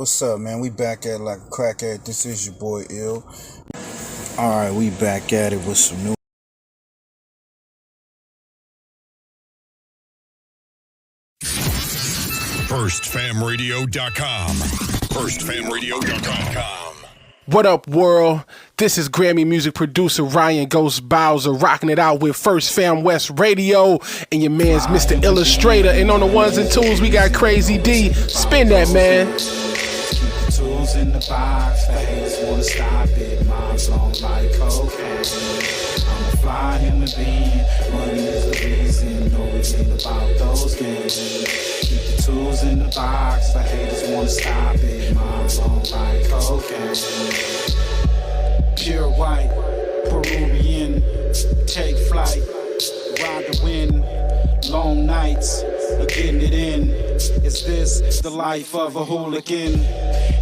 what's up, man? We back at like a crack at. This is your boy Ill. Alright, we back at it with some new. FirstFamRadio.com. FirstFamRadio.com. What up, world? This is Grammy music producer Ryan Ghost Bowser rocking it out with First Fam West Radio and your man's Mr. Illustrator. And on the ones and twos, we got Crazy D. Spin that, man. Tools in the box, the haters wanna stop it. Mom's long like cocaine. I'm a fly human being, money is the reason. No, it ain't about those games. Keep the tools in the box, the haters wanna stop it. Mom's long like cocaine. Pure white, Peruvian, take flight, ride the wind, long nights, getting it in. Is this the life of a hooligan?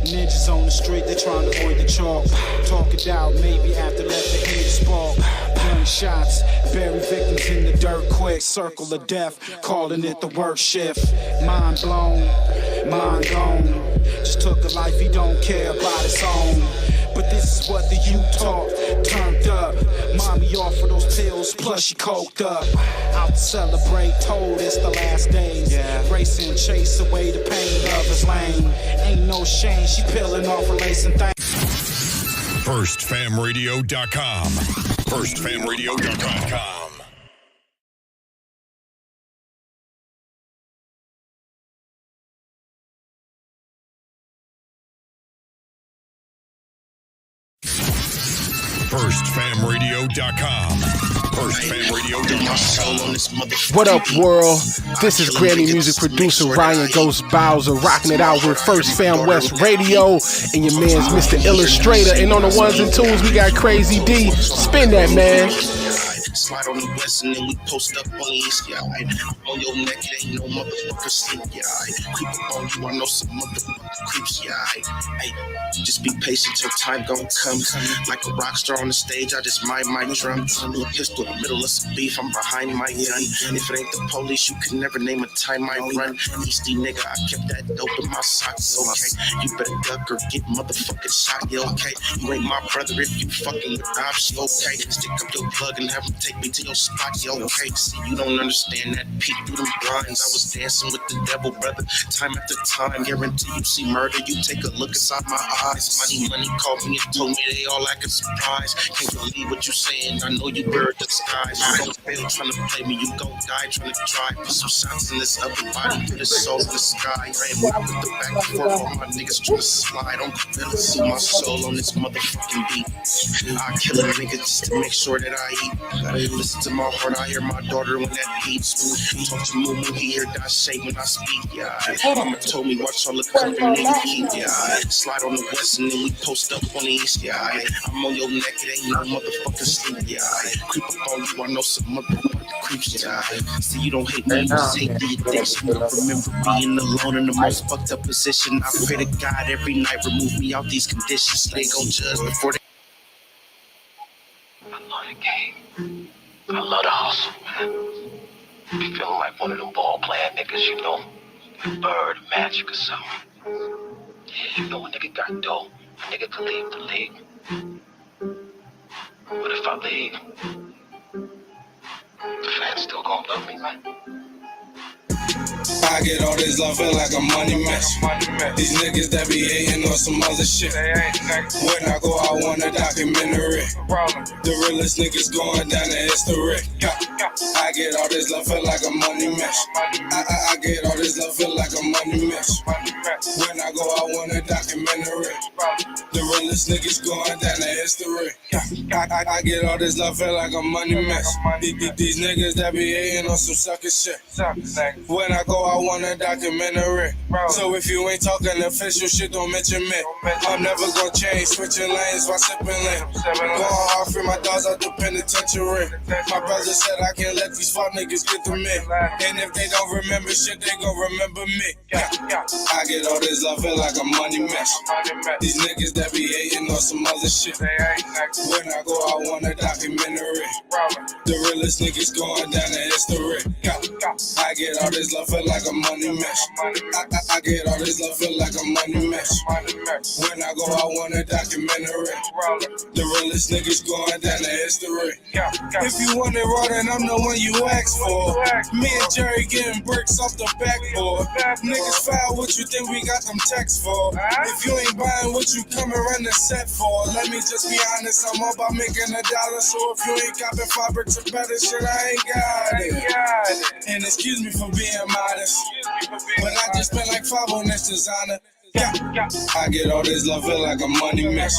Ninjas on the street, they trying to avoid the chalk. Talk it out, maybe after let the haters spark. Gunshots, bury victims in the dirt quick. Circle of death, calling it the work shift. Mind blown, mind gone. Just took a life he don't care about his own. But this is what the youth talk, turned up. Mommy offered those pills, plus she coked up. Out to celebrate, told it's the last days. Race and chase away the pain of his lane. Ain't no shame, she peeling off her lace and things. FirstFamRadio.com. FirstFamRadio.com. FirstFamRadio.com. FirstFamRadio.com. What up, world? This is Grammy music producer Ryan Ghost Bowser rocking it out with First Fam West Radio and your man's Mr. Illustrator. And on the ones and twos, we got Crazy D. Spin that, man. Slide on the west and then we post up on the east, yeah. On your neck, it ain't no motherfucker sleep, yeah. Creep up on you, I know some motherfucker creeps, yeah. Hey, just be patient till time gon' come. Like a rock star on the stage, I just mind my drum. New pistol in the middle of some beef, I'm behind my gun. If it ain't the police, you can never name a time I run. Easty nigga, I kept that dope in my socks, okay. You better duck or get motherfucking shot, yeah, okay. You ain't my brother if you fucking with ops, okay. Stick up your plug and have him take me to your spot, yo, okay. See, you don't understand that peek through them blinds. I was dancing with the devil, brother, time after time. Guarantee you see murder, you take a look inside my eyes. Money called me and told me they all acting surprised. Can't believe what you saying, I know you bird disguise. You gon' fail trying to play me, you gon' die trying to try. Put some shots in this upper body, put his soul in the sky. Ran with the back and forth, all my niggas trying to slide. I'm gonna see my soul on this motherfucking beat. I kill a nigga just to make sure that I eat. Listen to my heart, I hear my daughter when that beats. Talk to Moo, he hear that shake when I speak, yeah. Mama told me watch all the company nigga keep, yeah. Slide on the west and then we post up on the east, yeah. I'm on your neck, it ain't no motherfucking sleep, yeah. Creep up on you, I know some motherfucking creeps, yeah. See, you don't hate me, you just hate the addiction. Remember being alone in the most fucked up position. I pray to God every night, remove me out these conditions. They gon' judge before they. I love the game. I love the hustle, man. Be feeling like one of them ball playing niggas, you know. Bird, Magic or something. Yeah, you know a nigga got dough. A nigga can leave the league. But if I leave, the fans still gonna love me, man. I get all this love, feel like a money match. These niggas that be hating on some other shit. When I go, I want a documentary. The realest niggas going down in history. I get all this love, feel like a money match. I get all this love, feel like a money match. When I go, I want a documentary. The realest niggas going down in history. I get all this love, feel like a money match. These niggas that be hating on some sucker shit. When I go, I want a documentary. So if you ain't talking official shit, don't mention me. I'm never gonna change, switching lanes while sipping lean. Going hard for my dogs out the penitentiary. My brother said I can't let these fuck niggas get to me. And if they don't remember shit, they gon' remember me. I get all this love, feel like a money match. These niggas that be hating on some other shit. When I go, I want a documentary. The realest niggas going down in history. I get all this love, feel like like a money mess. I get all this love, feel like a money mess. When I go, I want a documentary. The realest niggas going down the history. If you want it raw, then I'm the one you ask for. Me and Jerry getting bricks off the backboard. Niggas foul, what you think we got them texts for? If you ain't buying what you coming around the set for, let me just be honest, I'm all about making $1. So if you ain't copping 5 bricks or better shit, I ain't got it. And excuse me for being modest, but I just spent like 5 on this designer. I get all this love, feel like a money mess.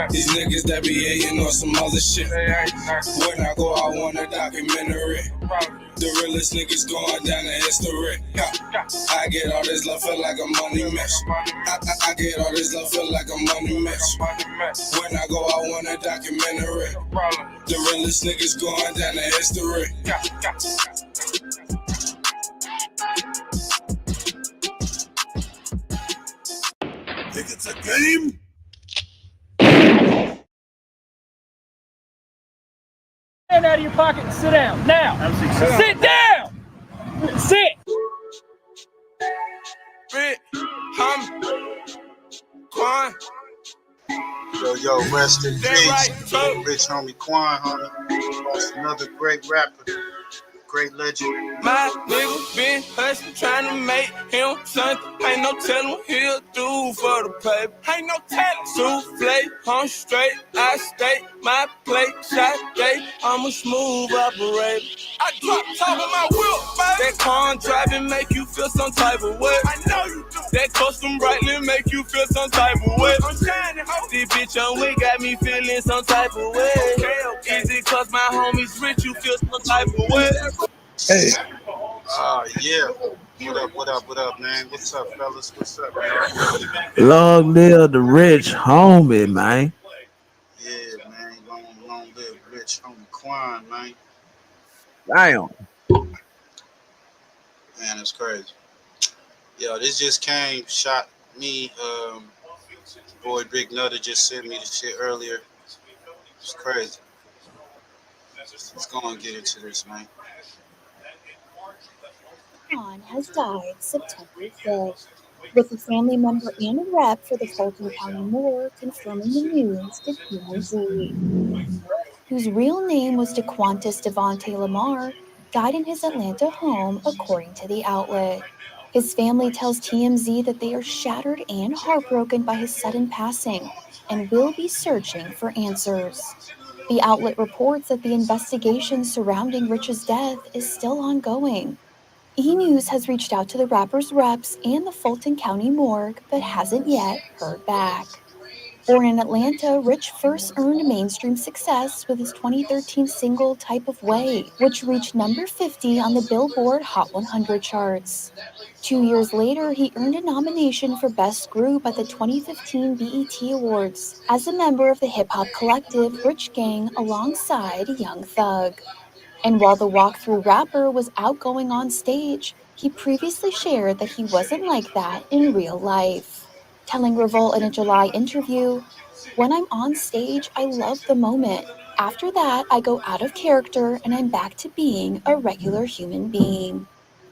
These niggas that be hating on some other shit. When I go, I want a documentary. The realest niggas going down the history. I get all this love, feel like a money mess. I get all this love, feel like a money mess. When I go, I want a documentary. The realest niggas going down the history. Think it's a game? Hand out of your pocket and sit down. Now, sit down. Sit. Rick, Quan. Yo, rest in peace. Rich homie Quan, homie. That's another great rapper. Great legend. My nigga been hustling, trying to make him something. Ain't no telling what he'll do for the paper. Ain't no telling. Souffle, I'm straight, I stay. My plate, shot day, I'm a smooth operator. I drop top of my wheel, baby. That car driving make you feel some type of way. I know you do. That custom brightly make you feel some type of way. I'm shining, ho. This bitch on we got me feeling some type of way. Is it cause my homies rich, you feel some type of way? Hey. Yeah. What up, man? What's up, fellas? What's up, man? Long live the rich homie, man. Yeah, man. Long live Rich homie Quan, man. Damn. Man, it's crazy. Yo, this just came, shot me. Boy Big Nutter just sent me the shit earlier. It's crazy. Let's go and get into this, man. Quan has died September 5th, with a family member and a rep for the Fulton County Morgue confirming the news to TMZ. Whose real name was DeQuantis Devontae Lamar, died in his Atlanta home, according to the outlet. His family tells TMZ that they are shattered and heartbroken by his sudden passing and will be searching for answers. The outlet reports that the investigation surrounding Rich's death is still ongoing. E! News has reached out to the rapper's reps and the Fulton County Morgue, but hasn't yet heard back. Born in Atlanta, Rich first earned mainstream success with his 2013 single Type of Way, which reached number 50 on the Billboard Hot 100 charts. 2 years later, he earned a nomination for Best Group at the 2015 BET Awards as a member of the hip-hop collective Rich Gang alongside Young Thug. And while the walkthrough rapper was outgoing on stage, he previously shared that he wasn't like that in real life. Telling Revolt in a July interview, "When I'm on stage, I love the moment. After that, I go out of character and I'm back to being a regular human being."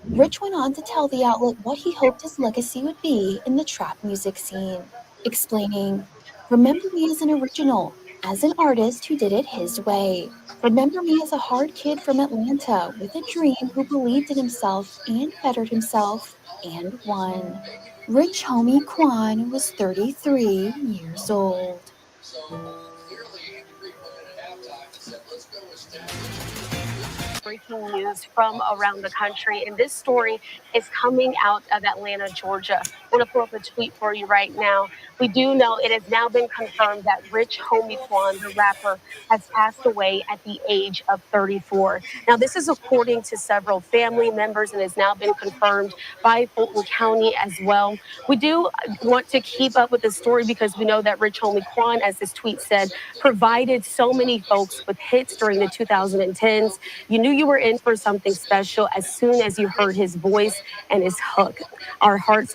Rich went on to tell the outlet what he hoped his legacy would be in the trap music scene, explaining, "Remember me as an original, as an artist who did it his way. Remember me as a hard kid from Atlanta with a dream who believed in himself and bettered himself and won." Rich homie Quan was 33 years old. Breaking news from around the country, and this story is coming out of Atlanta, Georgia. I want to pull up a tweet for you right now. We do know it has now been confirmed that Rich homie Quan, the rapper, has passed away at the age of 34. Now, this is according to several family members and has now been confirmed by Fulton County as well. We do want to keep up with the story because we know that Rich homie Quan, as this tweet said, provided so many folks with hits during the 2010s. You knew knew you were in for something special as soon as you heard his voice and his hook. Our hearts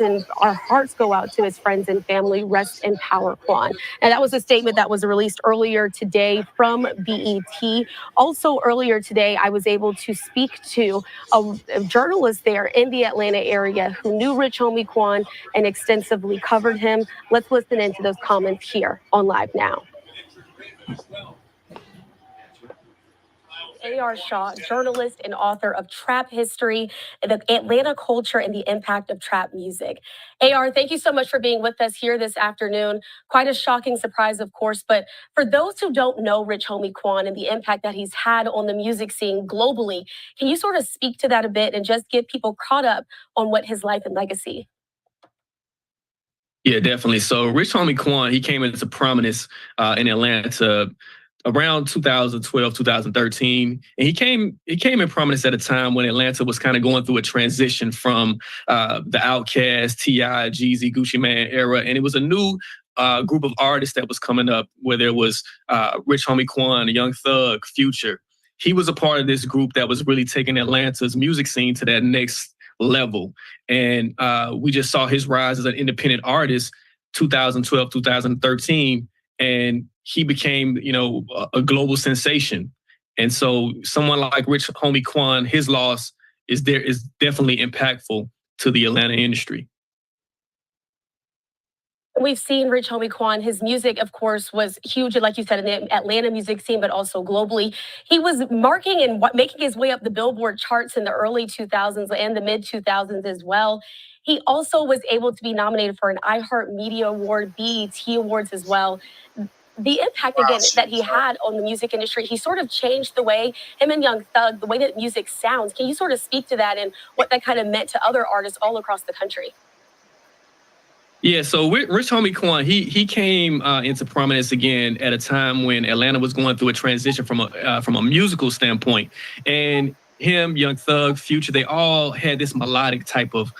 go out to his friends and family. Rest in power, Quan. And that was a statement that was released earlier today from BET. Also, earlier today, I was able to speak to a journalist there in the Atlanta area who knew Rich Homie Quan and extensively covered him. Let's listen into those comments here on Live Now. A.R. Shaw, journalist and author of Trap History, the Atlanta Culture, and the Impact of Trap Music. A.R., thank you so much for being with us here this afternoon. Quite a shocking surprise, of course, but for those who don't know Rich Homie Quan and the impact that he's had on the music scene globally, can you sort of speak to that a bit and just get people caught up on what his life and legacy? Yeah, definitely. So Rich Homie Quan, he came into prominence in Atlanta around 2012, 2013. And he came in prominence at a time when Atlanta was kind of going through a transition from the Outkast, T.I., Jeezy, Gucci Mane era. And it was a new group of artists that was coming up, where there was Rich Homie Quan, Young Thug, Future. He was a part of this group that was really taking Atlanta's music scene to that next level. And we just saw his rise as an independent artist 2012, 2013. And he became, a global sensation. And so someone like Rich Homie Quan, his loss is definitely impactful to the Atlanta industry. We've seen Rich Homie Quan. His music, of course, was huge, like you said, in the Atlanta music scene, but also globally. He was marking and making his way up the Billboard charts in the early 2000s and the mid 2000s as well. He also was able to be nominated for an iHeartMedia Award, BET Awards as well. The impact, again, that he had on the music industry, he sort of changed the way, him and Young Thug, the way that music sounds. Can you sort of speak to that and what that kind of meant to other artists all across the country? Yeah, so Rich Homie Quan, he came into prominence again at a time when Atlanta was going through a transition from a musical standpoint, and him, Young Thug, Future, they all had this melodic type of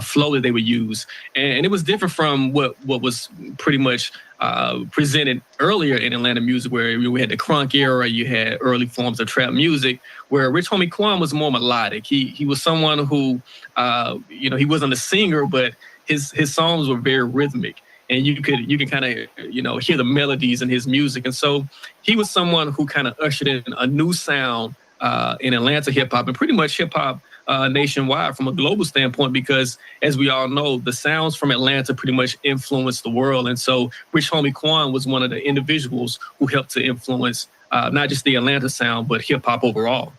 flow that they would use, and it was different from what was pretty much presented earlier in Atlanta music, where we had the crunk era, you had early forms of trap music, where Rich Homie Quan was more melodic. He was someone who, he wasn't a singer, but his songs were very rhythmic, and you can kind of hear the melodies in his music. And so he was someone who kind of ushered in a new sound in Atlanta hip hop, and pretty much hip hop nationwide from a global standpoint, because as we all know, the sounds from Atlanta pretty much influenced the world. And so Rich Homie Quan was one of the individuals who helped to influence not just the Atlanta sound, but hip hop overall.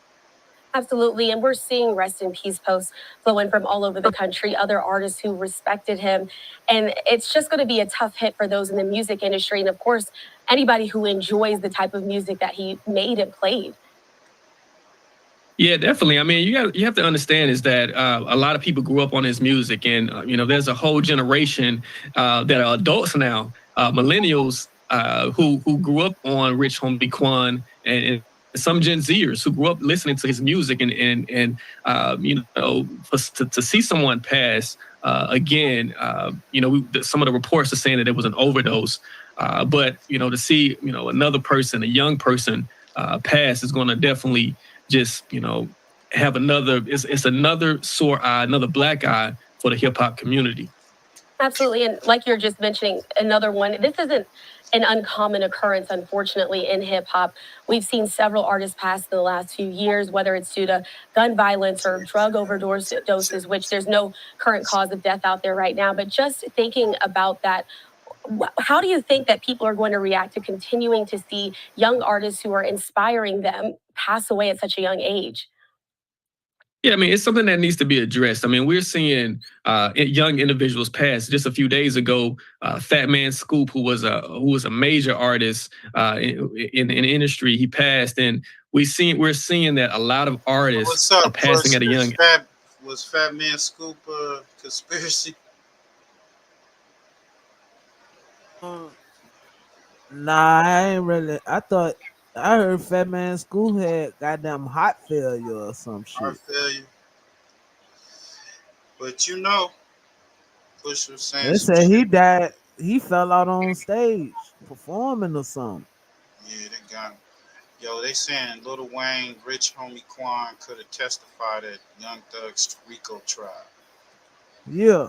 Absolutely. And we're seeing rest in peace posts flowing from all over the country, other artists who respected him. And it's just going to be a tough hit for those in the music industry. And of course, anybody who enjoys the type of music that he made and played. Yeah, definitely. I mean, you have to understand is that a lot of people grew up on his music, and there's a whole generation that are adults now, millennials who grew up on Rich Homie Quan, and some Gen Zers who grew up listening to his music, and to see someone pass again, some of the reports are saying that it was an overdose, but to see another person, a young person, pass is going to definitely just have it's another sore eye, another black eye for the hip hop community. Absolutely. And like you're just mentioning, another one, this isn't an uncommon occurrence, unfortunately, in hip hop. We've seen several artists pass in the last few years, whether it's due to gun violence or drug overdoses, which there's no current cause of death out there right now. But just thinking about that, how do you think that people are going to react to continuing to see young artists who are inspiring them pass away at such a young age? Yeah, I mean, it's something that needs to be addressed. I mean, we're seeing young individuals pass. Just a few days ago, Fat Man Scoop, who was a major artist in the industry, he passed, and we're seeing that a lot of artists are passing at a young. Was Fat Man Scoop a conspiracy? Nah, I ain't really. I heard Fat Man School had goddamn heart failure or some shit. Heart failure. But Push was saying they said he died. He fell out on stage performing or something. Yeah, they got him. Yo, they saying Lil Wayne, Rich Homie Quan could have testified at Young Thug's RICO trial. Yeah.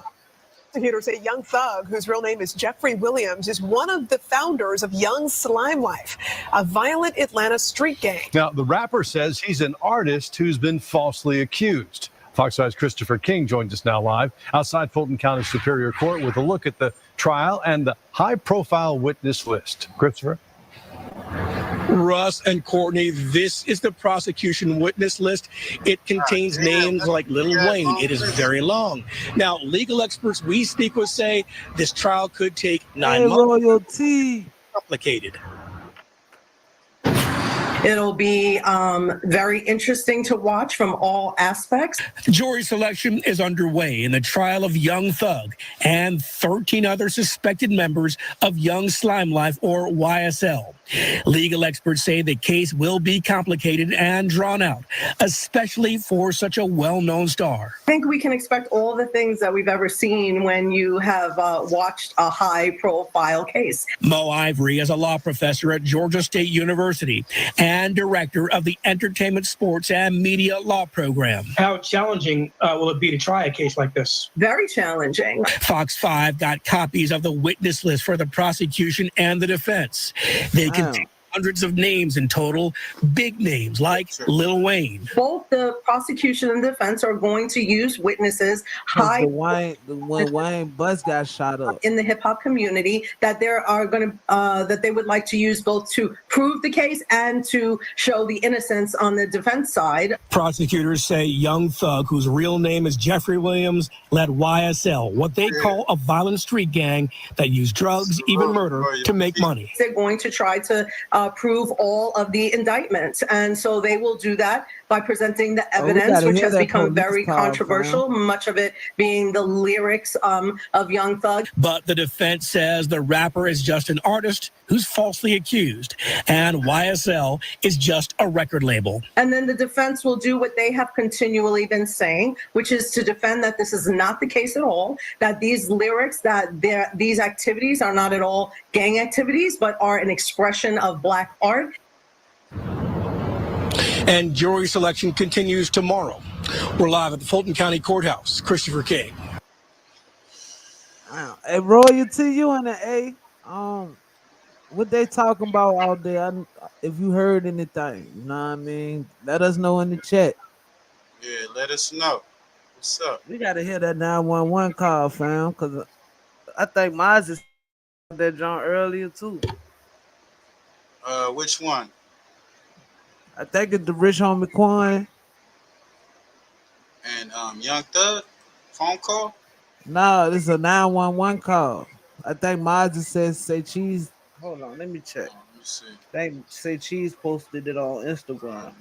Prosecutors say Young Thug, whose real name is Jeffrey Williams, is one of the founders of Young Slime Life, a violent Atlanta street gang. Now, the rapper says he's an artist who's been falsely accused. Fox 5's Christopher King joins us now live outside Fulton County Superior Court with a look at the trial and the high-profile witness list. Christopher? Russ and Courtney, this is the prosecution witness list. It contains names like Lil Wayne. It is very long. Now, legal experts we speak with say this trial could take 9 months. Royalty. Complicated. It'll be very interesting to watch from all aspects. Jury selection is underway in the trial of Young Thug and 13 other suspected members of Young Slime Life, or YSL. Legal experts say the case will be complicated and drawn out, especially for such a well-known star. I think we can expect all the things that we've ever seen when you have watched a high-profile case. Mo Ivory is a law professor at Georgia State University and director of the Entertainment, Sports, and Media Law Program. How challenging will it be to try a case like this? Very challenging. Fox 5 got copies of the witness list for the prosecution and the defense. They contain hundreds of names in total, big names like Lil Wayne. Both the prosecution and defense are going to use witnesses When Wayne Buzz got shot up in the hip hop community that that they would like to use both to prove the case and to show the innocence on the defense side. Prosecutors say Young Thug, whose real name is Jeffrey Williams, led YSL, what they call a violent street gang that used drugs, even murder, to make money. They're going to try to prove all of the indictments, and so they will do that by presenting the evidence, which has become very controversial, much of it being the lyrics of Young Thug. But the defense says the rapper is just an artist who's falsely accused, and YSL is just a record label. And then the defense will do what they have continually been saying, which is to defend that this is not the case at all, that these lyrics, that these activities are not at all gang activities, but are an expression of Black art. And jury selection continues tomorrow. We're live at the Fulton County Courthouse. Christopher King. Wow. Hey, Royalty, you in the A? What they talking about out there? If you heard anything, you know what I mean? Let us know in the chat. Yeah, let us know. What's up? We gotta hear that 911 call, fam, because I think Miles is that John earlier too. Which one? I think it's the Rich Homie Quan. And Young Thug phone call? No, this is a 911 call. I think Miles just says say cheese. Hold on, let me check. Let me see. They say cheese posted it on Instagram.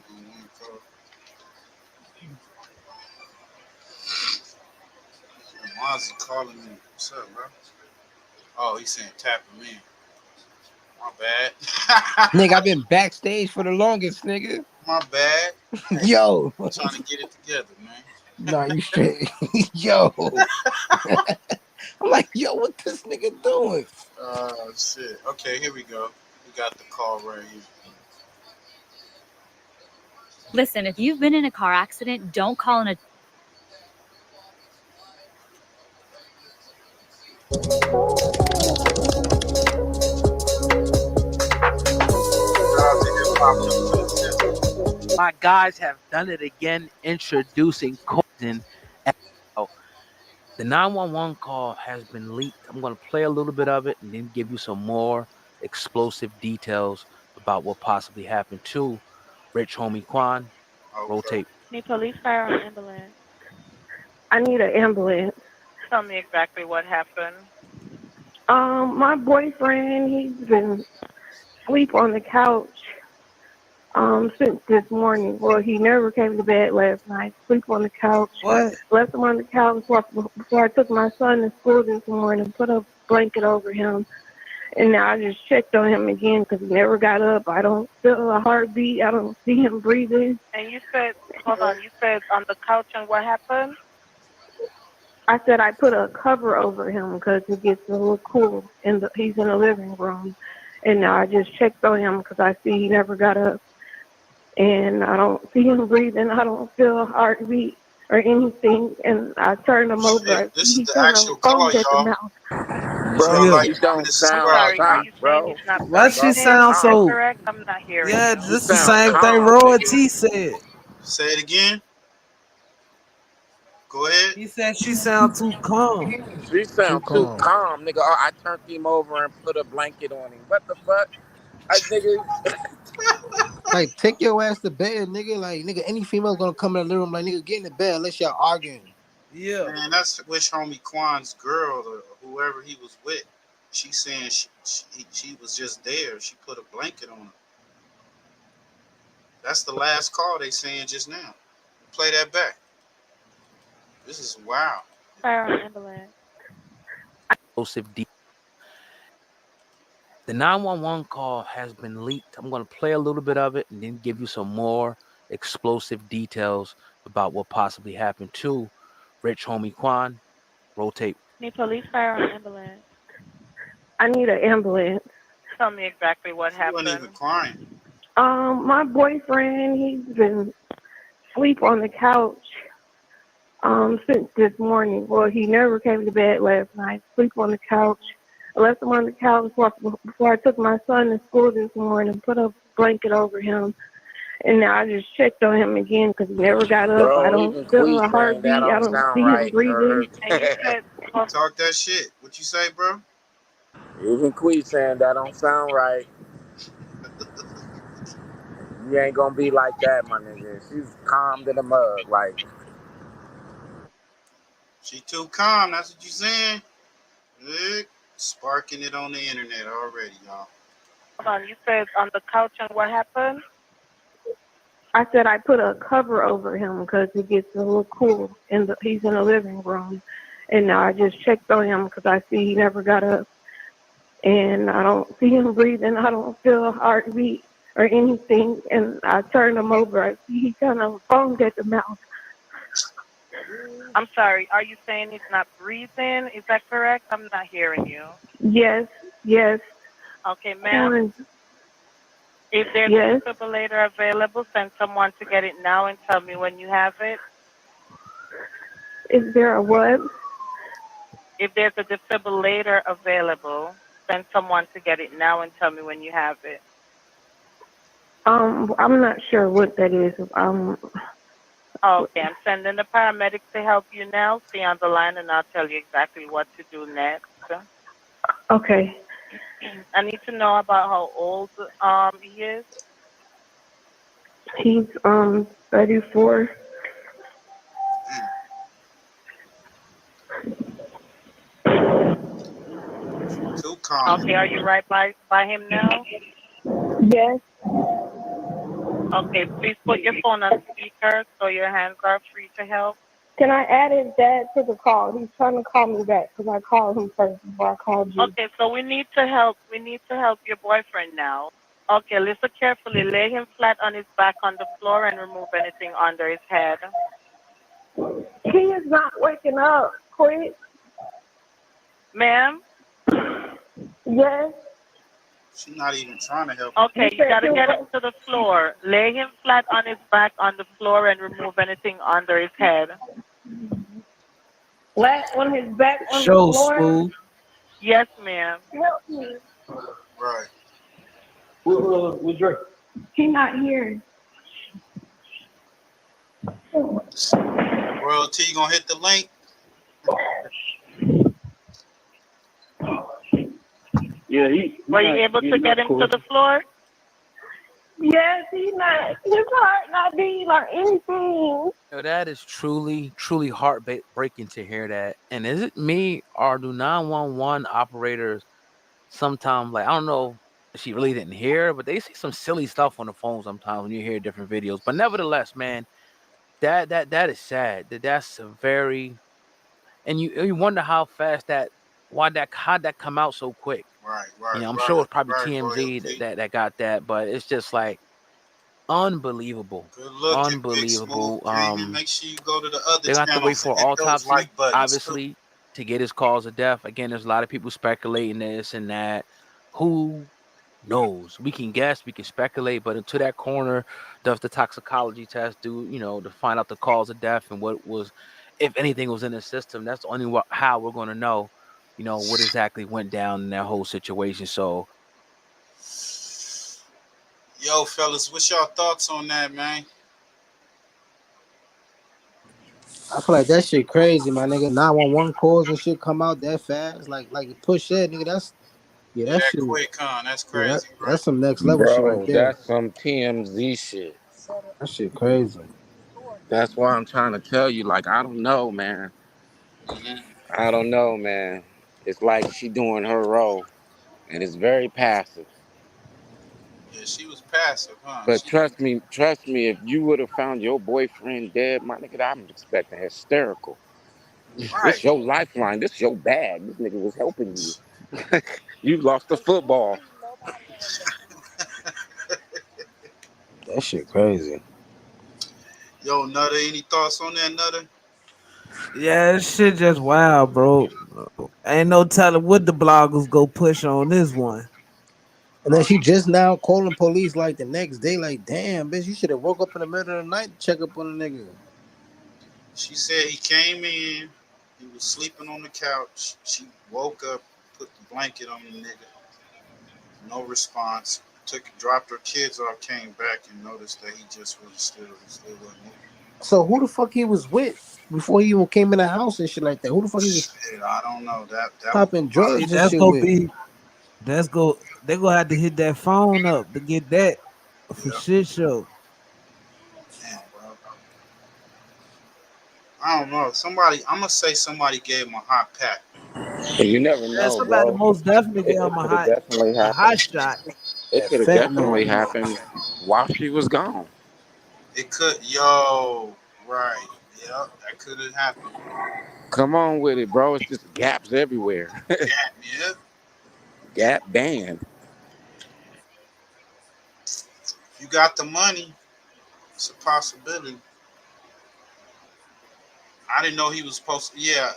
Why is he calling me? What's up, bro? Oh, he's saying tap him in. My bad. Nigga, I've been backstage for the longest, nigga. My bad. Yo. I'm trying to get it together, man. Nah, you straight. Yo. I'm like, yo, what this nigga doing? Oh, shit. Okay, here we go. We got the call right here. Listen, if you've been in a car accident, don't call in a... My guys have done it again, introducing Colton. The 911 call has been leaked. I'm going to play a little bit of it and then give you some more explosive details about what possibly happened to Rich Homie Quan. Roll tape. Need police, fire, or ambulance? I need an ambulance. Tell me exactly what happened. My boyfriend, he's been asleep on the couch since this morning. Well, he never came to bed last night. Sleep on the couch. What? Left him on the couch before I took my son to school this morning. Put a blanket over him. And now I just checked on him again because he never got up. I don't feel a heartbeat. I don't see him breathing. And you said, hold on, you said on the couch, and what happened? I said I put a cover over him because it gets a little cool. He's in the living room. And now I just checked on him because I see he never got up. and I don't see him breathing. I don't feel a heartbeat or anything. And I turned him over. I Shit, this see is he the kind of actual call, foamed at the y'all. mouth. Bro, Yeah. you don't This is I'm sound sorry, are right, you saying bro. he's not Why she breathing? sound Is that so? correct? I'm not hearing Yeah, you. You this the sound same thing calm, Roy nigga. T said. Say it again. Go ahead. He said she sound too calm. She Too sound too calm. calm, nigga. Oh, I turned him over and put a blanket on him. What the fuck? Nigga. Like, take your ass to bed, nigga. Like, nigga, any female gonna come in the living room, like, nigga, get in the bed unless y'all arguing. Yeah. Man, that's Wish Homie Quan's girl or whoever he was with. She saying she was just there. She put a blanket on her. That's the last call they saying just now. Play that back. This is wow. Fire on ambulance. Explosive D. The 911 call has been leaked. I'm going to play a little bit of it and then give you some more explosive details about what possibly happened to Rich Homie Quan. Roll tape. Need police fire on ambulance. I need an ambulance. Tell me exactly what She wasn't happened. even crying. My boyfriend, he's been asleep on the couch since this morning. Well, he never came to bed last night. Sleep on the couch. I left him on the couch before I took my son to school this morning. Put a blanket over him, and now I just checked on him again because he never got up. I Bro, don't even feel Quee a saying that heartbeat. I don't don't sound see him right. breathing. And you said, Talk that shit. What you say, bro? Even Quee saying that don't sound right. You ain't gonna be like that, my nigga. She's calm to the mug. Like, She too calm. That's what you saying? Sparking it on the internet already, y'all. hold on, you said on the couch and what happened? I said I put a cover over him because it gets a little cool. He's in the living room, and now I just checked on him because I see he never got up, and I don't see him breathing. I don't feel a heartbeat or anything, and I turned him over. I see he kind of foamed at the mouth. I'm sorry, are you saying he's not breathing? Is that correct? I'm not hearing you. Yes, yes. Okay, ma'am. If there's Yes. a defibrillator available, send someone to get it now and tell me when you have it. Is there a what? If there's a defibrillator available, send someone to get it now and tell me when you have it. I'm not sure what that is. Okay, I'm sending the paramedics to help you now. Stay on the line and I'll tell you exactly what to do next. Okay. I need to know about how old he is. He's 34. Too calm. Okay, are you right by him now? Yes. Okay, please put your phone on speaker so your hands are free to help. Can I add his dad to the call? He's trying to call me back because I called him first before I called you. Okay, so we need to help your boyfriend now. Okay, listen carefully. Lay him flat on his back on the floor and remove anything under his head. He is not waking up. Quick. Ma'am? Yes. She's not even trying to help. Okay, you gotta get him to the floor. Lay him flat on his back on the floor and remove anything under his head. Flat on his back on the Show floor? smooth. Yes, ma'am. Help me. Right. Who's Drake? He's not here. World T, you gonna hit the link? Yeah, were you able to get him to the floor? Yes, he's not. His heart not beating or anything. That is truly, truly heartbreaking to hear that. And is it me or do 911 operators sometimes, like, I don't know if she really didn't hear, but they see some silly stuff on the phone sometimes when you hear different videos. But nevertheless, man, that is sad. That's a very, and you wonder how fast how'd that come out so quick. Right, I'm sure it's probably right, TMZ that got that, but it's just like unbelievable. Good looking, big smooth Unbelievable. dreaming. Make sure you go to the other They're gonna have to wait channels for and hit those autopsy, like buttons too. obviously, to get his cause of death. Again, there's a lot of people speculating this and that. Who knows. We can guess, we can speculate, but until that coroner does the toxicology test, to find out the cause of death and what was, if anything was in the system, that's the only how we're going to know, what exactly went down in that whole situation. So, Yo, fellas, what's y'all thoughts on that, man? I feel like that shit crazy, my nigga. 911 calls and shit come out that fast, like push that, nigga. Yeah, That that shit. quick, huh? That's Yeah, crazy, right? that's some next level shit right Bro, there. that's some TMZ shit. That shit crazy. That's why I'm trying to tell you, like, I don't know, man. I don't know, man. It's like she doing her role, and it's very passive. Yeah, she was passive, huh? But trust me, if you would have found your boyfriend dead, my nigga, I'm expecting hysterical. This Right. your lifeline. This your bag. This nigga was helping you. You lost the football. That shit crazy. Yo, Nutter, any thoughts on that, Nutter? Yeah, this shit just wild, bro. Ain't no telling what the bloggers go push on this one. And then she just now calling police like the next day, like, damn, bitch, you should have woke up in the middle of the night to check up on a nigga. She said he came in, he was sleeping on the couch. She woke up, put the blanket on the nigga. No response. Dropped her kids off, came back and noticed that he just was still wasn't moving. So who the fuck he was with before he even came in the house and shit like that? Who the fuck he was Shit, I don't know. That popping See, drugs and that's shit gonna with? be they gonna have to hit that phone up to get that for shit show. Damn, bro. I don't know. I'm gonna say somebody gave him a hot pack. And you never Yeah, know, somebody bro. most definitely It, gave it him could have definitely a hot happened. shot. It That could have definitely fentanyl. happened while she was gone. It could, yo, right. Yep, that could have happened. Come on with it, bro. It's just gaps everywhere. Yeah. Gap band. If you got the money, it's a possibility. I didn't know he was supposed to, yeah,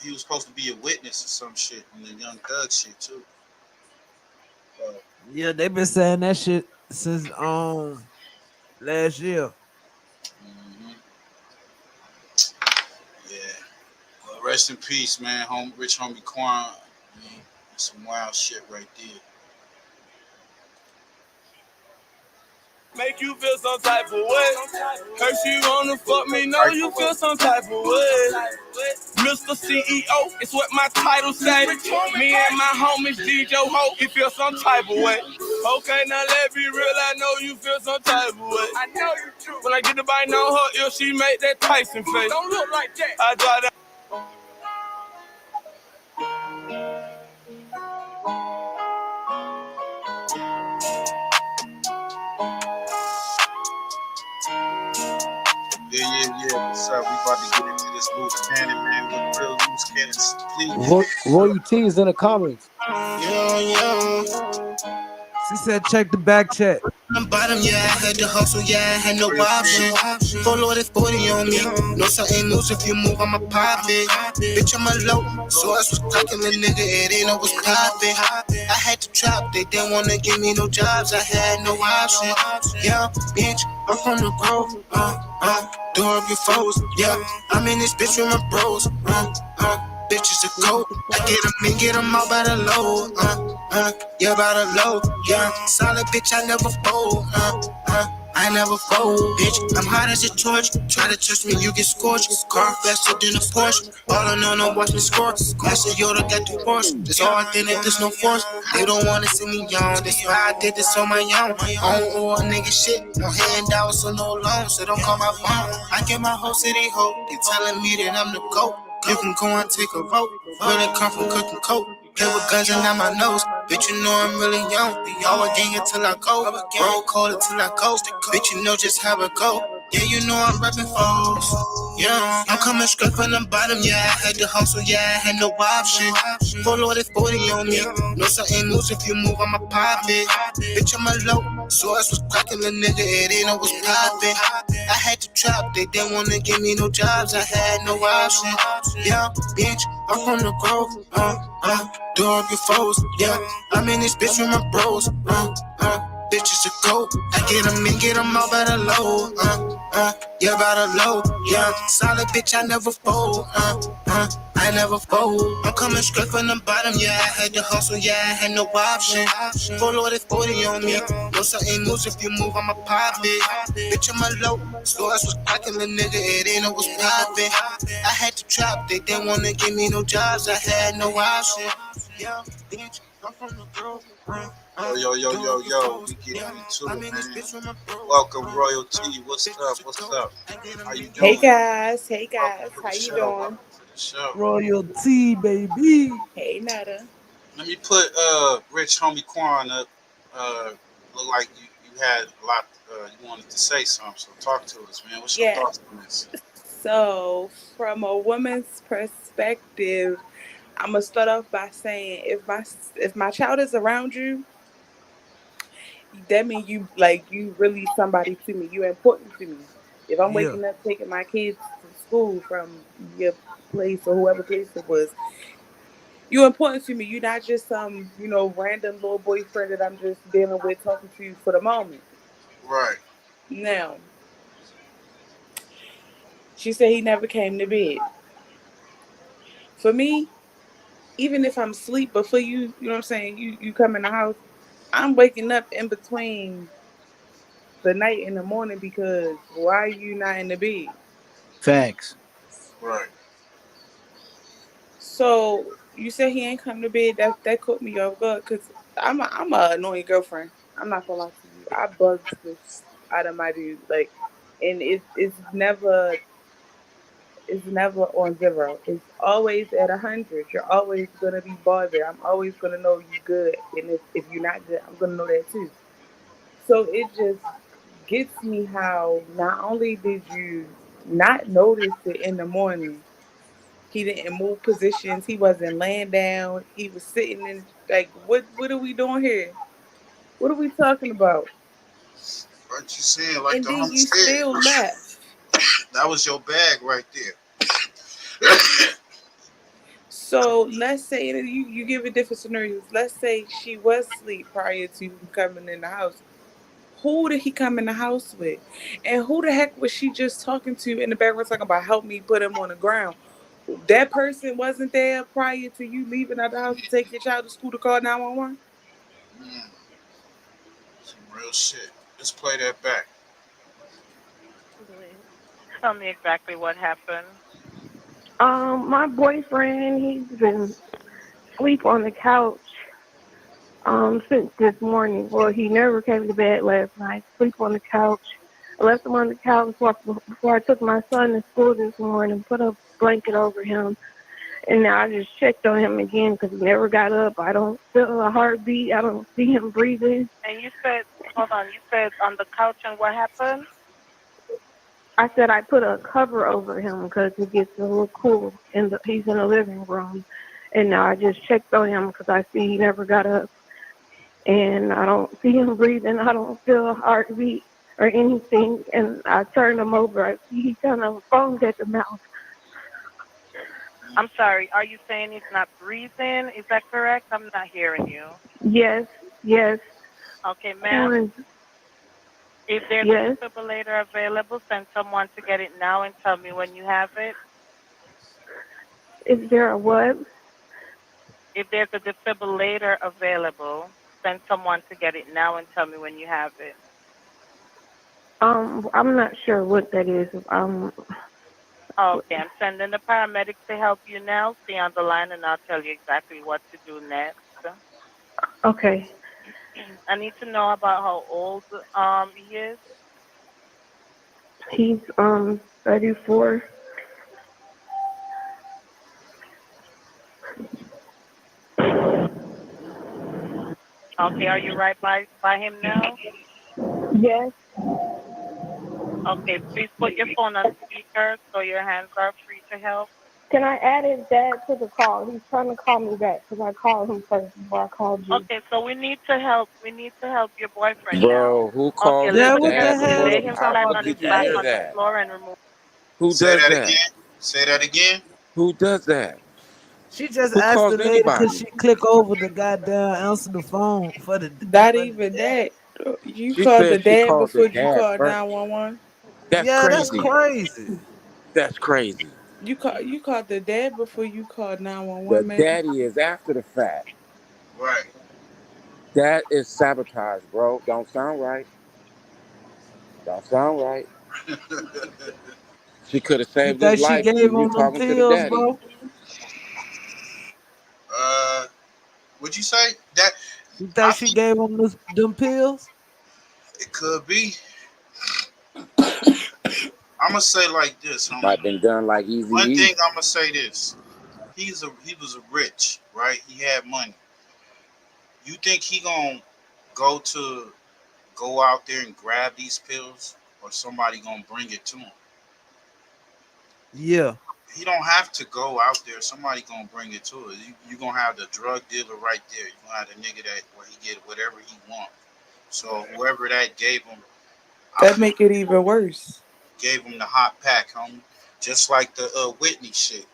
he was supposed to be a witness or some shit in the Young Thug shit too. Yeah, they been saying that shit since last year. Mm-hmm. Yeah. Well, rest in peace, man. Rich homie Quan. That's some wild shit right there. Make you feel some type of way. Curse you wanna fuck me, know you feel some type of way. Mr. CEO, it's what my title say. Me and my homies DJ Ho, he feel some type of way. Okay, now let's be real, I know you feel some type of way. I know you do. When I get the bite on her ear, she make that Tyson face. Don't look like that. I draw that. Yeah. What's up? We about to get into this loose cannon, man. With real loose cannons, please. Royalties in the comments. She said check the back check. I'm bottom, yeah, I had to hustle, yeah, I had no option. Full loaded 40 on me. No something moves if you move, I'ma pop it. Bitch, I'm a low, so I was clocking the nigga, it ain't know what's poppin'. I had to drop, they didn't wanna give me no jobs, I had no option. Yeah, bitch, I'm from the grove, door up your foes, yeah. I'm in this bitch with my bros, bitches a go. I get 'em all by the low, yeah, by the low, yeah. Solid bitch, I never fold, I never fold, bitch. I'm hot as a torch. Try to touch me, you get scorched. Car faster than a Porsche. All I know, no watch me score. Master Yoda got the force. It's all authentic, there's no force. They don't wanna see me young. That's why I did this on my own. On or nigga shit. No handouts or no loans, so don't call my phone. I get my whole city hope. They telling me that I'm the GOAT. You can go and take a vote. Where they come from cooking coke. Play with guns and on my nose. Bitch, you know I'm really young. Always gang until I go. Roll cold until I go. Bitch, you know just how it go. Yeah, you know I'm reppin' foes. Yeah, I'm coming straight from the bottom. Yeah, I had to hustle. Yeah, I had no option. Full loaded 40 on me. No certain moves if you move, I'ma pop it. Bitch, I'm a low. So I was cracking the nigga. It ain't always poppin'. I had to trap. They didn't wanna give me no jobs. I had no option. Yeah, bitch, I'm from the grove. Dog your foes. Yeah, I'm in this bitch with my bros. Bitches a go. I get them in, get them all by the low. Yeah, by the low. Yeah, solid bitch, I never fold. I never fold. I'm coming straight from the bottom. Yeah, I had to hustle. Yeah, I had no option. Full loaded 40 on me. No certain moves if you move, I'ma pop it. Bitch, I'm a low. Stores was cracking the nigga. It ain't no was poppin'. I had to trap. They didn't wanna give me no jobs. I had no option. Yeah, bitch, I'm from the grove. Yo, we getting into it, man. Welcome, Royalty. What's up? What's up? How you Hey doing? guys, hey Welcome guys, to how the you show. doing? Welcome to the show. Royalty, baby. Hey Netta. Let me put Rich Homie Quan up. Look like you had a lot you wanted to say something, so talk to us, man. What's your Yeah. thoughts on this? So, from a woman's perspective, I'm gonna start off by saying if my child is around you, that means you really somebody to me. You're important to me. If I'm Yeah. waking up taking my kids to school from your place or whoever place it was, you're important to me. You're not just some, random little boyfriend that I'm just dealing with talking to for the moment. Right. Now, she said he never came to bed. For me, even if I'm asleep, but for you, you know what I'm saying, you come in the house, I'm waking up in between the night and the morning because why are you not in the bed? Facts. Right. So you said he ain't come to bed. That caught me off guard because I'm a annoying girlfriend. I'm not gonna lie to you. I bug the out of my dude like, and it's never on zero. It's always at 100. You're always gonna be bothered. I'm always gonna know you good, and if you're not good, I'm gonna know that too. So it just gets me how not only did you not notice it in the morning, he didn't move positions. He wasn't laying down. He was sitting in like, what are we doing here? What are we talking about? Aren't you saying like And the then homie you said? still left. That was your bag right there. So let's say that you give it different scenarios. Let's say she was asleep prior to him coming in the house. Who did he come in the house with? And who the heck was she just talking to in the background talking about help me put him on the ground? That person wasn't there prior to you leaving out the house to take your child to school to call 911? Mm, some real shit. Let's play that back. Tell me exactly what happened. My boyfriend, he's been asleep on the couch since this morning. Well, he never came to bed last night. Sleep on the couch. I left him on the couch before I took my son to school this morning. Put a blanket over him, and now I just checked on him again because he never got up. I don't feel a heartbeat. I don't see him breathing. And you said, hold on, you said on the couch, and what happened? I said I put a cover over him because it gets a little cool. He's in the living room, and now I just checked on him because I see he never got up, and I don't see him breathing. I don't feel a heartbeat or anything, and I turned him over. I see he kind of foamed at the mouth. I'm sorry, are you saying he's not breathing? Is that correct? I'm not hearing you. Yes, yes. Okay, ma'am. If there's Yes. a defibrillator available, send someone to get it now and tell me when you have it. Is there a what? If there's a defibrillator available, send someone to get it now and tell me when you have it. I'm not sure what that is. Okay, I'm sending the paramedics to help you now. Stay on the line and I'll tell you exactly what to do next. Okay. I need to know about how old he is. He's 34. Okay, are you right by him now? Yes. Okay, please put your phone on speaker so your hands are free to help. Can I add his dad to the call? He's trying to call me back because I called him first before I called you. Okay, so we need to help. We need to help your boyfriend now. Bro, who Okay, called his Yeah, listen what the dad carefully. before hell? Lay the You him talking cop? flat How about on the his did you back know dad? on the that? floor and remove. Who Say does that that? again. Say that again. Who does that? She just Who asked the calls lady could anybody? she click over the goddamn answer the phone Not for the even dad. that. You She called the said she dad called the before you dad called first. 911. That's Yeah, that's crazy. crazy. That's crazy. You called the dad before you called The 911, man. daddy is after the fact. Right. That is sabotage, bro. Don't sound right. Don't sound right. She could have You saved his think she life gave through you him them talking to the pills, daddy. bro? Would you say that? You I think she think gave him them pills? it could be. I'm gonna say like this, Might homie. have been done like Easy One E. thing I'm gonna say this: he was a rich, right? He had money. You think he gonna go to go out there and grab these pills, or somebody gonna bring it to him? Yeah. He don't have to go out there. Somebody gonna bring it to us. You gonna have the drug dealer right there. You gonna have the nigga that where he get whatever he want. So whoever that gave him, I That feel make it even worse. gave him the hot pack, homie. Just like the Whitney shit.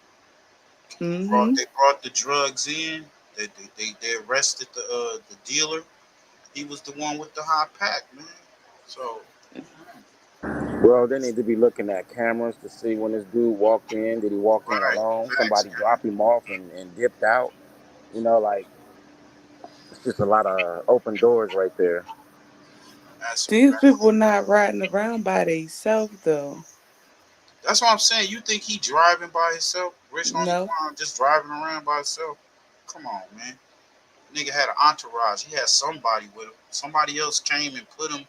Mm-hmm. They brought the drugs in. They arrested the dealer. He was the one with the hot pack, man. So Bro, they need to be looking at cameras to see when this dude walked in. Did he walk in right, alone? facts, Somebody drop him off and dipped out? You know, like, it's just a lot of open doors right there. that's a These fact. people not riding around by themselves though. That's what I'm saying. You think he driving by himself? Rich homie No. Quan just driving around by himself? Come on, man. Nigga had an entourage. He had somebody with him. Somebody else came and put him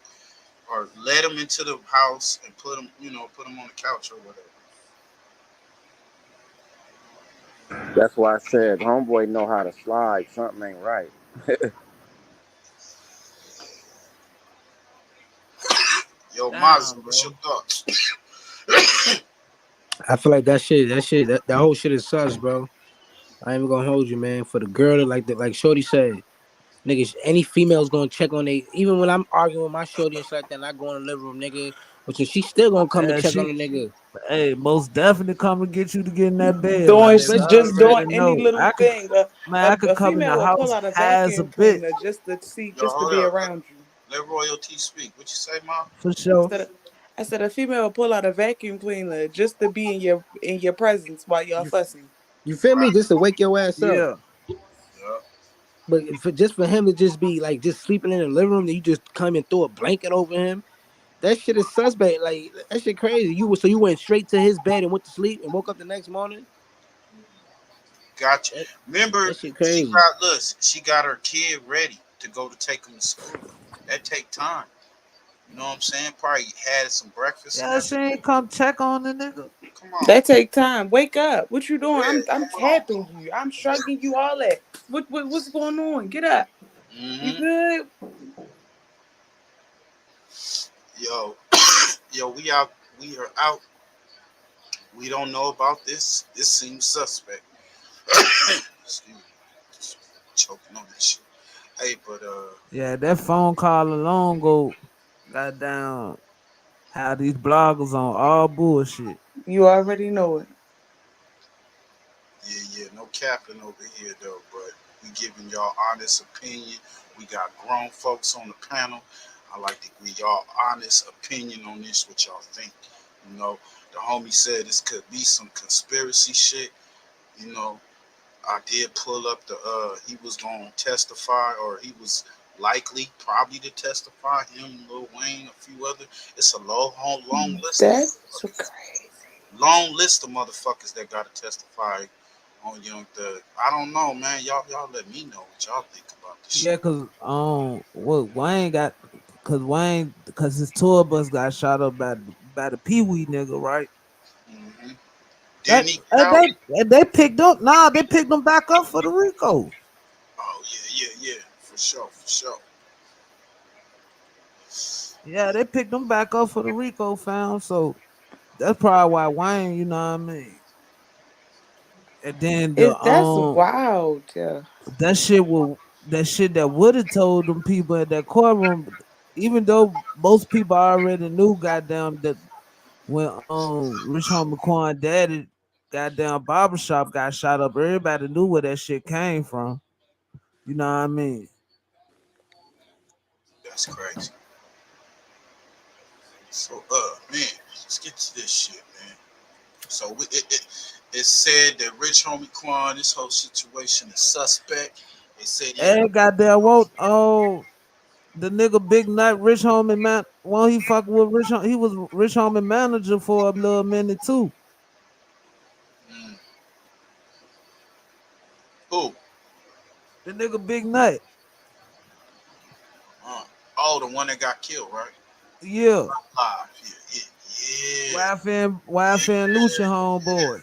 or led him into the house and put him, put him on the couch or whatever. That's why I said, homeboy know how to slide. Something ain't right. Yo, Mozzie, Damn, what's your bro. thoughts? I feel like that whole shit is sus, bro. I ain't even gonna hold you, man. For the girl that like Shorty said, niggas, any female's gonna check on they. Even when I'm arguing with my Shorty and shit like that, and I go in the living room, nigga, which she still gonna come and Yeah, check on she the nigga. hey, most definitely come and get you to get in that bed, my Doing nigga. Especially, I just doing already any know. little thing. Man, I could A come in the female will pull house out a high as a vacuum bitch cleaner Yo, just to hold be up. around you. Let royalty speak. What you say, Mom? for I sure. said I said a female will pull out a vacuum cleaner just to be in your presence while y'all you, fussing. you feel me? Right. Just to wake your ass up. Yeah. Yeah. But just for him to just be like just sleeping in the living room, and you just come and throw a blanket over him. That shit is suspect. Like that shit crazy. You went straight to his bed and went to sleep and woke up the next morning. Gotcha. That, Remember, that shit crazy. she got her kid ready to go to take him to school. That take time. You know what I'm saying? Probably had some breakfast and Yeah, she everything. ain't come check on the nigga. Come on. That take time. Wake up. What you doing? Yeah, I'm come on. tapping you. I'm shrugging you all that. What's going on? Get up. You Hmm. good? Yo, yo, we out. We are out. We don't know about this. This seems suspect. Excuse me. Just choking on this shit. Hey, but Yeah, that phone call alone go goddamn how these bloggers on all bullshit. You already know it. yeah, no capping over here though. But we giving y'all honest opinion. We got grown folks on the panel. I like to give y'all honest opinion on this. What y'all think? You know, the homie said this could be some conspiracy shit. You know, I did pull up the he was gonna testify or he was likely probably to testify, him, Lil Wayne, a few other. It's a long list of That's motherfuckers. crazy. Long list of motherfuckers that gotta testify on Young Thug. I don't know, man. Y'all let me know what y'all think about this shit. Yeah, cause what Wayne got, cause his tour bus got shot up by the Pee Wee nigga, right? Hmm. That Didn't he get and out? they picked up. Nah, they picked him back up for the Rico. Oh yeah, for sure, for sure. Yeah, they picked him back up for the Rico found. So that's probably why Wayne, you know what I mean? And then That's wild. Yeah. that shit that would have told them people at that courtroom, even though most people already knew goddamn that when Rich Homie Quan daddy goddamn barbershop got shot up, everybody knew where that shit came from. You know what I mean? That's crazy. So, man, let's get to this shit, man. So it said that Rich Homie Quan, this whole situation is suspect. They said he had And goddamn what the nigga Big Nut Rich Homie man well he fucking with he was Rich Homie manager for a little minute too. who? The nigga Big Nut. Oh, the one that got killed, right? Yeah. Live. YFN Lucian homeboy.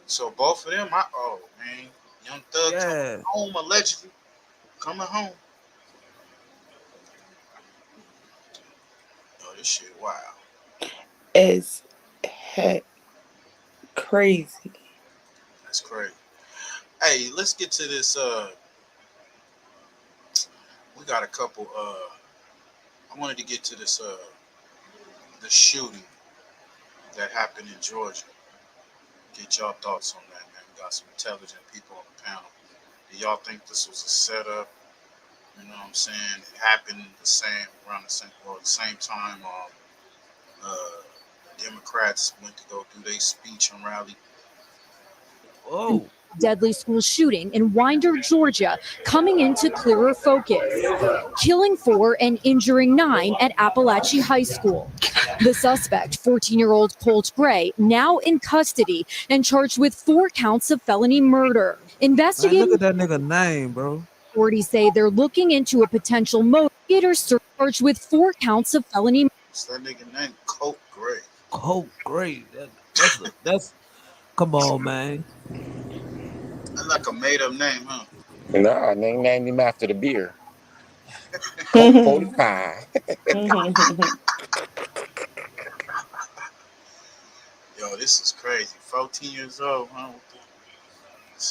So both of them, oh man, Young Thug coming home allegedly, coming home. Oh, this shit wild. As heck crazy. That's crazy. Hey, let's get to this. We got a couple. I wanted to get to this. The shooting that happened in Georgia. Get y'all thoughts on that, man. We got some intelligent people on the panel. Do y'all think this was a setup? You know what I'm saying? It happened around the same time. Democrats went to go do their speech and rally. Oh. Deadly school shooting in Winder, Georgia, coming into clearer focus. Killing 4 and injuring 9 at Appalachia High School. The suspect, 14-year-old Colt Gray, now in custody and charged with 4 counts of felony murder. Look at that nigga name, bro. Authorities say they're looking into a potential motivator charged with 4 counts of felony murder. What's that nigga name? Colt Gray. Colt Gray. That's come on, man. That's like a made-up name, huh? Nah, they named him after the beer. Colt 45. Yo, this is crazy. 14 years old, huh?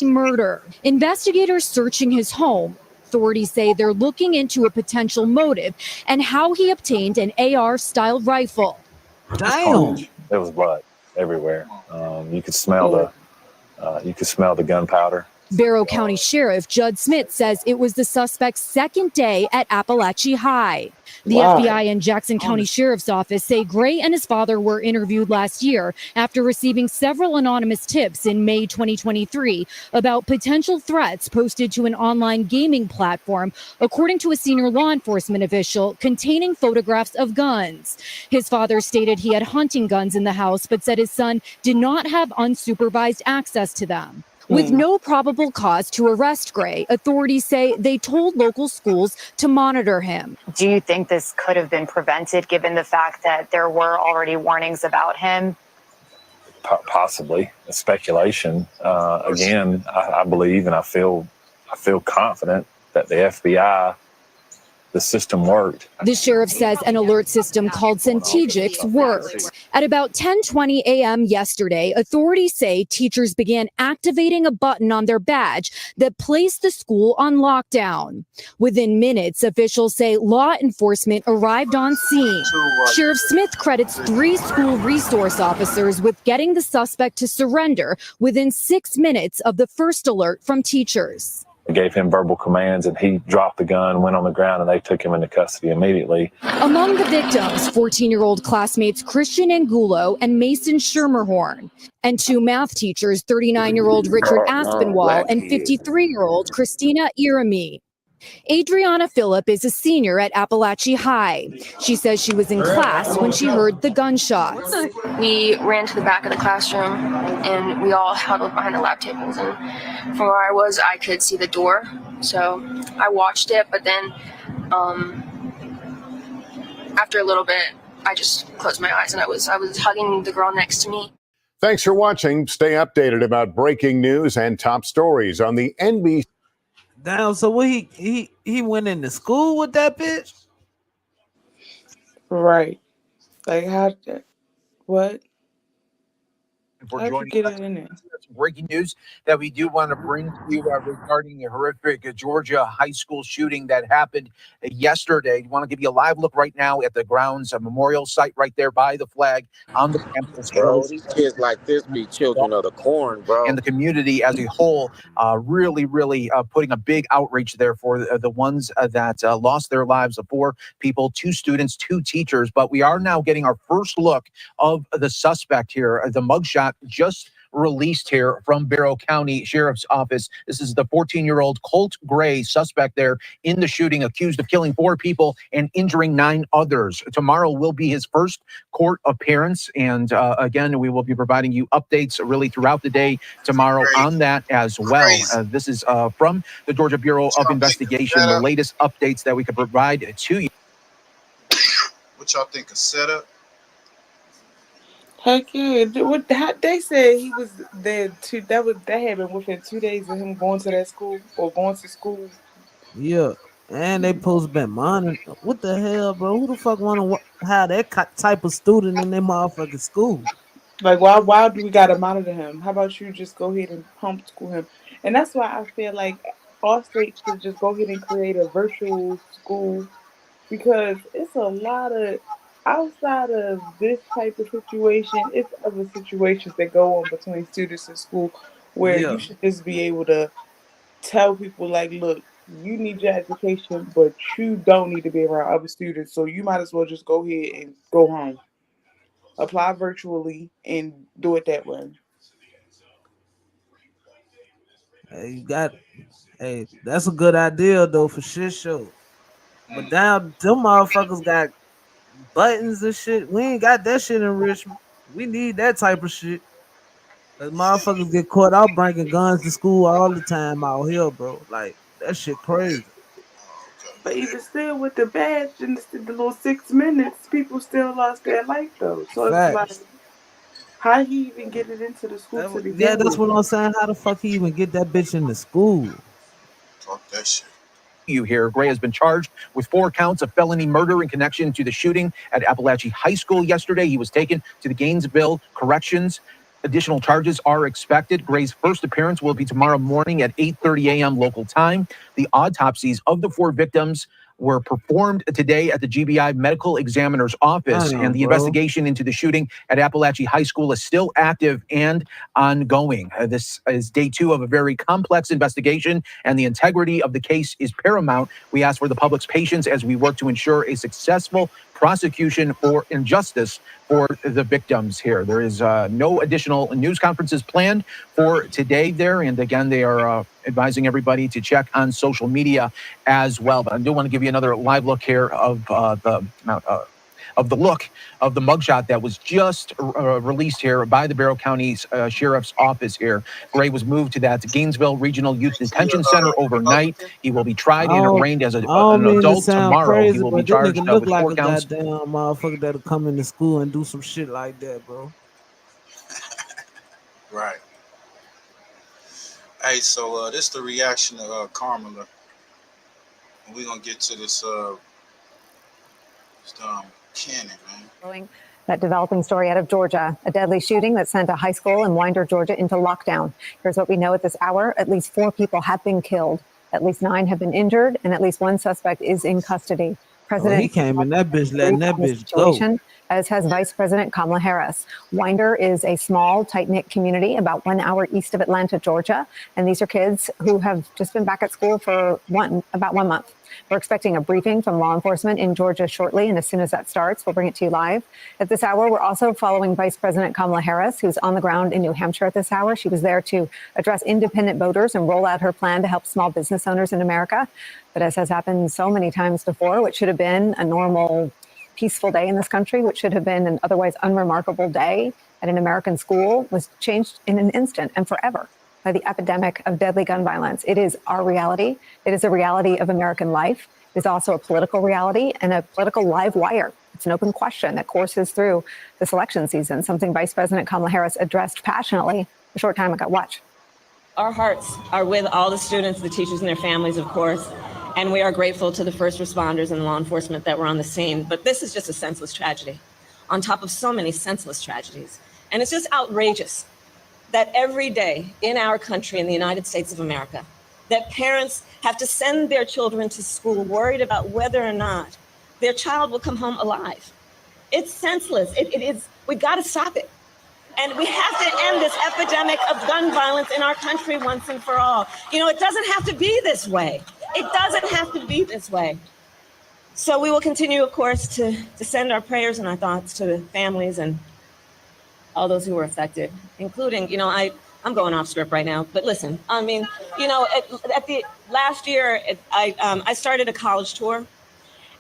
Murder. Investigators searching his home. Authorities say they're looking into a potential motive and how he obtained an AR-style rifle. Damn. There was blood everywhere. You could smell the gunpowder. Barrow County Sheriff Judd Smith says it was the suspect's second day at Appalachia High. The FBI and Jackson County Sheriff's Office say Gray and his father were interviewed last year after receiving several anonymous tips in May 2023 about potential threats posted to an online gaming platform, according to a senior law enforcement official, containing photographs of guns. His father stated he had hunting guns in the house, but said his son did not have unsupervised access to them. With no probable cause to arrest Gray, authorities say they told local schools to monitor him. Do you think this could have been prevented given the fact that there were already warnings about him? Possibly. It's speculation. Again, I believe and I feel confident that the FBI, the system worked. The sheriff says an alert system called Centegix worked. At about 10:20 a.m. yesterday, authorities say teachers began activating a button on their badge that placed the school on lockdown. Within minutes, officials say law enforcement arrived on scene. Sheriff Smith credits 3 school resource officers with getting the suspect to surrender within 6 minutes of the first alert from teachers. I gave him verbal commands and he dropped the gun, went on the ground, and they took him into custody immediately. Among the victims, 14-year-old classmates Christian Angulo and Mason Schermerhorn, and 2 math teachers, 39-year-old Richard Aspinwall and 53-year-old Christina Irami. Adriana Phillip is a senior at Appalachia High. She says she was in class when she heard the gunshots. We ran to the back of the classroom and we all huddled behind the lab tables. And from where I was, I could see the door. So I watched it, but then after a little bit, I just closed my eyes and I was hugging the girl next to me. Thanks for watching. Stay updated about breaking news and top stories on the NBC. Damn, so what he went into school with that bitch? Right. Like how? What? For How'd you joining get us. it in there? Some breaking news that we do want to bring to you regarding a horrific Georgia high school shooting that happened yesterday. We want to give you a live look right now at the grounds, a memorial site right there by the flag on the campus. Bro, these kids like this be children of the corn, bro. And the community as a whole, really putting a big outreach there for the ones that lost their lives. 4 people, 2 students, 2 teachers. But we are now getting our first look of the suspect here. The mugshot just released here from Barrow County Sheriff's Office. This is the 14-year-old Colt Gray, suspect there in the shooting, accused of killing 4 people and injuring 9 others. Tomorrow will be his first court appearance. And again, we will be providing you updates really throughout the day tomorrow on that as well. This is from the Georgia Bureau of Investigation, the latest updates that we could provide to you. What y'all think of setup? Heck yeah! They said he was there too. That happened within 2 days of him going to that school or going to school. Yeah, and they post been monitoring. What the hell, bro? Who the fuck want to have that type of student in their motherfucking school? Like, why do we gotta monitor him? How about you just go ahead and homeschool him? And that's why I feel like all states should just go ahead and create a virtual school, because it's a lot of, outside of this type of situation, it's other situations that go on between students in school where Yeah. you should just be able to tell people like, look, you need your education, but you don't need to be around other students, so you might as well just go ahead and go home. Apply virtually and do it that way. Hey, that's a good idea though for shit show. But down them motherfuckers got buttons and shit. We ain't got that shit in Richmond. We need that type of shit. Cause motherfuckers get caught out bringing guns to school all the time out here, bro. Like that shit crazy. But even still, with the badge and the little 6 minutes, people still lost their life though. So it's like, Facts. how he even get it into the school to Yeah, begin that's with? what I'm saying. How the fuck he even get that bitch into school? Talk that shit. You here. Gray has been charged with 4 counts of felony murder in connection to the shooting at Appalachia High School yesterday. He was taken to the Gainesville Corrections. Additional charges are expected. Gray's first appearance will be tomorrow morning at 8:30 a.m. local time. The autopsies of the 4 victims were performed today at the GBI Medical Examiner's Office, and the investigation into the shooting at Appalachia High School is still active and ongoing. This is day 2 of a very complex investigation, and the integrity of the case is paramount. We ask for the public's patience as we work to ensure a successful prosecution for injustice for the victims here. There is no additional news conferences planned for today there, and again, they are advising everybody to check on social media as well. But I do want to give you another live look here of the look of the mugshot that was just released here by the Barrow County Sheriff's Office here. Gray was moved to that Gainesville Regional Youth Detention Center overnight. He will be tried and arraigned as an adult tomorrow. He Crazy, will be but this charged nigga look with like 4 a counts. goddamn motherfucker that'll come into school and do some shit like that, bro. Right. Hey, so this is the reaction of Carmela. We're gonna get to this Cannon, man. That developing story out of Georgia, a deadly shooting that sent a high school in Winder, Georgia into lockdown. Here's what we know at this hour. At least 4 people have been killed. At least 9 have been injured, and at least 1 suspect is in custody. President he came in that bitch, letting that bitch go. As has Vice President Kamala Harris. Winder is a small, tight-knit community about 1 hour east of Atlanta, Georgia. And these are kids who have just been back at school for about 1 month. We're expecting a briefing from law enforcement in Georgia shortly, and as soon as that starts, we'll bring it to you live. At this hour, we're also following Vice President Kamala Harris, who's on the ground in New Hampshire at this hour. She was there to address independent voters and roll out her plan to help small business owners in America. But as has happened so many times before, what should have been a normal, peaceful day in this country, which should have been an otherwise unremarkable day at an American school, was changed in an instant and forever by the epidemic of deadly gun violence. It is our reality. It is a reality of American life. It is also a political reality and a political live wire. It's an open question that courses through this election season, something Vice President Kamala Harris addressed passionately a short time ago. Watch. Our hearts are with all the students, the teachers, and their families, of course. And we are grateful to the first responders and law enforcement that were on the scene. But this is just a senseless tragedy on top of so many senseless tragedies. And it's just outrageous that every day in our country, in the United States of America, that parents have to send their children to school worried about whether or not their child will come home alive. It's senseless. It is, we got to stop it. And we have to end this epidemic of gun violence in our country once and for all. You know, it doesn't have to be this way. It doesn't have to be this way. So we will continue, of course, to send our prayers and our thoughts to the families and all those who were affected, including, you know, I'm going off script right now, but listen, I mean, you know, at the last year, I started a college tour.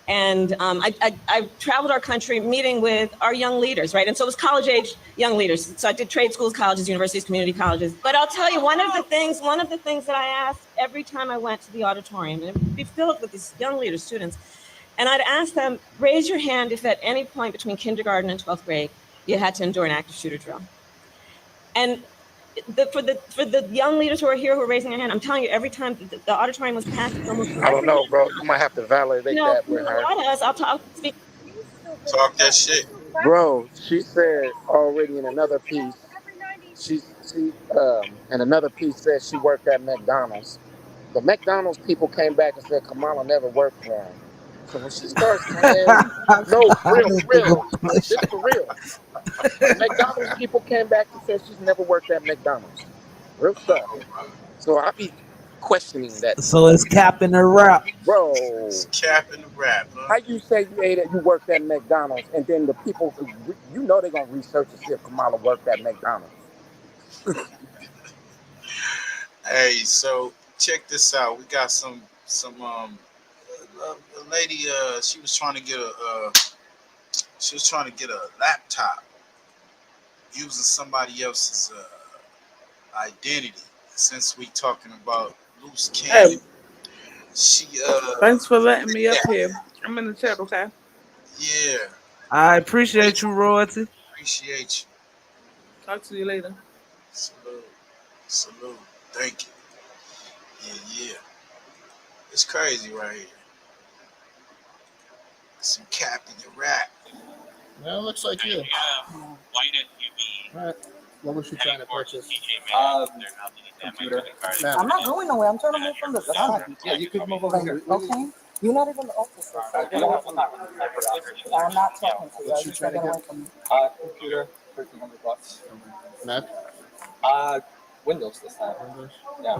And I traveled our country meeting with our young leaders, right? And so it was college-age young leaders. So I did trade schools, colleges, universities, community colleges. But I'll tell you, one of the things that I asked every time I went to the auditorium, and it would be filled with these young leaders, students, and I'd ask them, raise your hand if at any point between kindergarten and 12th grade, you had to endure an active shooter drill. And for the young leaders who are here who are raising their hand, I'm telling you, every time the auditorium was packed, almost I don't know, bro. You might have to validate that with a her. lot of us, I'll speak. Talk that shit. Bro, she said already in another piece, she in another piece said she worked at McDonald's. The McDonald's people came back and said Kamala never worked for them. So when she starts saying, no, for real, this for real. The McDonald's people came back and said she's never worked at McDonald's. Real stuff. So I be questioning that. So it's capping the rap. Bro. It's capping the rap, huh? How you say you worked at McDonald's and then the people, you know they're going to research and see if Kamala worked at McDonald's. Hey, so check this out. We got some a lady. She was trying to get a laptop using somebody else's identity. Since we talking about loose cannon, she Thanks for letting me up here. I'm in the chat, okay? Yeah. I appreciate you, Royalty. Appreciate you. Talk to you later. Salute. Thank you. Yeah. It's crazy right here. Some cap in your rap. Well, it looks like you. Alright. What was she trying to purchase? Computer. I'm not going nowhere. I'm trying to move from the side. Yeah, you could move over here. Okay. You're not even the officer. I'm not talking to you. What's she trying to get? Computer, $1,300. Mac? Windows this time. Yeah.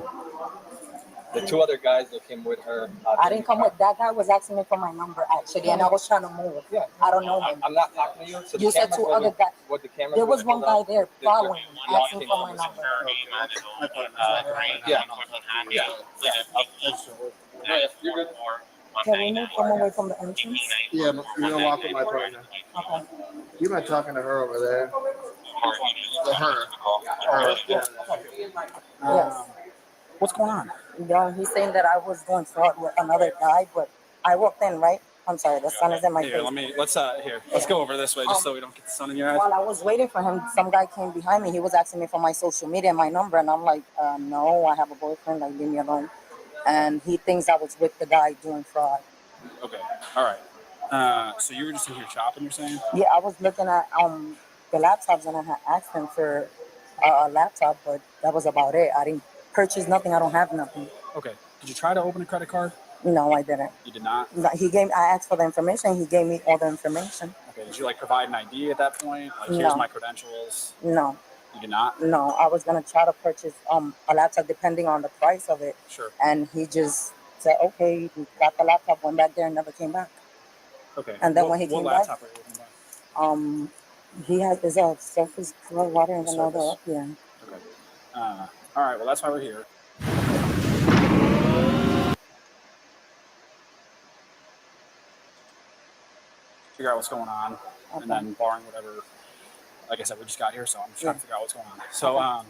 The two other guys that came with her. I didn't come with that guy. Was asking me for my number actually, and I was trying to move. Yeah. I don't know him. I'm not talking to you. So You said two other guys. There was one guy there following, asking for my number. Yeah. Can we move from away from the entrance? Yeah, you're gonna walk with my partner. Okay. You've been talking to her over there. To her. Yes. What's going on? Yeah, he's saying that I was doing fraud with another guy, but I walked in, right? I'm sorry, the sun is in my face. Let's go over this way just so we don't get the sun in your eyes. While I was waiting for him, some guy came behind me. He was asking me for my social media and my number, and I'm like, no, I have a boyfriend. Like, leave me alone. And he thinks I was with the guy doing fraud. Okay. All right. So you were just in here shopping, you're saying? Yeah, I was looking at the laptops, and I had asked him for a laptop, but that was about it. I didn't purchase nothing. I don't have nothing. Okay. Did you try to open a credit card? No, I didn't. You did not? No, I asked for the information. He gave me all the information. Okay. Did you provide an ID at that point? Here's No. my credentials. No. You did not? No, I was gonna try to purchase a laptop depending on the price of it. Sure. And he just said, okay, we got the laptop, went back there and never came back. Okay. And then when he came back, laptop are you looking at? he has his Surface Pro water and another up here. Okay. All right. Well, that's why we're here. Figure out what's going on, Okay. and then barring whatever. Like I said, we just got here, so I'm just trying to figure out what's going on. So,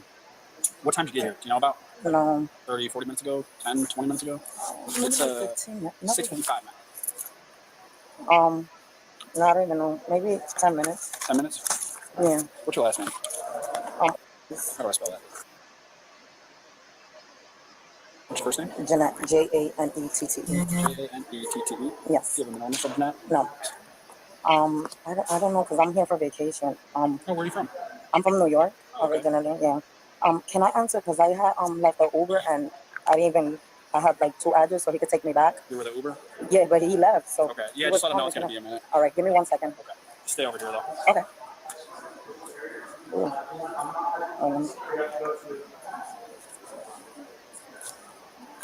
what time did you get here? Do you know about? 30, 40 minutes ago? 10, 20 minutes ago? It's 6:55 now. Not even know. Maybe 10 minutes. 10 minutes? Yeah. What's your last name? How do I spell that? What's your first name? Jeanette. Janette. Janette. Yes. Do you have a middle initial, Jeanette? No. I don't know because I'm here for vacation. Oh, where are you from? I'm from New York Okay. originally. Yeah. Can I answer because I had left the Uber and I had like 2 addresses so he could take me back. You were the Uber? Yeah, but he left. So Okay. Yeah, just let him know it's gonna be a minute. All right, give me 1 second. Okay. Stay over here though. Okay.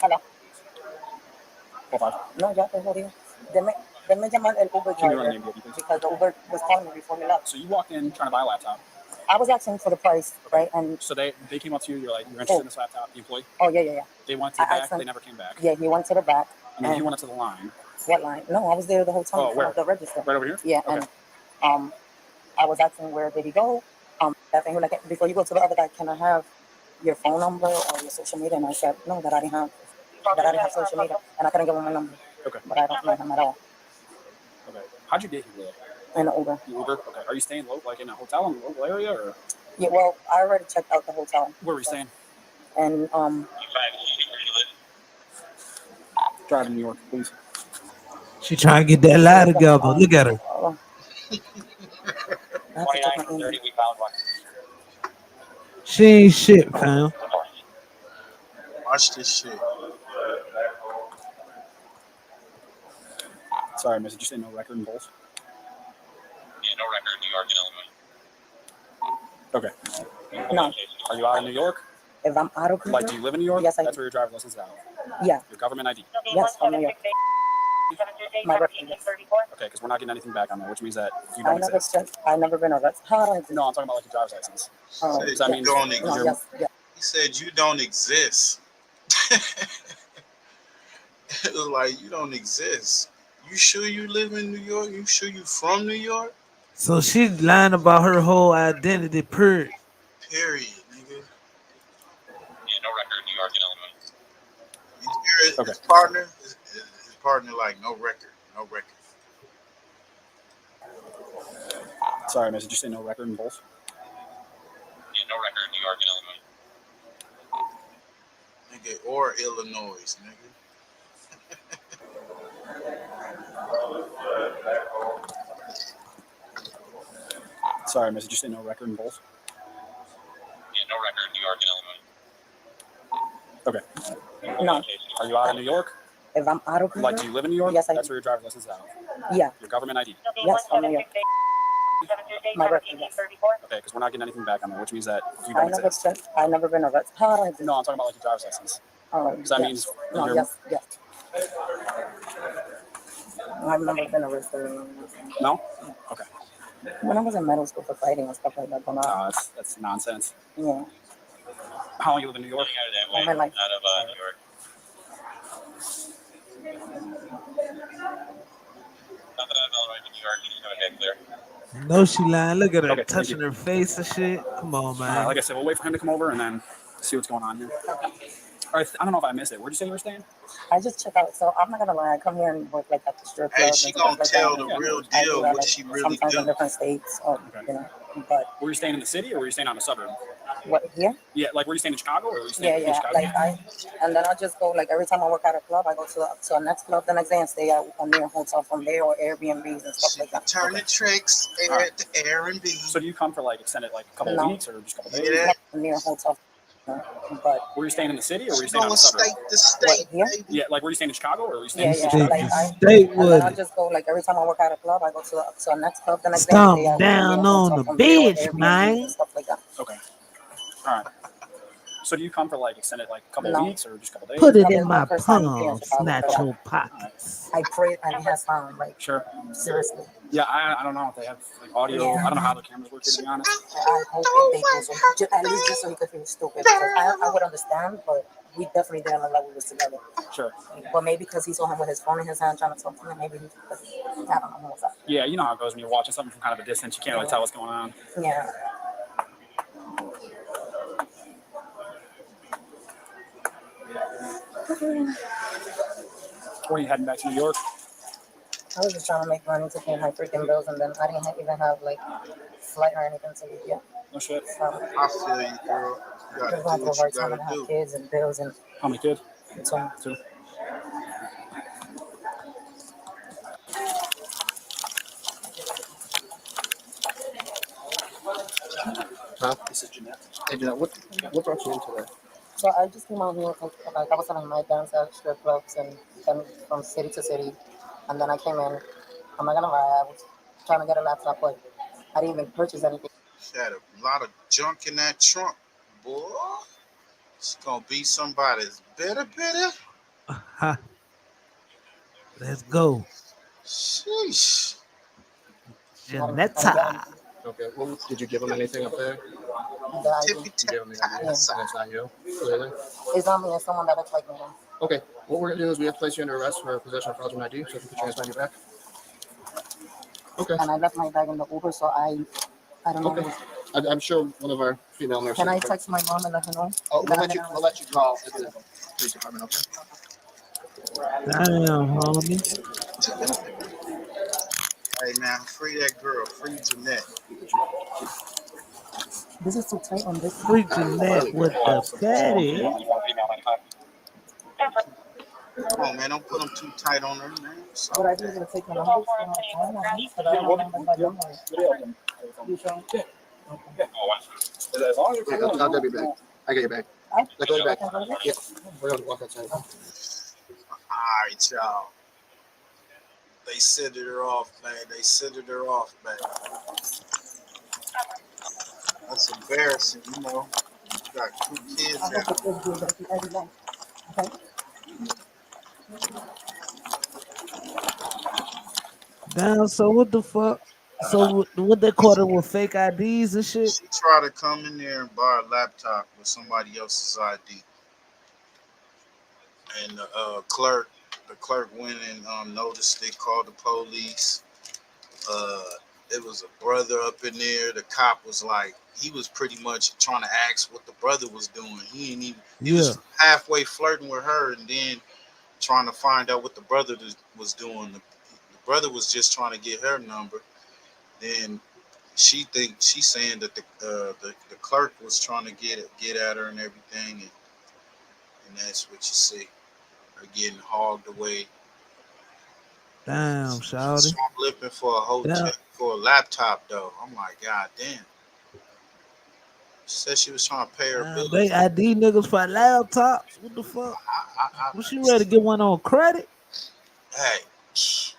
Hello. Oh, 5. No, ya te jodí. Denme llamar el Uber Can you run driver the name, please? because the Uber was calling me before he left. So you walked in trying to buy a laptop. I was asking for the price, right? And so they came up to you. You're like, you're interested in this laptop, the employee? Oh yeah. They went to the back. They never came back. Yeah, he went to the back. And then you went up to the line. What line? No, I was there the whole time. Oh, where? At the register. Right over here. Yeah, Okay. and I was asking where did he go? I think like before you go to the other guy, can I have your phone number or your social media? And I said no, that I didn't have social media, and I couldn't give him my number. Okay. But I don't know him at all. Okay. How'd you get here? In the Uber. Uber. Okay. Are you staying local, like in a hotel in the local area, or? Yeah. Well, I already checked out the hotel. Where were you staying? And Drive to New York, please. She trying to get that lie together. Look at her. 29:30, we found one. She ain't shit, fam. Watch this shit. Sorry, miss. Did you say no record in both? Yeah, no record in New York and Illinois. Okay. No. Are you out of New York? If I'm out of country? Like, do you live in New York? Yes, I do. That's where your driver's license is out. Yeah. Your government ID. Yes, from New York. My record. Okay, because we're not getting anything back on that, which means that you don't exist. I've never been arrested. How do I exist? No, I'm talking about like your driver's license. Oh, Does that mean don't you're- exist? Yes. He said you don't exist. It was like you don't exist. You sure you live in New York? You sure you from New York? So she lying about her whole identity, period. Period, nigga. Yeah, no record in New York and Illinois. His partner, his partner, like no record. Sorry, miss. Did you say no record in both? Yeah, no record in New York and Illinois. Nigga, or Illinois, nigga. Sorry, miss. Did you say no record in both? Yeah, no record in New York and Illinois. Okay. No. Are you out of New York? If I'm out of country? Like, do you live in New York? Yes, I That's do. where your driver's license is out. Yeah. Your government ID. Yes, from New York. My record. Yes. Okay, because we're not getting anything back on that, which means that you don't exist. I've never been arrested. How do I exist? No, I'm talking about like your driver's license. Oh, Because that yes. means No, you're... yes. I've never been arrested. No? Okay. When I was in middle school for fighting and stuff like that, but not. That's nonsense. Yeah. How long you live in New York? All my life. Out of New York. Nothing out of Illinois to New York. You just gotta get clear. No, she lying. Look at her Okay, thank touching you. her face and shit. Come on, man. Like I said, we'll wait for him to come over and then see what's going on here. All right, I don't know if I missed it. Where'd you say you were staying? I just check out. So I'm not gonna lie. I come here and work like at the strip club. Hey, she gonna tell the real deal what she really sometimes do. in different states. Or, you know, but Were you staying in the city or were you staying on a suburb? what here? Yeah, like were you staying in Chicago or were you staying in Yeah. Chicago? Like and then I just go like every time I work at a club, I go to a next club the next day and stay at a near hotel from there or Airbnbs and stuff like that. Turn the tricks at the Airbnb. So do you come for like extended like a couple No. of weeks or just a couple of days? Yeah. Near hotel. But were you staying in the city or were you She staying on going a suburb? state to state, here? baby. Yeah, like were you staying in Chicago or were you staying in Yeah. Chicago? Like and then I just go like every time I work at a club, I go to a next club the next day. and stay Stomp at down a near on hotel the from there or bitch, Airbnbs man. and stuff like that. Okay. All right. So do you come for like extended like a couple of weeks or just a couple of days? Put it in my palms, not your pockets. I pray and it has sound like Sure. seriously. Yeah, I don't know if they have like audio. Yeah. I don't know how the cameras work here, to be honest. I hope that they do so. At least just so he could feel stupid. Because I would understand, but we definitely didn't know that we was together. Sure. But maybe because he saw him with his phone in his hand trying to talk to me, maybe I don't know what's up. Yeah, you know how it goes when you're watching something from kind of a distance. You can't really tell what's going on. Yeah. Or are you heading back to New York? I was just trying to make money to pay my freaking bills, and then I didn't even have like flight or anything to leave yet. No shit. So I feel you, girl. You I'm gotta going do through a what hard you time gotta and I do. have kids and bills and How many kids? Two. Huh? This is Jeanette. Hey, Jeanette, what brought you into that? So I just came out here, like I was selling my dance at strip clubs and from city to city, and then I came in. I'm not gonna lie, I was trying to get a laptop, but I didn't even purchase anything. She had a lot of junk in that trunk, boy. It's gonna be somebody's bitter. Let's go. Sheesh. Janetta. Okay, well, did you give him anything up there? Tippy You gave him the ID, yes. and it's not you, clearly? It's not me, it's someone that looks like me. Okay, what we're gonna do is we have to place you under arrest for possession of fraudulent ID, so if you could transfer your back. Okay. And I left my bag in the Uber, so I don't know. Okay. I'm sure one of our female nurses. Can I text my mom and let her know? Oh, we'll let you call at the police department, okay? Damn, homie. Hey man, free that girl, free Jeanette. This is too tight on this. Free Jeanette with the fatty. Come on, man, don't put them too tight on her, man. Would I be able to take the numbers from my phone? Because I don't know numbers by number. You sure? As long as I'll get your bag. I get your bag. Let go of your bag. Yeah. We're going to walk outside. Alright, y'all. They sent her off, man. They sent her off, man. That's embarrassing, you know. You got 2 kids out. Damn, so what the fuck? So what they caught her with fake IDs and shit? She tried to come in there and buy a laptop with somebody else's ID. And the clerk went and noticed it, called the police. It was a brother up in there. The cop was like, he was pretty much trying to ask what the brother was doing. He was halfway flirting with her and then trying to find out what the brother was doing. The brother was just trying to get her number. Then she's saying that the clerk was trying to get at her and everything, and that's what you see. Her getting hogged away. Damn, shawty. Shoplifting for a hotel for a laptop though. I'm like, God damn. She said she was trying to pay her bills. They ID niggas for laptops. What the fuck? Was she ready to get one on credit? Hey, she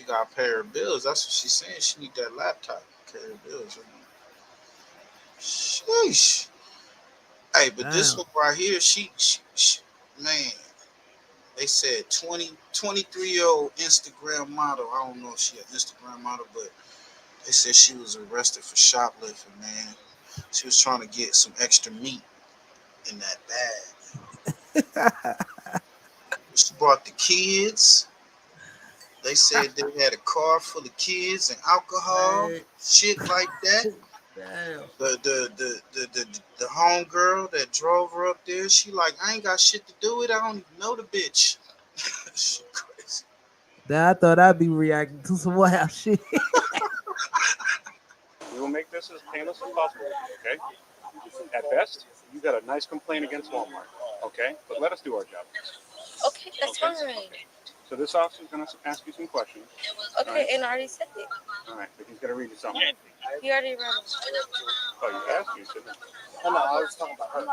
got to pay her bills. That's what she's saying. She need that laptop to pay her bills. Sheesh. Hey, but this one right here, she man, they said 23-year-old Instagram model. I don't know if she an Instagram model, but they said she was arrested for shoplifting, man. She was trying to get some extra meat in that bag. She brought the kids. They said they had a car full of kids and alcohol, shit like that. Damn. The homegirl that drove her up there, she like, I ain't got shit to do with it. I don't even know the bitch. She crazy. Then I thought I'd be reacting to some wild shit. We will make this as painless as possible, okay? At best, you got a nice complaint against Walmart, okay? But let us do our job. Okay, that's fine. So this officer is going to ask you some questions. Okay, right? And I already said it. All right, but he's going to read you something. He already read it. Oh, you asked you, didn't you? Oh, no, I was talking about her.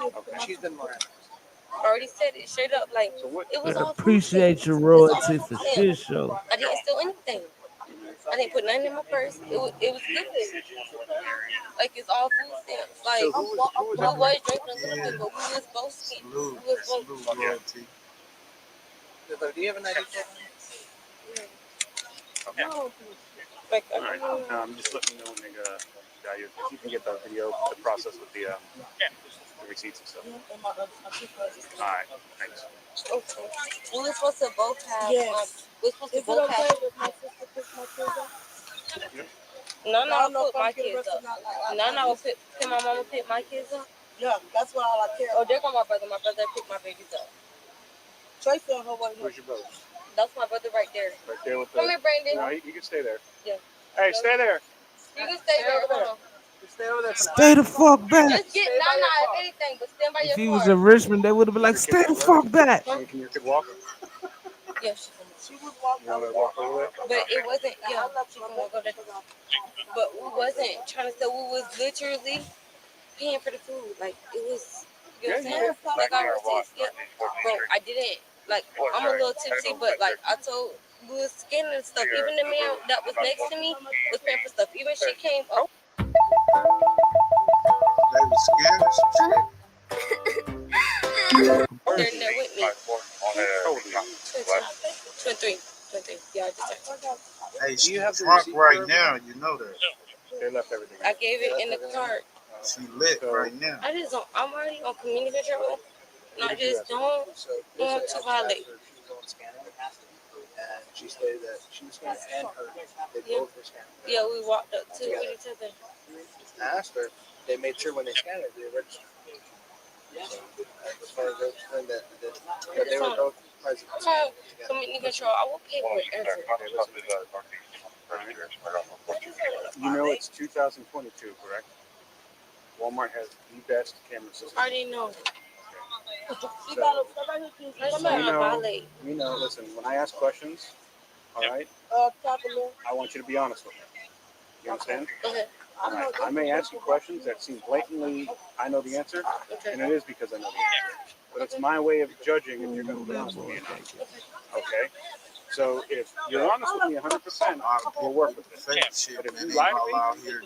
Okay. She's been lying. I already said it straight up. Like, it was all appreciate your royalty for shit show. I didn't steal anything. I didn't put nothing in my purse. It was good. Like, it's all food stamps. Like, So who was drinking a little bit, but we was both skinny. Royalty. Do you have an ID? Okay. Like, all right. Just let me know when they got you. If you can get the video, the process with the receipts and stuff. All right. Thanks. Okay. We were supposed to both have. Yes. We're supposed to both have. If my sister picks my kids up? No, I will put my kids up. No, I will pick my mama pick my kids up. Yeah, that's what all I care about. Oh, there go my brother. My brother picked my babies up. Tracy and her one. Where's your brother? That's my brother right there. Right there with the. Come here, Brandon. No, you can stay there. Yeah. Hey, stay there. You can stay there. Hold on. Stay the fuck back. Just get Nana if anything, but stand by If he your was car. in Richmond, they would have been like, stay the fuck back. Can your kid walk? Yes, She would walk. You want her to walk over there? but it wasn't. Yeah, she can walk over there. But we wasn't trying to say. We was literally paying for the food. Like it was. You know what I'm saying? Like our receipts. Yep. Bro, I didn't. Like I'm a little tipsy, but like I told, we was scanning and stuff. Even the man that was next to me was paying for stuff. Even she came up. They was scared of some shit. They're in there with me. 23. Yeah, I just turned. Hey, she's drunk right now. You know that. They left everything. I gave it in the cart. She lit right now. I just don't. I'm already on community control, and I just don't want to violate. And she stated that she was scanning and her. They both were scanning. Yeah, we walked up to each other. I asked her. They made sure when they scanned it, they registered. So, as far as registering that they were both present. Community control. I will pay whatever. You know it's 2022, correct? Walmart has the best camera system. I already know. You know, listen, when I ask questions, all right, I want you to be honest with me. You understand? Okay. Right. I may ask you questions that seem blatantly I know the answer, and it is because I know the answer. But it's my way of judging if you're going to be honest with me or not. Okay? So if you're honest with me 100%, we'll work with it. Fake shit, But if man. you They lie all to out here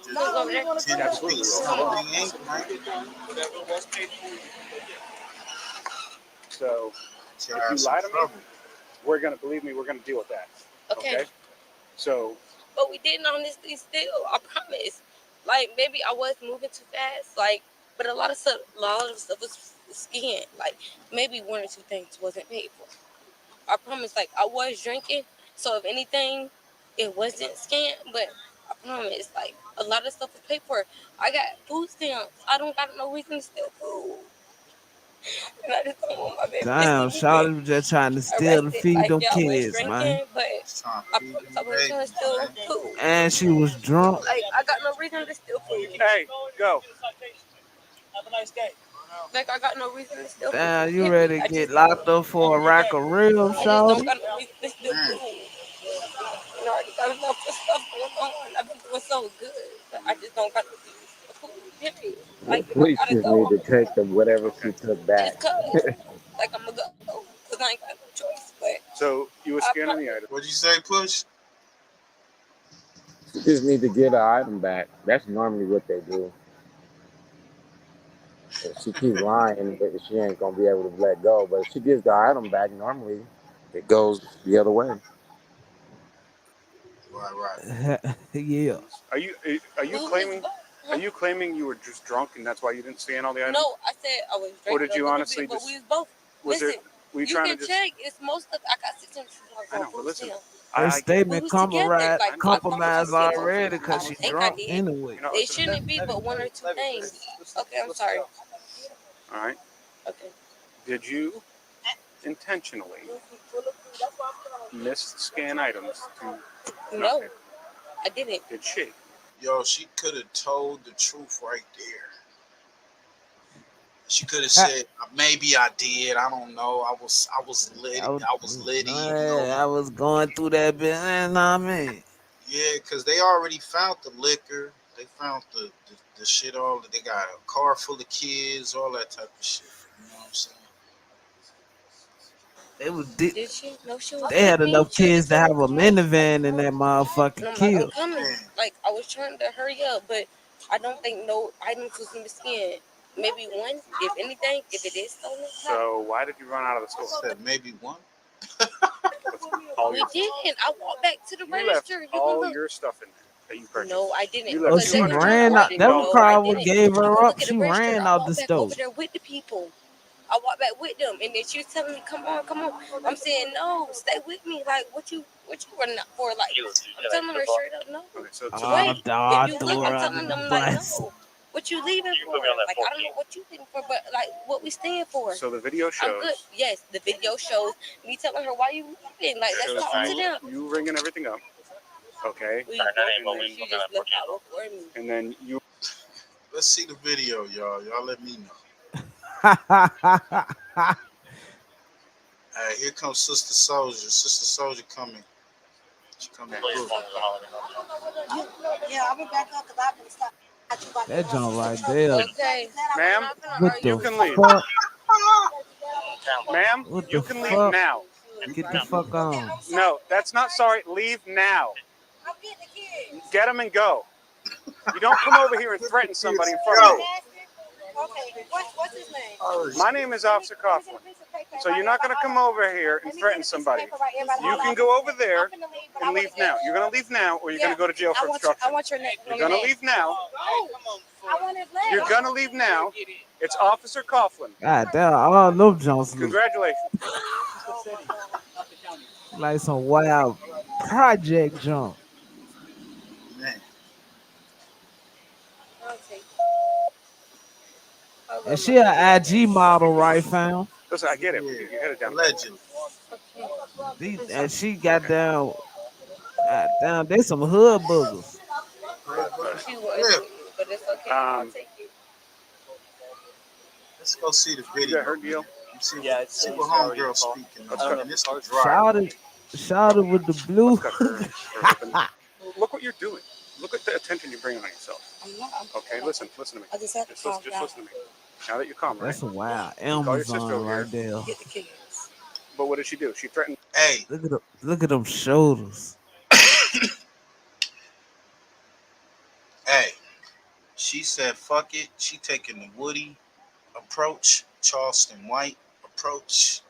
just 10 piece something ain't, man. So if you lie to me, we're going to believe me, we're going to deal with that. Okay. So. But we didn't honestly still, I promise. Like, maybe I was moving too fast, like, but a lot of stuff was scanned. Like, maybe one or two things wasn't paid for. I promise, like, I was drinking, so if anything, it wasn't scanned, but I promise, like, a lot of stuff was paid for. I got food stamps. I don't got no reason to steal food. And I just don't want my baby Damn, Shawty was just trying to steal and feed like, them yeah, I was kids, drinking, man. but I promise I wasn't trying to steal food. And she was drunk. Like, I got no reason to steal food. Hey, go. Have a nice day. Like, I got no reason to steal food. Damn, you ready to get locked up for a rack of ribs, I just Shawty? don't got no reason to steal food. You know, I already got enough stuff going on. I've been doing so good, but I just don't got no reason to steal food. Period. Like, if I Police gotta just go, need to take them whatever she took back. just cause. Like, I'm gonna go, because I ain't got no choice. But So you were scanning the item. What'd you say, Push? She just need to get her item back. That's normally what they do. If she keeps lying, she ain't gonna be able to let go. But if she gives the item back, normally it goes the other way. Right. Yeah. Are you claiming you were just drunk and that's why you didn't scan all the items? no, I said I was drinking. Or did you honestly but just? we was both. Listen, Were you you trying can to just? check. It's most of. I got 600. I know, but listen. Her statement We was together, like, compromised already because I she think drunk I did. anyway. It shouldn't be but one or two things. Okay, I'm sorry. All right. Okay. Did you intentionally scan items to? No, I didn't. Did she? Yo, she could have told the truth right there. She could have said, maybe I did. I don't know. I was litty. I was going through that bit. Nah, man. Yeah, because they already found the liquor. They found the shit all. They got a car full of kids, all that type of shit. You know what I'm saying? They was Did she? No, she was. They had with me. enough She was kids to have a minivan in that and motherfucking I'm like, kill. I'm coming. Like, I was trying to hurry up, but I don't think no items was in the skin. Maybe one, if anything, if it is stolen. So why did you run out of the store? I said maybe one. We didn't. I walked back to the register. You left all your stuff in there that you purchased. No, I didn't. Oh, she ran out. That was probably what gave her up. She ran out the back store. over there with the people. I walked back with them, and then she was telling me, "Come on, come on." I'm saying, "No, stay with me." Like, what you running out for? Like, I'm telling her straight up, "No." Okay, so Wait, if you look, I'm telling them like, "No." What you leaving for? Like, I don't know what you leaving for, but like, what we staying for? So the video shows. I'm good. Yes, the video shows me telling her why you leaving. Like, let's talk to them. You ringing everything up. Okay. She just left out before me. And then you. Let's see the video, y'all. Y'all let me know. All right, here comes Sister Soldier. Sister Soldier coming. She coming through. Yeah, I'll be back up because I've been stuck. That jump right there. Okay. Ma'am, What you the can leave. fuck? Ma'am, What you the can leave fuck? now. Get the fuck on. No, that's not sorry. Leave now. Get them and go. You don't come over here and threaten somebody in front of me. Okay, what's his name? My name is Officer Coughlin. So you're not going to come over here and threaten somebody. You can go over there and leave now. You're going to leave now or you're going to go to jail for obstruction. I want your name. You're going to leave now. I want his name. You're going to leave now. It's Officer Coughlin. God damn, all them jumps look Congratulations. like some wild project jump. Man. And she an IG model, right, fam? Listen, I get it. You hit it down. Allegedly. And she got down. Damn, they some hood boogers. She was, but it's okay. I'll take it. Let's go see the You video. got her deal? See what homegirl's speaking on. And it's the Shouted, shouted with the blue. Look what you're doing. Look at the attention you're bringing on yourself. Okay, listen to me. I just have to calm down. Listen to me. Now that you're calm, right? That's a wild Call your sister Amazon over here. right there. Get the kids. But what did she do? She threatened. Hey, Look at them shoulders. Hey, she said, fuck it. She taking the Woody approach, Charleston White approach.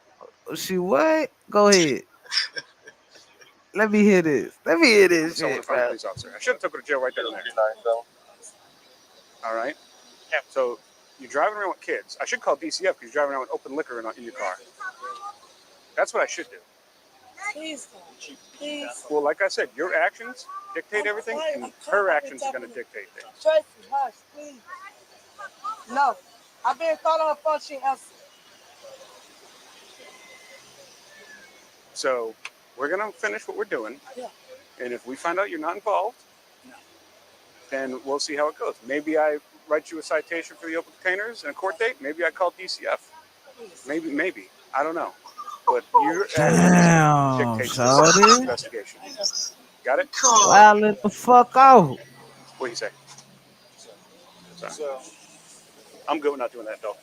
She what? Go ahead. Let me hear this. Let me hear this Someone in shit, front of a bro. police officer. I should have took her to jail right there and there. All right. Yeah. So you're driving around with kids. I should call DCF because you're driving around with open liquor in your car. That's what I should do. Please, please. Well, like I said, your actions dictate everything, and her actions are going to dictate things. Tracy, hush, please. No, I've been called on her phone. She answered. So we're going to finish what we're doing. Yeah. And if we find out you're not involved, then we'll see how it goes. Maybe I write you a citation for the open containers and a court date. Maybe I call DCF. Maybe. I don't know. But your Damn, dictates the shorty. investigation. Got it? Wow, let the fuck out. What do you say? Sorry. I'm good with not doing that, though.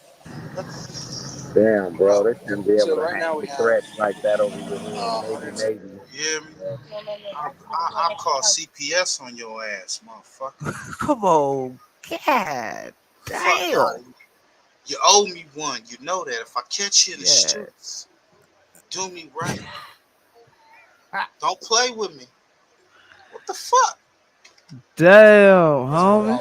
Damn, bro, they shouldn't be able So to right now have we have threats like that over your head. Maybe. You hear me? I'll call CPS on your ass, motherfucker. Come on. God damn. You owe me one. You know that. If I catch you in the Yeah. streets, do me right. Don't play with me. What the fuck? Damn, homie.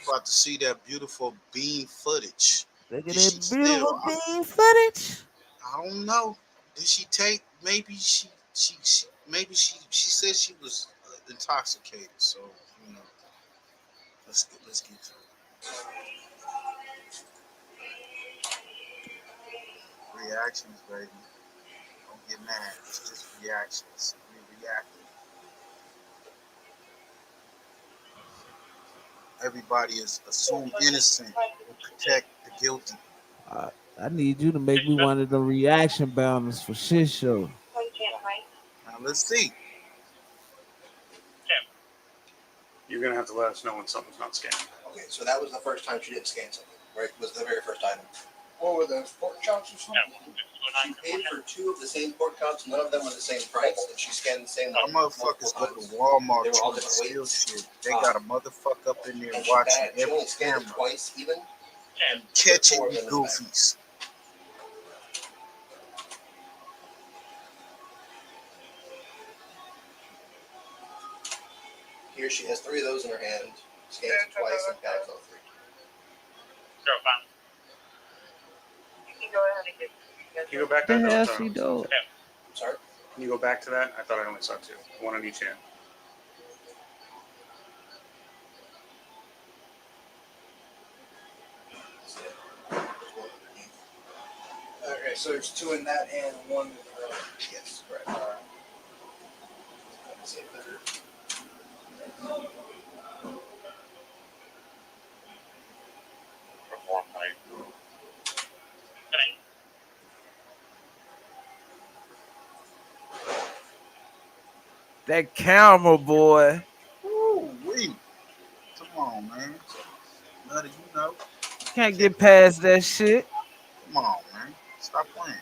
About to see that beautiful beam footage. Look at Did she that beautiful still? beam footage. I don't know. Did she take? Maybe she said she was intoxicated. So you know, let's get to it. Reactions, baby. Don't get mad. It's just reactions. We reacting. Everybody is assumed innocent. We protect the guilty. I need you to make me one of the reaction banners for shit show. Now let's see. You're going to have to let us know when something's not scanned. Okay, so that was the first time she didn't scan something, right? Was the very first item. What were the pork chops or something? She paid for 2 of the same pork chops. None of them were the same price, and she scanned the same one. Motherfuckers go to Walmart trying to steal shit. They got a motherfucker up in there watching every camera. Twice even. And catching you goofies. Here she has 3 of those in her hand. Scans it twice and counts all 3. Can you go back to The that? hell she do? I'm sorry? Can you go back to that? I thought I only saw 2. One on each hand. Okay, so there's 2 in that hand and 1 in yes, correct. That camera, boy. Ooh, wee. Come on, man. Nutty, you know. Can't get past that shit. Come on, man. Stop playing.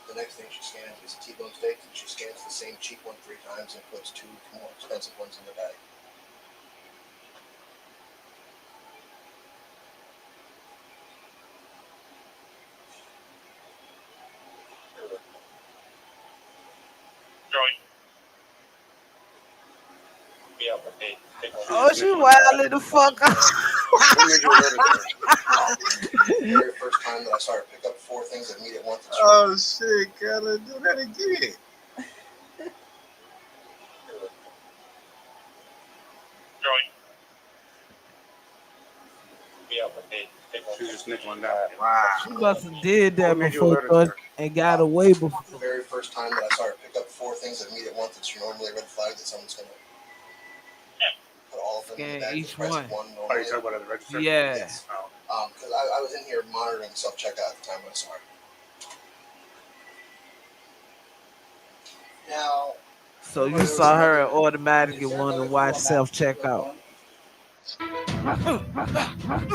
The next thing she scans is T-bone steaks, and she scans the same cheap one 3 times and puts 2 more expensive ones in the bag. Oh, she wilding the fuck out. What made you alert her? The very first time that I saw her pick up 4 things of meat at once. Oh, shit. Gotta do that again. She was just nickeling down. Wow. She must have did that What made you before alert her? and got away before. The very first time that I saw her pick up 4 things of meat at once, it's normally a red flag that someone's gonna put all of them in the Scan bag each for the price one. of one. Oh, Normally. you talking about at the register? Yeah. Yes. Because I was in here monitoring self-checkout at the time when I saw her. Now. So you saw her and automatically wanted to watch self-checkout.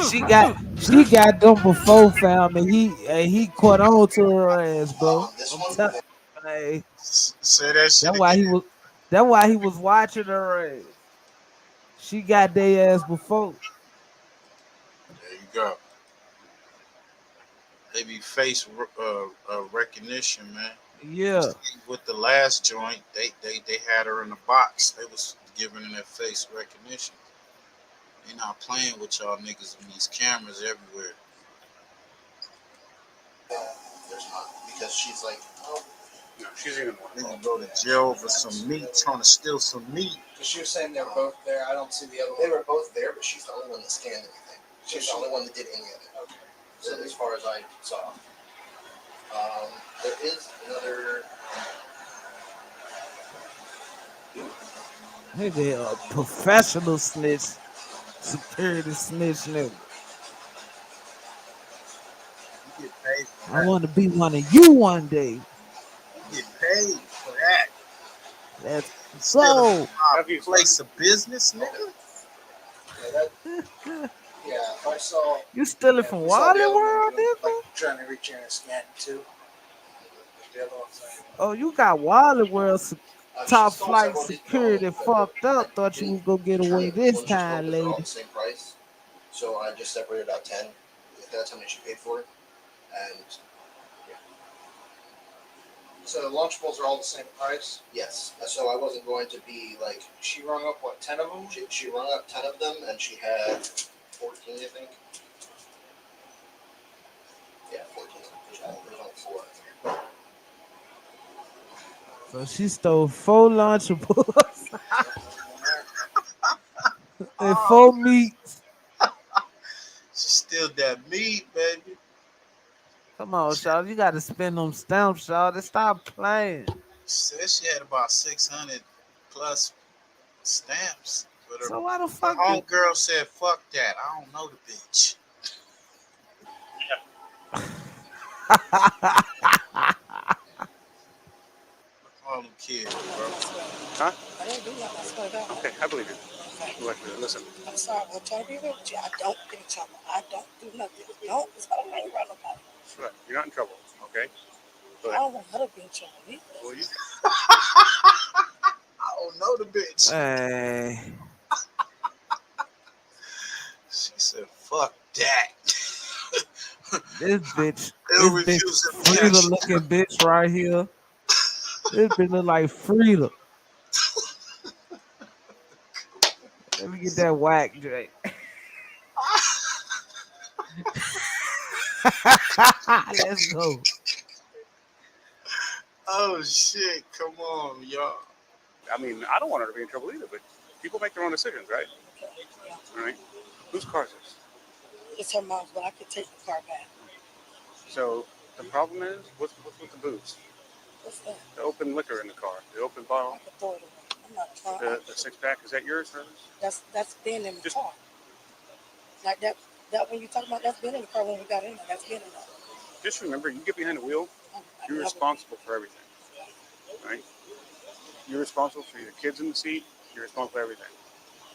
She got them before, fam, and he caught on to her ass, bro. I'm telling you, hey, Say that shit that's why again. he was watching her ass. She got their ass before. There you go. They be face recognition, man. Yeah. With the last joint, they had her in the box. They was giving her that face recognition. They not playing with y'all niggas and these cameras everywhere. There's not. Because she's like, oh. No, she's even one. Nigga go to jail for some meat, trying to steal some meat. Because she was saying they were both there. I don't see the other one. They were both there, but she's the only one that scanned anything. She's the only one that did any of it. Okay. So as far as I saw. There is another. Nigga, a professional snitch, security snitch, nigga. You get paid for I that. want to be one of you one day. You get paid for that. Let's Stealing go. from my place of business, nigga. Yeah, if I saw. You stealing from Wally World, nigga? Trying to reach in and scan it too. The other one's Oh, you got Wally World top she stole flight several of these security drones, but fucked up. Thought you was gonna get away this Once she time, told us they're all lady. the same price, so I just separated out 10. That's how much she paid for it, and yeah. So the Lunchables are all the same price. Yes. So I wasn't going to be like. She rung up what 10 of them? She rung up 10 of them, and she had 14, I think. Yeah, 14. There's only 4. So she stole 4 Lunchables and 4 meats. She steal that meat, baby. Come on, Shaw. You got to spend them stamps, Shaw. Stop playing. Said she had about 600 plus stamps. But So why the her fuck? homegirl said, "Fuck that. I don't know the bitch." All them kids, bro. Huh? I didn't do nothing. I swear to God. Okay, I believe you. Look, listen. I'm sorry. I'm trying to be real with you. I don't get in trouble. I don't do nothing. Don't tell me around nobody. Look, you're not in trouble, okay? I don't want her to be in trouble either. Well, you. I don't know the bitch. Hey. She said, "Fuck that." This bitch, They'll this bitch, refuse to Frida cash. looking bitch right here. This bitch look like Frida. Let me get that whack, Drake. Let's go. Oh shit! Come on, y'all. I mean, I don't want her to be in trouble either, but people make their own decisions, right? All right. Whose car is this? It's her mom's, but I could take the car back. So the problem is, what's with the booze? What's that? The open liquor in the car, the open bottle. I could throw it away. I'm not trying. The 6-pack, is that yours or hers? That's been in the car. Like that when you talk about that's been in the car when we got in there. That's been in there. Just remember, you get behind the wheel, You're responsible for everything, right? You're responsible for your kids in the seat. You're responsible for everything.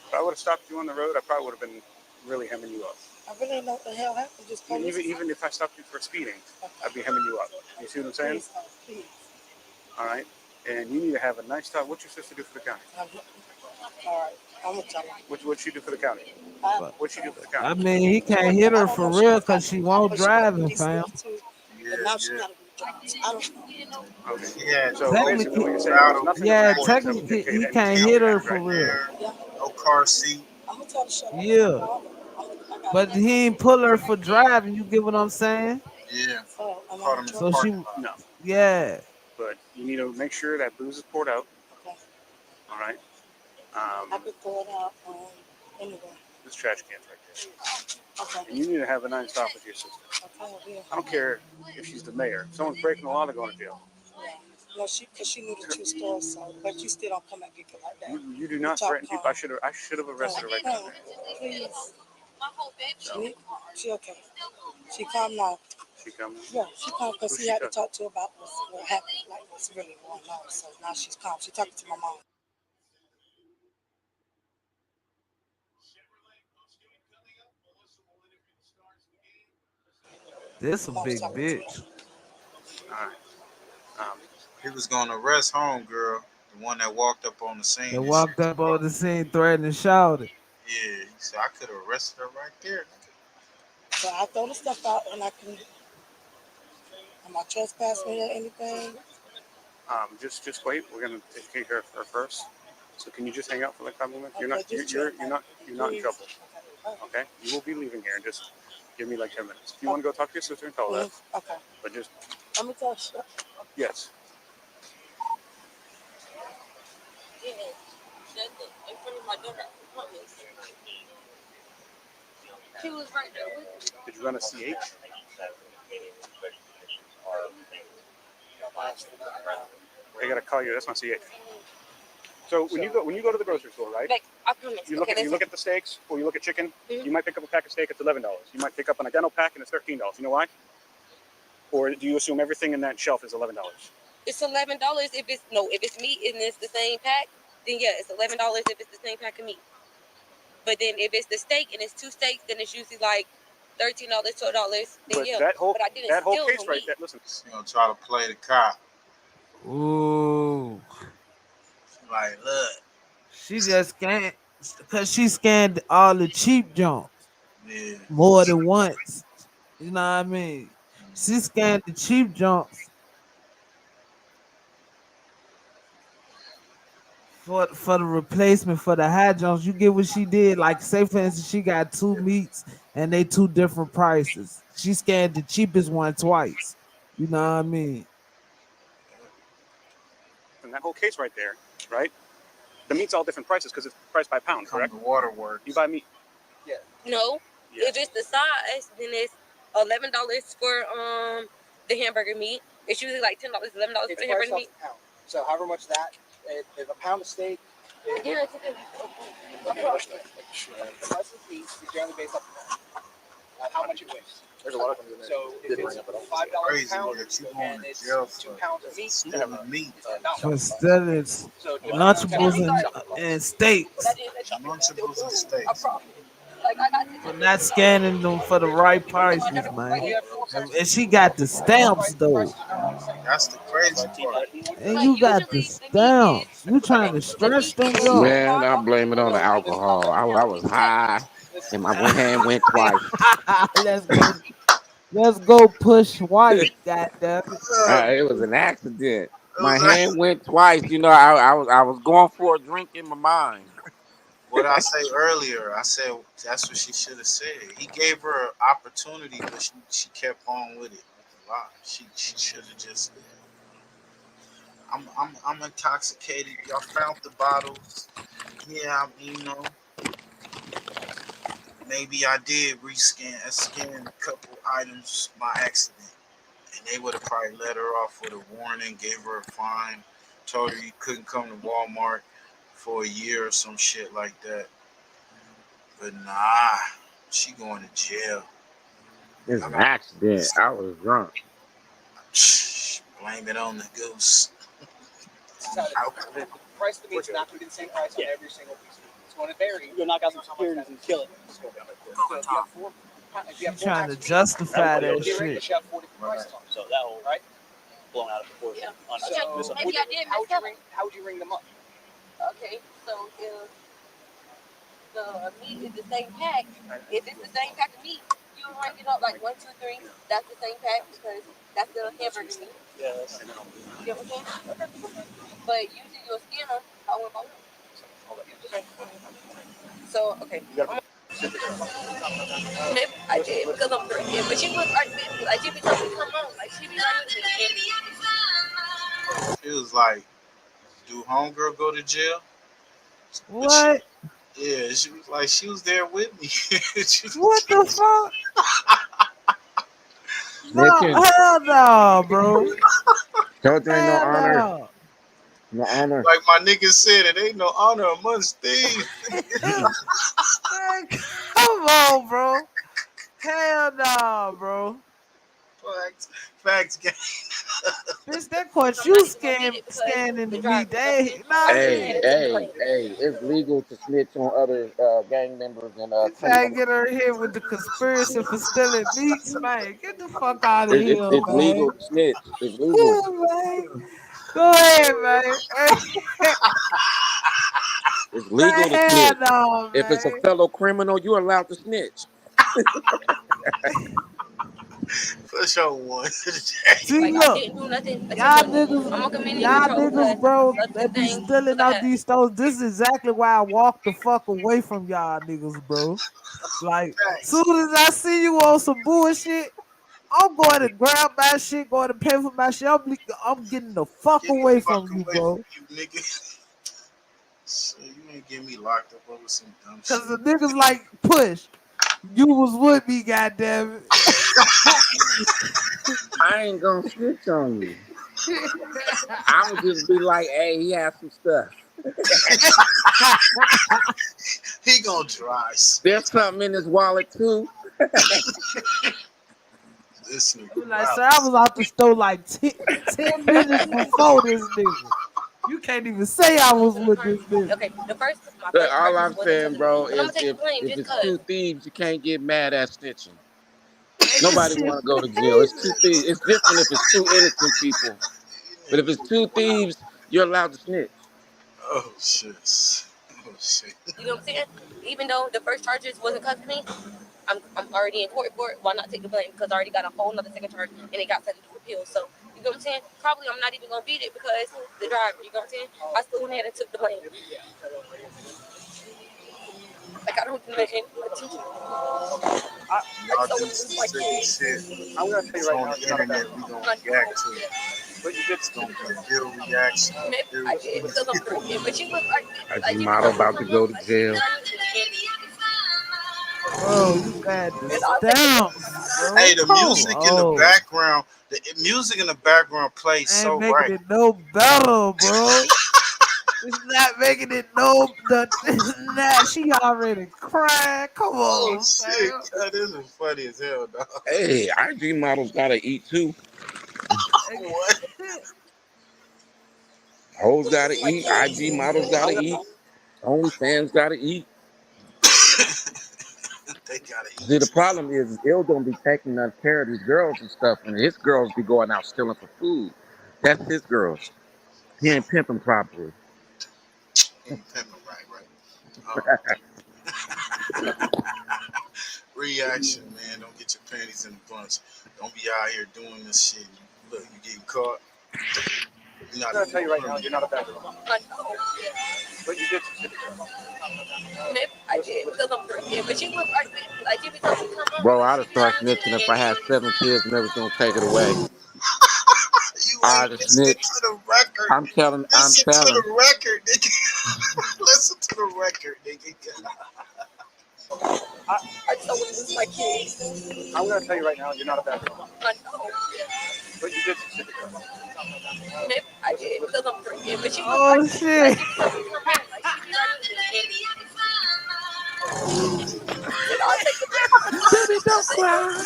If I would have stopped you on the road, I probably would have been really hemming you up. I really don't know what the hell happened. Just Even if I stopped you for speeding, I'd be hemming you up. You see what I'm saying? Please. All right. And you need to have a nice talk. What's your sister do for the county? All right, I'm gonna tell her. What'd she do for the county? What'd she do for the county? I mean, he can't hit her for real because she won't drive him, fam. But now she gotta be drugs. I don't know. Okay. Yeah, So basically, what you're saying is nothing in Yeah, the reports that would technically, dictate he any can't change hit in her that, for right? real. no car seat. I'm gonna tell the shut up. Yeah, but he ain't pull her for driving. You get what I'm saying? Yeah. Oh, I'm Caught on him in the So she, parking lot. No. yeah. But you need to make sure that booze is poured out. Okay. All right. I could throw it out anyway. This trash can's right there. Okay. And you need to have a nice talk with your sister. Okay, I don't care if she's the mayor. If someone's breaking the law, they're going to jail. No, because she knew the true story, so, but you still don't come at people like that. You do not threaten people. I should have arrested her right then and there. Please. So, She okay. She calm now. she coming? Yeah, she calm because Who's he she had to talking? talk to her about what happened, like what's really going on. So now she's calm. She's talking to my mom. This a big bitch. All right. He was gonna arrest homegirl, the one that walked up on the They scene and walked shit. up on the scene, threatened and shouted. Yeah, he said I could have arrested her right there. So I throw the stuff out and I can. Am I trespassing or anything? Just wait. We're gonna take care of her first. So can you just hang out for like 5 minutes? You're not Okay, just you're check. not in Please. trouble. Okay. You will be leaving here. Just give me like 10 minutes. If you want to go talk to your sister and tell her that. Okay. But just Let me tell you. yes. Yeah, in front of my daughter. Potnas. He was right there with me. Did you run a CH? I gotta call you. That's my CH. So when you go to the grocery store, right? Like, I promise. You look at the steaks or you look at chicken. Mhm. You might pick up a pack of steak. It's $11. You might pick up an identical pack and it's $13. You know why? Or do you assume everything in that shelf is $11? It's $11 if it's meat and it's the same pack, then yeah, it's $11 if it's the same pack of meat. But then if it's the steak and it's two steaks, then it's usually like $13, $12. Then But yeah. that whole But I didn't steal case no right meat. there. Listen, You know, try to play the cop. Ooh, Like, look. she just scanned because she scanned all the cheap junk Yeah. more than once. You know what I mean? She scanned the cheap junks for the replacement for the high junks. You get what she did? Like, say for instance, she got two meats and they two different prices. She scanned the cheapest one twice. You know what I mean? and that whole case right there, right? The meat's all different prices because it's priced by pound, correct? The waterworks. You buy meat. Yeah. No. Yeah. If it's the size, then it's $11 for the hamburger meat. It's usually like $10, $11 for the hamburger meat. Pound. So however much that, if a pound of steak. Yeah, it's okay. The price of meat is generally based off how much it weighs. There's a lot of things in there. So if it's $5 Crazy a pound that you going and to it's jail 2 for pounds of meat, stealing meat. For stealings, Lunchables and steaks. Lunchables and steaks. For not scanning them for the right prices, man. And she got the stamps though. That's the crazy part. And you got the stamps. You trying to stretch them jobs. Man, I blame it on the alcohol. I was high, and my hand went twice. Let's go push white, goddamn it. It was an accident. My hand went twice. You know, I was going for a drink in my mind. What I say earlier, I said that's what she should have said. He gave her an opportunity, but she kept on with it. With the lie. She should have just. I'm intoxicated. Y'all found the bottles. Yeah, maybe I did scan a couple items by accident, and they would have probably let her off with a warning, gave her a fine, told her you couldn't come to Walmart for a year or some shit like that. But nah, she going to jail. It's an accident. I was drunk. Blame it on the goose. The price of the meat's not going to be the same price on every single piece of meat. It's going to vary. You're going to knock out some securities and kill it. So if you have four Trying to packs of meat, justify that you shit. should have 40 prices on it. So that will blown out of proportion. Yeah. So maybe I did. How would you ring them up? Okay, so if the meat is the same pack, if it's the same pack of meat, you would rank it up like 1, 2, 3. That's the same pack because that's the hamburger meat. Yes. You know what I'm saying? Okay. But usually you'll skin them by one by one. So, okay. Maybe I did because I'm drinking, but she was arguing, like she be telling me to come home, like she be like She was like, "Do homegirl go to jail?" What? Yeah, she was like, she was there with me. What the fuck? No, Snitching. hell no, bro. Told you ain't no Hell honor. no. No honor. Like my nigga said, it ain't no honor amongst thieves. Man, come on, bro. Hell no, bro. Facts, gang. Bitch, that caught you scanning me. They, nah, Hey, nigga. it's legal to snitch on other gang members and Try to criminals. get her here with the conspiracy for stealing meats, man. Get the fuck out of here, It's man. legal to snitch. It's legal. Yeah, man. Go ahead, man. It's legal to Hell snitch. no, If it's a man. fellow criminal, you're allowed to snitch. For sure one. See, like look, I didn't do nothing. I y'all just I'm on community control niggas, because bro, such a that be thing. stealing out these stores. This is exactly why I walk the fuck away from y'all niggas, bro. Like, soon as I see you on some bullshit, I'm going to grab my shit, going to pay for my shit. I'm getting the fuck away from you, bro. You nigga. So you ain't getting me locked up over some dumb shit. Cause the niggas like push. You was with me, goddamn it. I ain't gonna snitch on you. I'm just be like, hey, he has some stuff. He gonna try. There's something in his wallet too. This nigga. Like, sir, I was out the store like 10 minutes before this nigga. You can't even say I was with this nigga. Okay, my But first all I'm purchase wasn't saying, bro, but I'm is gonna take the blame if just it's cause. two thieves, you can't get mad at snitching. Nigga, Nobody shit want to go to jail. It's two thieves. It's different if it's two innocent people. But if it's two thieves, you're allowed to snitch. Oh shit. Oh shit. You know what I'm saying? Even though the first charges wasn't custody, I'm already in court for it. Why not take the blame? Because I already got a whole nother second charge and it got sent to appeal. So you know what I'm saying? Probably I'm not even gonna beat it because the driver. You know what I'm saying? I still went ahead and took the blame. Like I don't demand attention. Y'all do some silly shit. I'm gonna tell you It's right on now, the you're not a bad internet. We girl. gonna react to it. But you did. It's gonna be a real reaction. Maybe I did because I'm drinking, but you was like IG you model told me to about to come go home, to like jail. bro, you got the stamps, bro. Hey, the Come music in the on. background, the music in the background plays Ain't so making right. it no better, bro. It's not making it nah, she already crying. Come Oh on, shit, fam. God, this is funny as hell, dog. Hey, IG models gotta eat too. What? Hoes gotta eat. IG models gotta eat. OnlyFans gotta eat. They gotta See, the eat. problem is Il don't be taking enough care of these girls and stuff, and his girls be going out stealing for food. That's his girls. He ain't pimping properly. Reaction, man. Don't get your panties in a bunch. Don't be out here doing this shit. Look, you getting caught. You're I'm not gonna tell you right now, you're not a bad girl. But you did. Maybe I did because I'm drinking, but you was like you be told me to come home. Bro, I'd have started snitching if I had 7 kids and they was gonna take it away. I'd have Stick snitched. to the record. I'm telling. Listen to the record, nigga. Listen to the record, nigga. I just don't want to lose my kids. I'm gonna tell you right now, you're not a bad girl. I know. But you did. Maybe I did because I'm drinking, but you was Oh shit. like you be told me to come home, like she be and I'll take the blame. Baby, don't cry.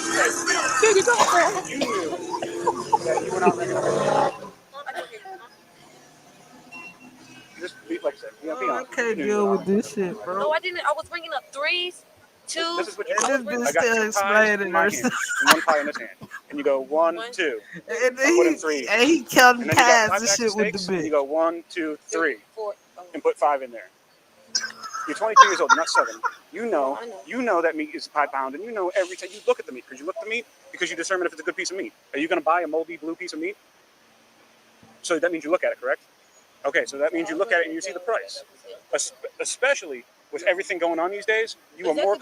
Baby, don't cry. Yeah, you went out regular. Yeah, be Oh, I honest. can't You knew deal what with this shit, bro. No, I didn't. I was bringing up threes, twos. This is what you And do. this bitch I got still 2 pies explaining in my herself. hand and 1 pie in this hand. And you go 1, 2. And I put in 3. he counting And then you got pies 5 and packs of shit with the steaks and you bitch. go 1, 2, 3. 4. And put 5 in there. You're 22 years old. You're not 7. You know that meat is 5 pounds, and you know every time you look at the meat because you look at the meat because you determine if it's a good piece of meat. Are you going to buy a moldy blue piece of meat? So that means you look at it, correct? Okay, so that means you look at it and you see the price. Especially with everything going on these days, you are more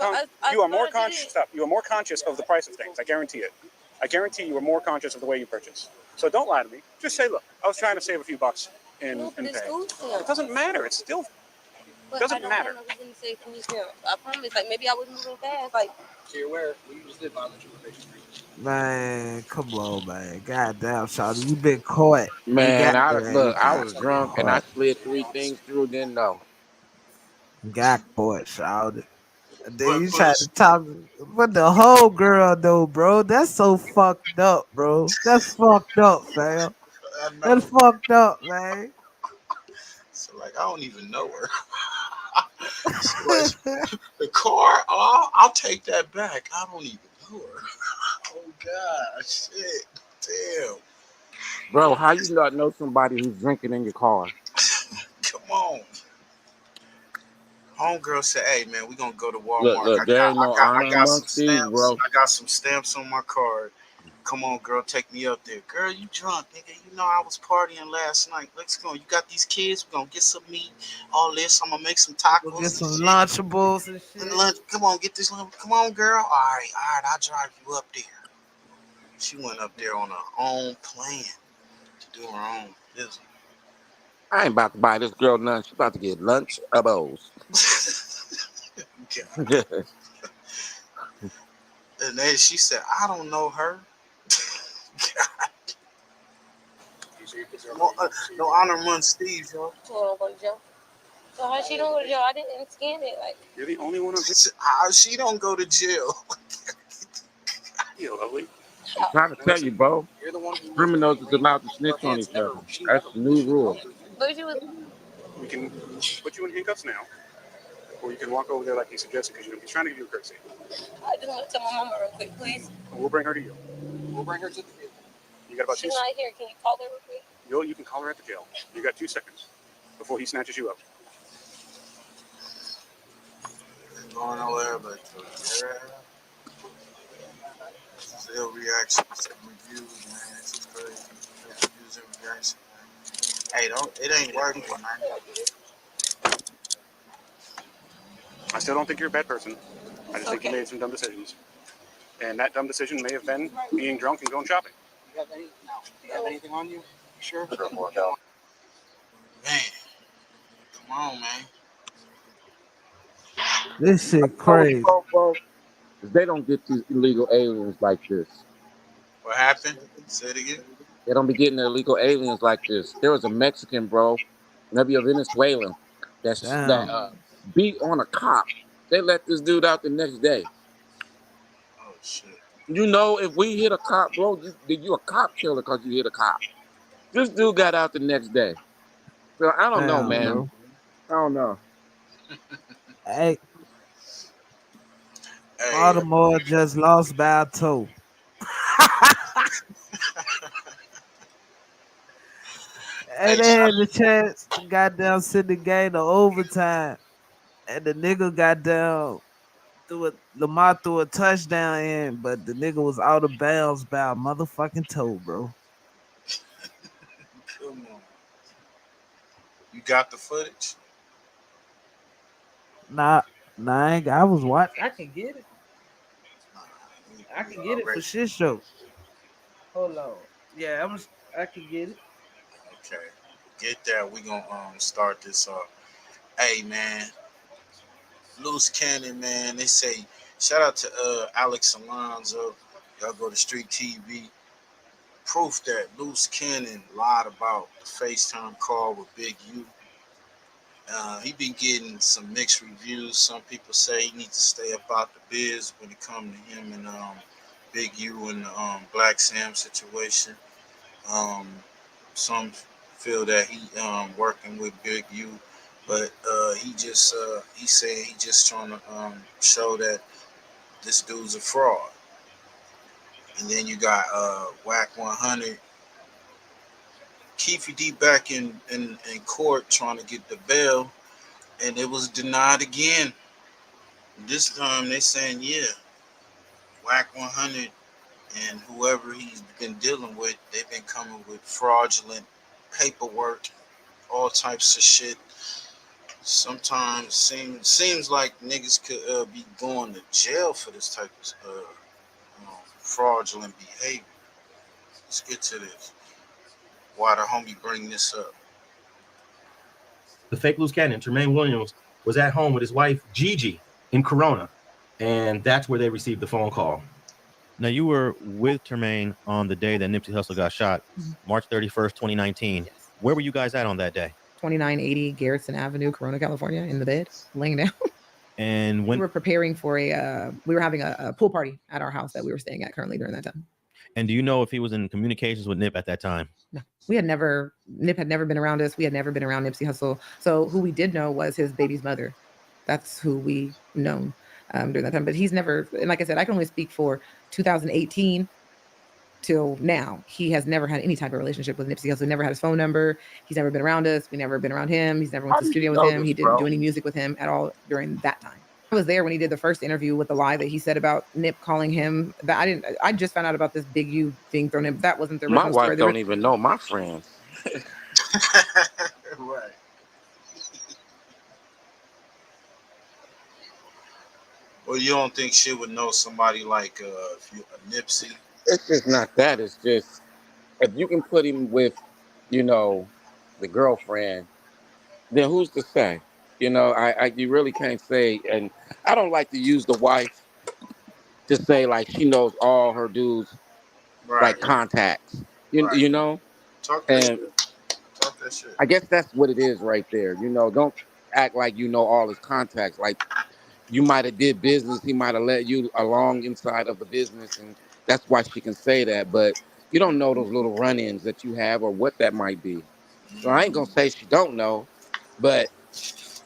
conscious. Stop. You are more conscious of the price of things. I guarantee it. I guarantee you are more conscious of the way you purchase. So don't lie to me. Just say, look, I was trying to save a few bucks in pay. It doesn't matter. It's still. But Doesn't matter. I don't know reason to say from you still. I promise. Like maybe I was moving fast. Like. So you're aware we just did violate your probation. Man, come on, man. Goddamn, Shawty, you been caught. Man, I got was drunk and I slid 3 things through, didn't know. got caught, Shawty. And then you tried to talk, but the whole girl though, bro. That's so fucked up, bro. That's fucked up, fam. That's fucked up, man. So like I don't even know her. So, like, the car, I'll take that back. I don't even know her. Oh God, shit, damn. Bro, how you not know somebody who's drinking in your car? Come on. Homegirl said, "Hey man, we gonna go to Walmart. Look, there ain't no honor I got some amongst thieves, stamps. bro. I got some stamps on my card. Come on, girl, take me up there. Girl, you drunk, nigga. You know I was partying last night. Let's go. You got these kids. We're gonna get some meat. All this. I'm gonna make some tacos. We'll get some Lunchables and shit. Lunch. Come on, get this. Come on, girl. All right. I'll drive you up there." She went up there on her own plan to do her own business. I ain't about to buy this girl none. She's about to get Lunchables. And then she said, "I don't know her." No honor among Steve, yo. So how she don't go to jail? I didn't scan it. Like you're the only one. How she don't go to jail? You lovely. I'm trying to tell you, bro. Criminals is allowed to snitch on each other. That's the new rule. But she was. We can put you in handcuffs now, or you can walk over there like he suggested because he's trying to give you a courtesy. I just want to tell my mama real quick, please. We'll bring her to you. We'll bring her to the jail. You got about She's not here. Can you call her real quick? You can call her at the jail. You got 2 seconds before he snatches you up. Going nowhere, but still reactions and reviews, man. This is crazy. Reviews and reactions, man. Hey, it ain't working, man. I still don't think you're a bad person. I just think you made some dumb decisions. And that dumb decision may have been being drunk and going shopping. Do you have anything on you? Sure. Man, come on, man. This shit crazy. Bro, they don't get these illegal aliens like this. What happened? Say it again. They don't be getting illegal aliens like this. There was a Mexican, bro, maybe a Venezuelan, that beat on a cop. They let this dude out the next day. Oh shit. You know, if we hit a cop, bro, you a cop killer because you hit a cop. This dude got out the next day. So I don't know, man. Bro. I don't know. Hey. Baltimore just lost by a toe. And they had the chance to goddamn send the game to overtime. And the nigga got down Lamar threw a touchdown in, but the nigga was out of bounds by a motherfucking toe, bro. Come on. You got the footage? Nah, I was watching. I can get it. I can get it for shit show. Hold on. Yeah, I can get it. Okay. Get that. We gonna start this off. Hey man. Loose Cannon, man. They say shout out to Alex Alonzo. Y'all go to Street TV. Proof that Loose Cannon lied about the FaceTime call with Big U. He been getting some mixed reviews. Some people say he needs to stay about the biz when it comes to him and Big U and the Black Sam situation. Some feel that he working with Big U But he said he just trying to show that this dude's a fraud. And then you got Wacc 100, Keefe D back in court trying to get the bail, and it was denied again. This time they saying Wacc 100 and whoever he's been dealing with, they've been coming with fraudulent paperwork, all types of shit. Sometimes seems like niggas could be going to jail for this type of fraudulent behavior. Let's get to this. Why the homie bring this up? The fake loose cannon, Tremaine Williams, was at home with his wife Gigi in Corona, and that's where they received the phone call. Now, you were with Tremaine on the day that Nipsey Hussle got shot, March 31st, 2019. Yes. Where were you guys at on that day? 2980 Garrison Avenue, Corona, California, in the bed, laying down. And when we were preparing for we were having a pool party at our house that we were staying at currently during that time. And do you know if he was in communications with Nip at that time? No, Nip had never been around us. We had never been around Nipsey Hussle. So who we did know was his baby's mother. That's who we known during that time. But he's never, and like I said, I can only speak for 2018 till now. He has never had any type of relationship with Nipsey Hussle. Never had his phone number. He's never been around us. We never been around him. He's never went to the studio with him. He didn't do any music with him at all during that time. I was there when he did the first interview with the lie that he said about Nip calling him. That I just found out about this Big U being thrown in. That wasn't the original My wife story. don't even know my friends. Right. Well, you don't think she would know somebody like a Nipsey? It's just not that. It's just if you can put him with, the girlfriend, then who's to say? You really can't say. And I don't like to use the wife to say like she knows all her dudes like contacts. You know. Talk that And shit. Talk that shit. I guess that's what it is right there. Don't act like you know all his contacts. Like you might have did business, he might have let you along inside of the business, and that's why she can say that. But you don't know those little run-ins that you have or what that might be. So I ain't gonna say she don't know, but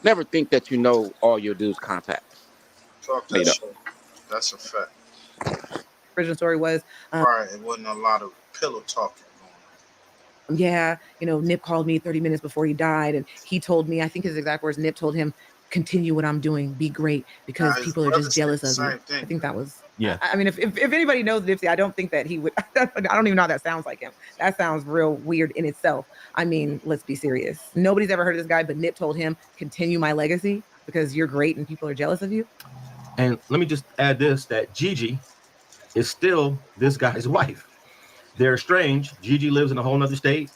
never think that you know all your dude's contacts. Talk that shit. That's a fact. Original story was right. It wasn't a lot of pillow talking. Nip called me 30 minutes before he died, and he told me, I think his exact words, Nip told him, continue what I'm doing, be great, because people are just jealous of you. I think that was, I mean, if anybody knows Nipsey, I don't think that he would, I don't even know how that sounds like him. That sounds real weird in itself. I mean, let's be serious. Nobody's ever heard of this guy, but Nip told him, continue my legacy because you're great and people are jealous of you. And let me just add this, that Gigi is still this guy's wife. They're estranged. Gigi lives in a whole nother state.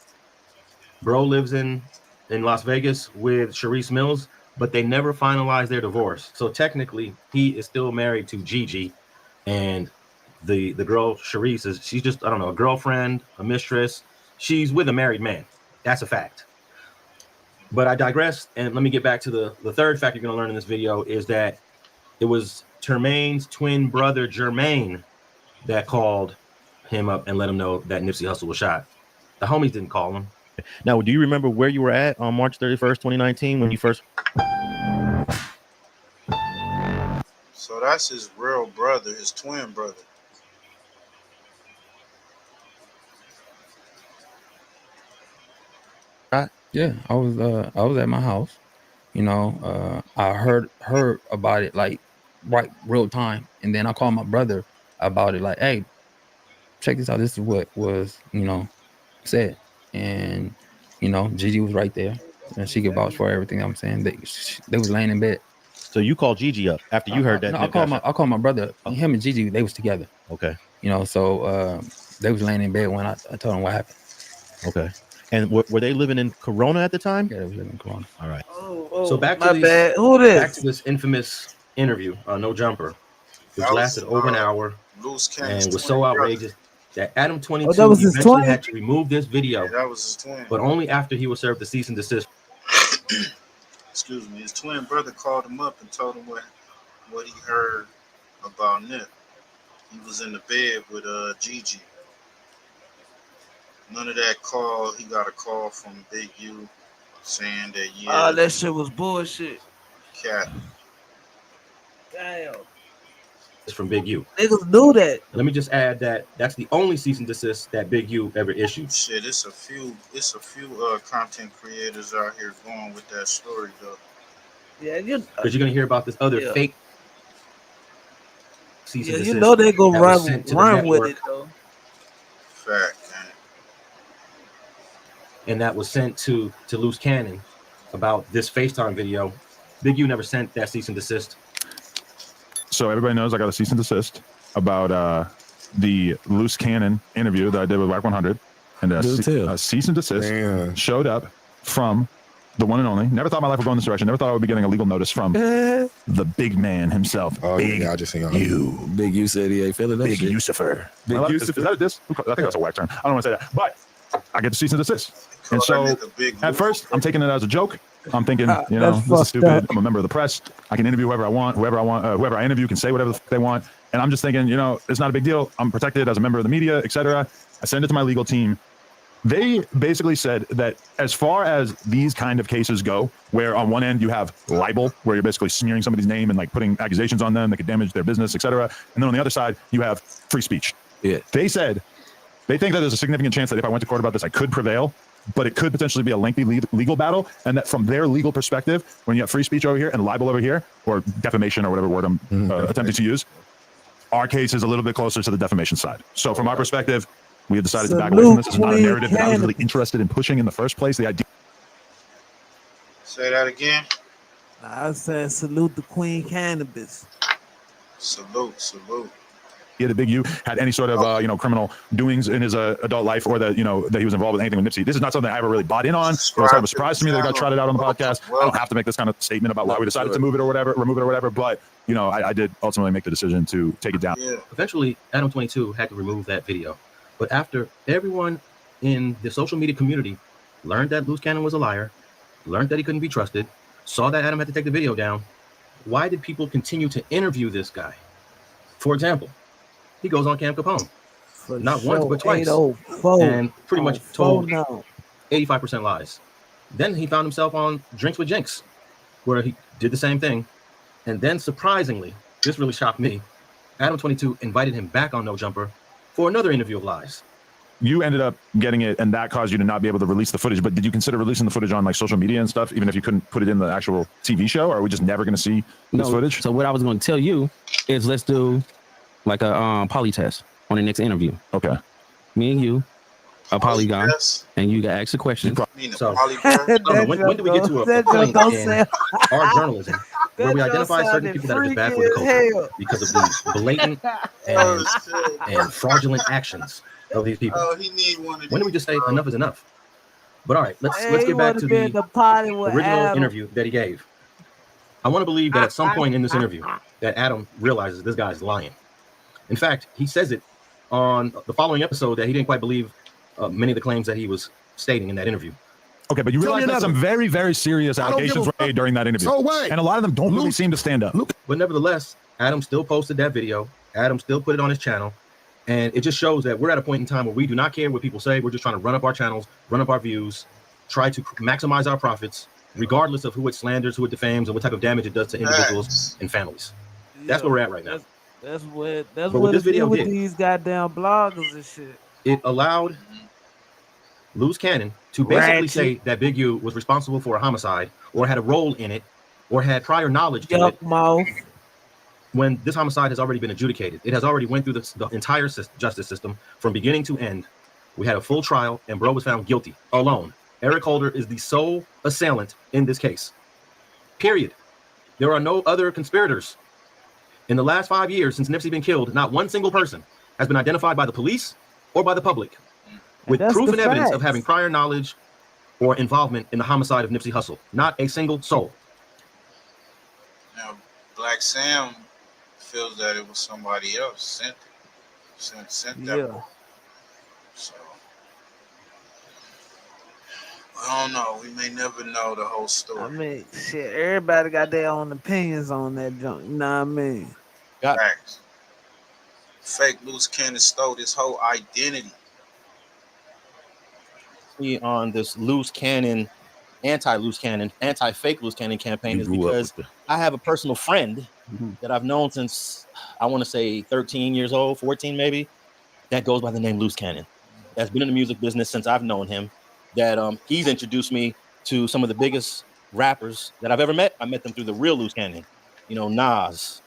Bro lives in Las Vegas with Sharice Mills, but they never finalized their divorce. So technically, he is still married to Gigi, and the girl Sharice she's just, I don't know, a girlfriend, a mistress. She's with a married man. That's a fact. But I digress, and let me get back to the third fact you're going to learn in this video is that it was Tremaine's twin brother Jermaine that called him up and let him know that Nipsey Hussle was shot. The homies didn't call him. Now, do you remember where you were at on March 31st, 2019 when you first? So that's his real brother, his twin brother. Yeah, I was at my house. I heard about it like right real time, and then I called my brother about it. Like, hey, check this out. This is what was said, and Gigi was right there, and she could vouch for everything I'm saying. They was laying in bed. So you called Gigi up after you heard that? No, I called my brother. Him and Gigi, they was together. Okay. So they was laying in bed when I told them what happened. Okay. And were they living in Corona at the time? Yeah, they were living in Corona. All right. So back to this infamous interview, No Jumper, which lasted over an hour and was so outrageous that Adam 22 eventually had to remove this video. Yeah, that was his twin. But only after he was served the cease and desist. Excuse me. His twin brother called him up and told him what he heard about Nip. He was in the bed with Gigi. None of that call. He got a call from Big U saying that That shit was bullshit. Cat. Damn. It's from Big U. Niggas knew that. Let me just add that that's the only cease and desist that Big U ever issued. Shit, it's a few content creators out here going with that story though. Yeah, because you're gonna hear about this other fake cease and desist. You know they go that was sent to the run with network, it though. Fact, man. and that was sent to Loose Cannon about this FaceTime video. Big U never sent that cease and desist. So everybody knows I got a cease and desist about the Loose Cannon interview that I did with Wacc 100, and a cease and desist showed up from the one and only. Never thought my life would go in this direction. Never thought I would be getting a legal notice from the big man himself. Big I just think U. Big U said he ain't feeling that Big shit. Lucifer. Big Is that a diss? I think that's a whack term. I don't want to say that, but I get the cease and desist. And so at first, I'm taking it as a joke. I'm thinking, you know, this is stupid. I'm a member of the press. I can interview whoever I want. Whoever I interview can say whatever the fuck they want. And I'm just thinking, you know, it's not a big deal. I'm protected as a member of the media, etc. I send it to my legal team. They basically said that as far as these kind of cases go, where on one end you have libel, where you're basically smearing somebody's name and like putting accusations on them that could damage their business, etc. And then on the other side, you have free speech. Yeah. They said they think that there's a significant chance that if I went to court about this, I could prevail, but it could potentially be a lengthy legal battle. And that from their legal perspective, when you have free speech over here and libel over here, or defamation or whatever word I'm attempting to use, our case is a little bit closer to the defamation side. So from our perspective, we have decided to back away from this. It's not a narrative that I was really interested in pushing in the first place. The idea. Say that again. I said salute the Queen Cannabis. Salute. Yeah, the Big U had any sort of criminal doings in his adult life, or that that he was involved with anything with Nipsey. This is not something I ever really bought in on. It was kind of a surprise to me that it got trotted out on the podcast. I don't have to make this kind of statement about why we decided to remove it or whatever. But I did ultimately make the decision to take it down. Yeah. Eventually, Adam 22 had to remove that video, but after everyone in the social media community learned that Loose Cannon was a liar, learned that he couldn't be trusted, saw that Adam had to take the video down, why did people continue to interview this guy? For example, he goes on Cam Capone, not once but twice, and pretty much told 85% lies. Then he found himself on Drinks with Jinx, where he did the same thing. And then surprisingly, this really shocked me, Adam 22 invited him back on No Jumper for another interview of lies. You ended up getting it, and that caused you to not be able to release the footage. But did you consider releasing the footage on like social media and stuff, even if you couldn't put it in the actual TV show? Or are we just never going to see this footage? So what I was going to tell you is let's do like a poly test on the next interview. Okay. Me and you, a polygon, and you got to ask the question. So, when do we get to a point in our journalism where we identify certain people that are just bad for the culture because of the blatant and fraudulent actions of these people? When do we just say enough is enough? But all right, let's get back to the original interview that he gave. I want to believe that at some point in this interview that Adam realizes this guy's lying. In fact, he says it on the following episode that he didn't quite believe many of the claims that he was stating in that interview. Okay, but you realize that some very, very serious allegations were made during that interview. And a lot of them don't really seem to stand up. But nevertheless, Adam still posted that video. Adam still put it on his channel. And it just shows that we're at a point in time where we do not care what people say. We're just trying to run up our channels, run up our views, try to maximize our profits, regardless of who it slanders, who it defames, and what type of damage it does to individuals and families. That's where we're at right now. That's what this video with did. These goddamn bloggers and shit. It allowed Loose Cannon to basically say that Big U was responsible for a homicide or had a role in it or had prior knowledge to it. When this homicide has already been adjudicated, it has already went through the entire justice system from beginning to end. We had a full trial and bro was found guilty alone. Eric Holder is the sole assailant in this case. Period. There are no other conspirators. In the last 5 years since Nipsey been killed, not one single person has been identified by the police or by the public with proof and evidence of having prior knowledge or involvement in the homicide of Nipsey Hussle. Not a single soul. Now, Black Sam feels that it was somebody else sent that. So I don't know. We may never know the whole story. I mean, shit, everybody got their own opinions on that junk. You know what I mean? Facts. Fake Loose Cannon stole his whole identity. On this Loose Cannon anti-loose cannon, anti-fake loose cannon campaign is because I have a personal friend that I've known since, I want to say 13 years old, 14 maybe, that goes by the name Loose Cannon. That's been in the music business since I've known him. That he's introduced me to some of the biggest rappers that I've ever met. I met them through the real Loose Cannon. You know, Nas.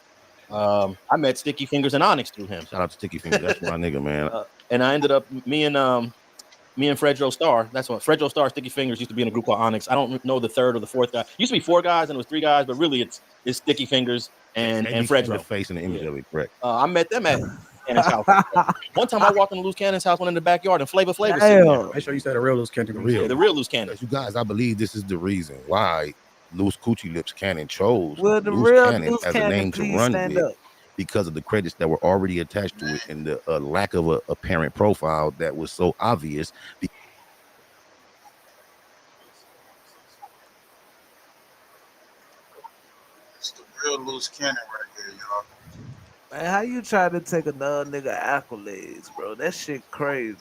I met Sticky Fingers and Onyx through him. Shout out to Sticky Fingers. That's my nigga, man. And I ended up, me and Fredro Starr, that's what Fredro Starr, Sticky Fingers used to be in a group called Onyx. I don't know the third or the fourth guy. Used to be 4 guys and it was 3 guys, but really it's Sticky Fingers and Fredro. The face and the image of it, correct. I met them at Cannon's house. One time I walked into Loose Cannon's house, went in the backyard, and Flavor sitting there. Make sure you say the real Loose Cannon. The real Loose Cannon. You guys, I believe this is the reason why Loose Coochie Lips Cannon chose Well, the Loose real Cannon Loose as a Cannon, name to please run stand with, up. because of the credits that were already attached to it and the lack of a apparent profile that was so obvious. It's the real Loose Cannon right here, y'all. Man, how you try to take another nigga accolades, bro? That shit crazy.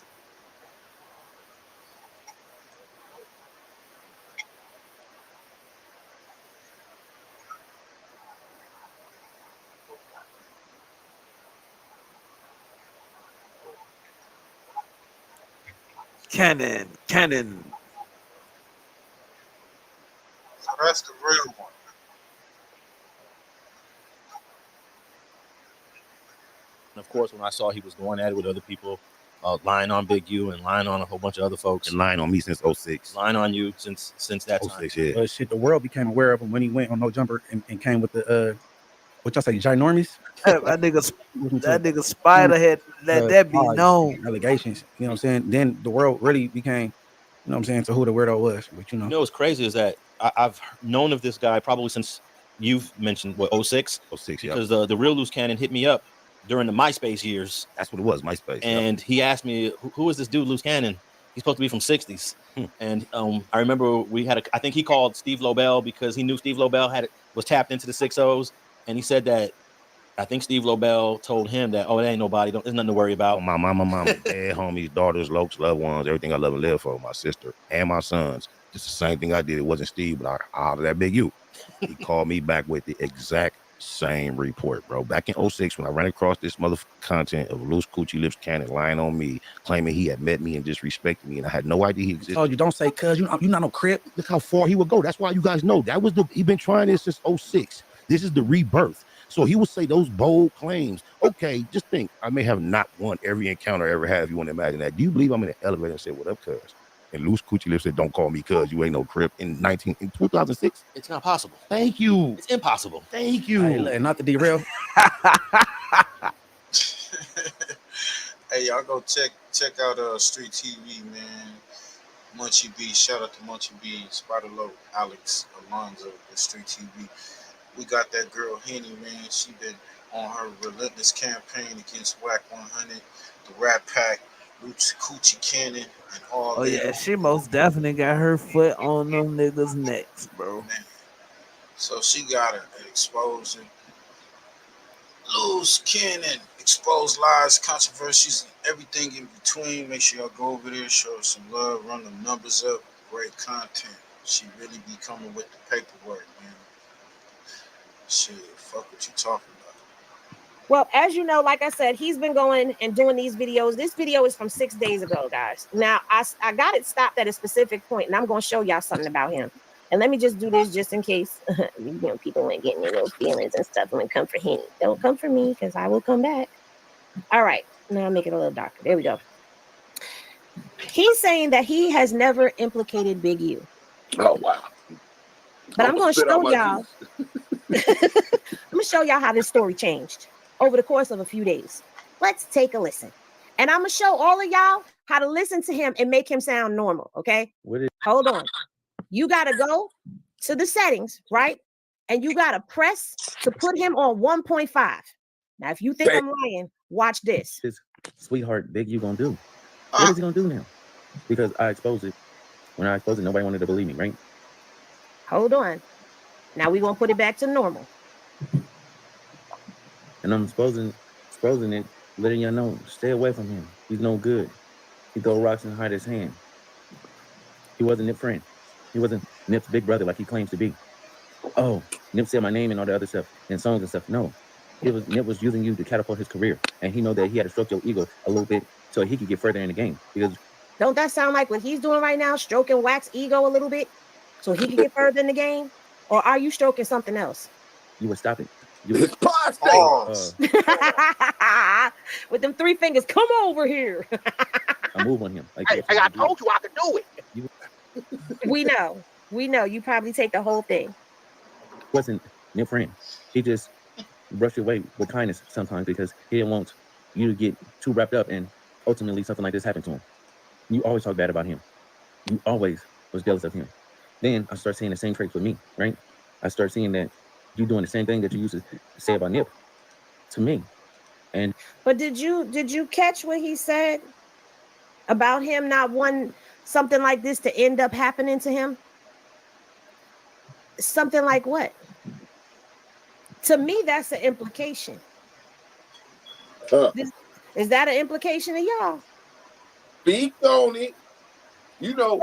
Cannon. So that's the real one. And of course, when I saw he was going at it with other people, lying on Big U and lying on a whole bunch of other folks. And lying on me since 06. Lying on you since that time. Yeah. Shit, the world became aware of him when he went on No Jumper and came with the what y'all say, ginormous? that nigga Spider had let that be known. Allegations, you know what I'm saying? Then the world really became, you know what I'm saying, to who the weirdo was. But You know what's crazy is that I've known of this guy probably since you've mentioned, what, 06? 06, because the real Loose Cannon hit me up during the MySpace years. That's what it was, MySpace. And he asked me, who is this dude, Loose Cannon? He's supposed to be from 60s. And I remember I think he called Steve Lobel because he knew Steve Lobel was tapped into the 6-0s. And he said that I think Steve Lobel told him that, it ain't nobody, there's nothing to worry about. My mama, dad, homies, daughters, lokes, loved ones, everything I love and live for, my sister and my sons. Just the same thing I did. It wasn't Steve, but I hollered that Big U. He called me back with the exact same report, bro. Back in 06, when I ran across this motherfucking content of Loose Coochie Lips Cannon lying on me, claiming he had met me and disrespected me, and I had no idea he existed. Oh, you don't say, cuz you're not no crip. Look how far he would go. That's why you guys know that was he been trying this since 06. This is the rebirth. So he would say those bold claims. Okay, just think, I may have not won every encounter I ever had, if you want to imagine that. Do you believe I'm in an elevator and say, what up, cuz? And Loose Coochie Lips said, don't call me cuz, you ain't no crip in 2006? It's not possible. Thank you. It's impossible. Thank you. Hey, not to derail. Hey, y'all go check out Street TV, man. Munchie B, shout out to Munchie B, Spider Low, Alex Alonzo with Street TV. We got that girl Henny, man. She been on her relentless campaign against Wacc 100, the Rat Pack, Loose Coochie Cannon, and all that. Oh yeah, she most definitely got her foot on them niggas' necks, bro. Man. So she got an exposing Loose Cannon, exposed lies, controversies, and everything in between. Make sure y'all go over there, show her some love, run them numbers up, great content. She really be coming with the paperwork, man. Shit, fuck what you talking about. Well, as you know, like I said, he's been going and doing these videos. This video is from 6 days ago, guys. Now, I got it stopped at a specific point, and I'm going to show y'all something about him. And let me just do this just in case people ain't getting their little feelings and stuff and come for him. Don't come for me because I will come back. All right. Now I'll make it a little darker. There we go. He's saying that he has never implicated Big U. Oh, wow. But I'm going to show y'all. I'm going to show y'all how this story changed over the course of a few days. Let's take a listen. And I'm going to show all of y'all how to listen to him and make him sound normal, okay? Hold on. You got to go to the settings, right? And you got to press to put him on 1.5. Now, if you think I'm lying, watch this. Sweetheart, Big U gonna do? What is he gonna do now? Because I exposed it. When I exposed it, nobody wanted to believe me, right? Hold on. Now we're going to put it back to normal. And I'm exposing it, letting y'all know, stay away from him. He's no good. He throw rocks and hide his hand. He wasn't a friend. He wasn't Nip's big brother like he claims to be. Oh, Nip said my name and all the other stuff and songs and stuff. No, Nip was using you to catapult his career, and he know that he had to stroke your ego a little bit so he could get further in the game. Because don't that sound like what he's doing right now, stroking Wac's ego a little bit, so he can get further in the game? Or are you stroking something else? You would stop it. It's with them 3 fingers. Come over here. I move on him. Like, hey, I told you I could do it. We know. You probably take the whole thing. Wasn't Nip friend. He just brushed away with kindness sometimes because he didn't want you to get too wrapped up and ultimately something like this happened to him. You always talk bad about him. You always was jealous of him. Then I start seeing the same traits with me, right? I start seeing that you doing the same thing that you used to say about Nip to me. And but did you catch what he said about him not wanting something like this to end up happening to him? Something like what? To me, that's the implication. Is that an implication to y'all? Speak on it. You know,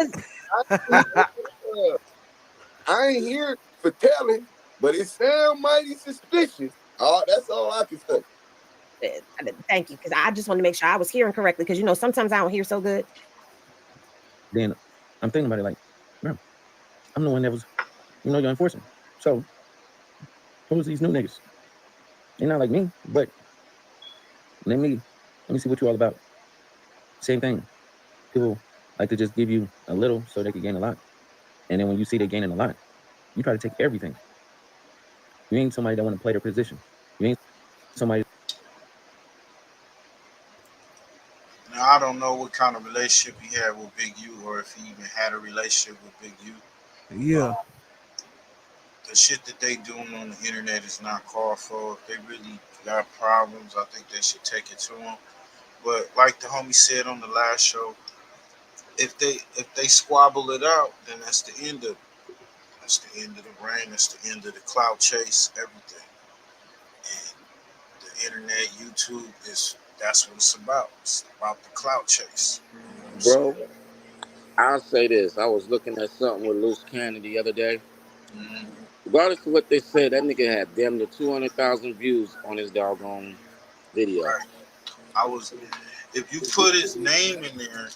I ain't here for telling, but it sounds mighty suspicious. That's all I can say. Thank you, because I just want to make sure I was hearing correctly, because sometimes I don't hear so good. Then I'm thinking about it like, bro, I'm the one that was, your enforcement. So who's these new niggas? They're not like me, but let me see what you all about. Same thing. People like to just give you a little so they can gain a lot. And then when you see they're gaining a lot, you try to take everything. You ain't somebody that want to play their position. You ain't somebody. Now, I don't know what kind of relationship he had with Big U, or if he even had a relationship with Big U. Yeah. The shit that they doing on the internet is not called for. If they really got problems, I think they should take it to them. But like the homie said on the last show, if they squabble it out, then that's the end of it. That's the end of the reign. That's the end of the clout chase. Everything. And the internet, YouTube that's what it's about. It's about the clout chase. Bro, I'll say this. I was looking at something with Loose Cannon the other day. Mm-hmm. Regardless of what they said, that nigga had damn near 200,000 views on his doggone video. Right. If you put his name in there,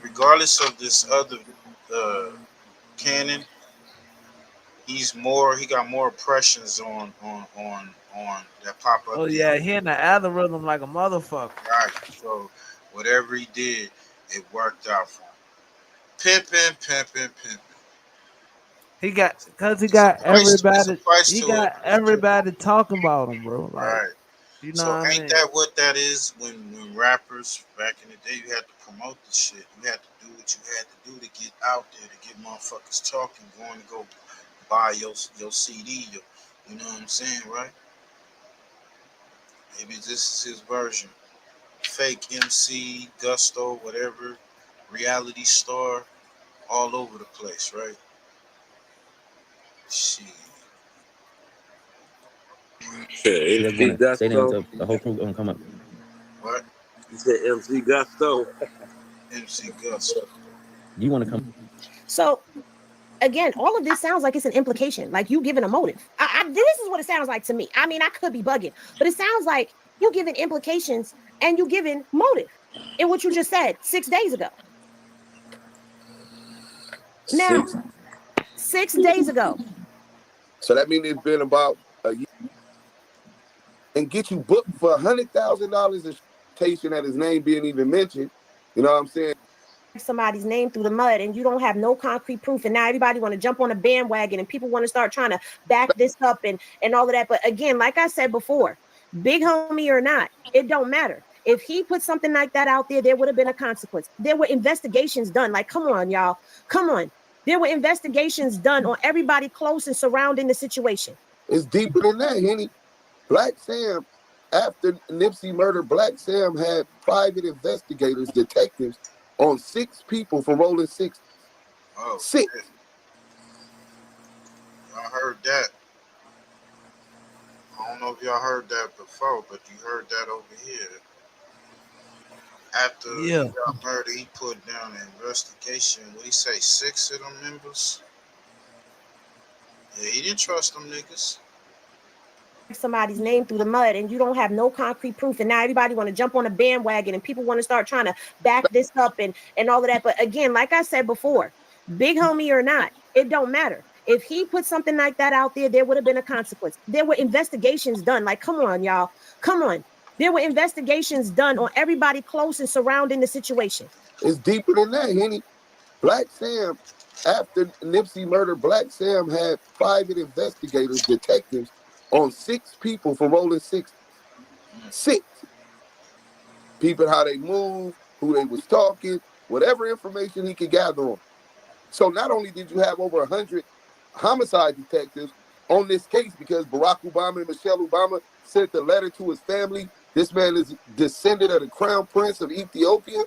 regardless of this other Cannon, he got more impressions on that pop up. Oh yeah, he in the algorithm like a motherfucker. Right. So whatever he did, it worked out for him. Pimping. He got everybody talking about him, bro. Like, right. You know So what I ain't mean? that what that is when rappers back in the day, you had to promote the shit. You had to do what you had to do to get out there, to get motherfuckers talking, going to go buy your CD, you know what I'm saying, right? Maybe this is his version. Fake MC, Gusto, whatever, reality star, all over the place, right? Shit. Yeah, MC Gusto. The whole crew gonna come up. What? You said MC Gusto. MC Gusto. You want to come? So again, all of this sounds like it's an implication, like you giving a motive. This is what it sounds like to me. I mean, I could be bugging, but it sounds like you giving implications and you giving motive in what you just said 6 days ago. Now, 6 days ago. So that means it's been about a year. And get you booked for $100,000 in station that his name being even mentioned. You know what I'm saying? Somebody's name through the mud and you don't have no concrete proof, and now everybody want to jump on a bandwagon and people want to start trying to back this up and all of that. But again, like I said before, big homie or not, it don't matter. If he put something like that out there would have been a consequence. There were investigations done. Like, come on, y'all. Come on. There were investigations done on everybody close and surrounding the situation. It's deeper than that, Henny. Black Sam, after Nipsey murder, Black Sam had private investigators, detectives on 6 people for rolling 60s. Oh, 6. Shit. Y'all heard that. I don't know if y'all heard that before, but you heard that over here. After he got murdered, he put down an investigation. What he say, 6 of them members? Yeah, he didn't trust them niggas. Somebody's name through the mud and you don't have no concrete proof, and now everybody want to jump on a bandwagon and people want to start trying to back this up and all of that. But again, like I said before, big homie or not, it don't matter. If he put something like that out there, there would have been a consequence. There were investigations done. Like, come on, y'all. Come on. There were investigations done on everybody close and surrounding the situation. It's deeper than that, Henny. Black Sam, after Nipsey murder, Black Sam had private investigators, detectives on 6 people for rolling 60s. 6. People, how they move, who they was talking, whatever information he could gather on. So not only did you have over 100 homicide detectives on this case because Barack Obama and Michelle Obama sent the letter to his family. This man is descendant of the crown prince of Ethiopia.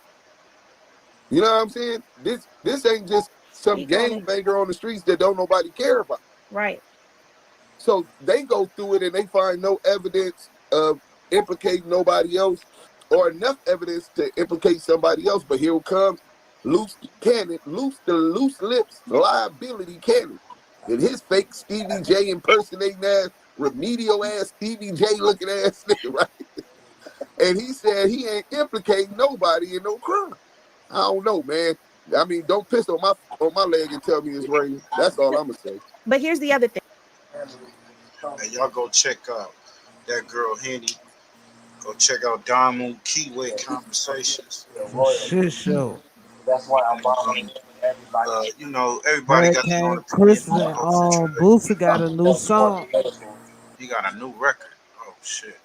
You know what I'm saying? This ain't just some gangbanger on the streets that don't nobody care about. Right. So they go through it and they find no evidence of implicating nobody else or enough evidence to implicate somebody else. But here comes loose cannon, the loose lips liability cannon. And his fake Stevie J impersonating ass, remedial ass Stevie J looking ass nigga, right? And he said he ain't implicating nobody in no crime. I don't know, man. I mean, don't piss on my leg and tell me it's raining. That's all I'm gonna say. But here's the other thing. Hey, y'all go check out that girl Henny. Go check out Diamond Keyway Conversations. Shit show. That's why I'm bothering everybody. You know, everybody got their own Hurricane opinion Chris on and the Boosie got a new song. He got a new record. Oh shit.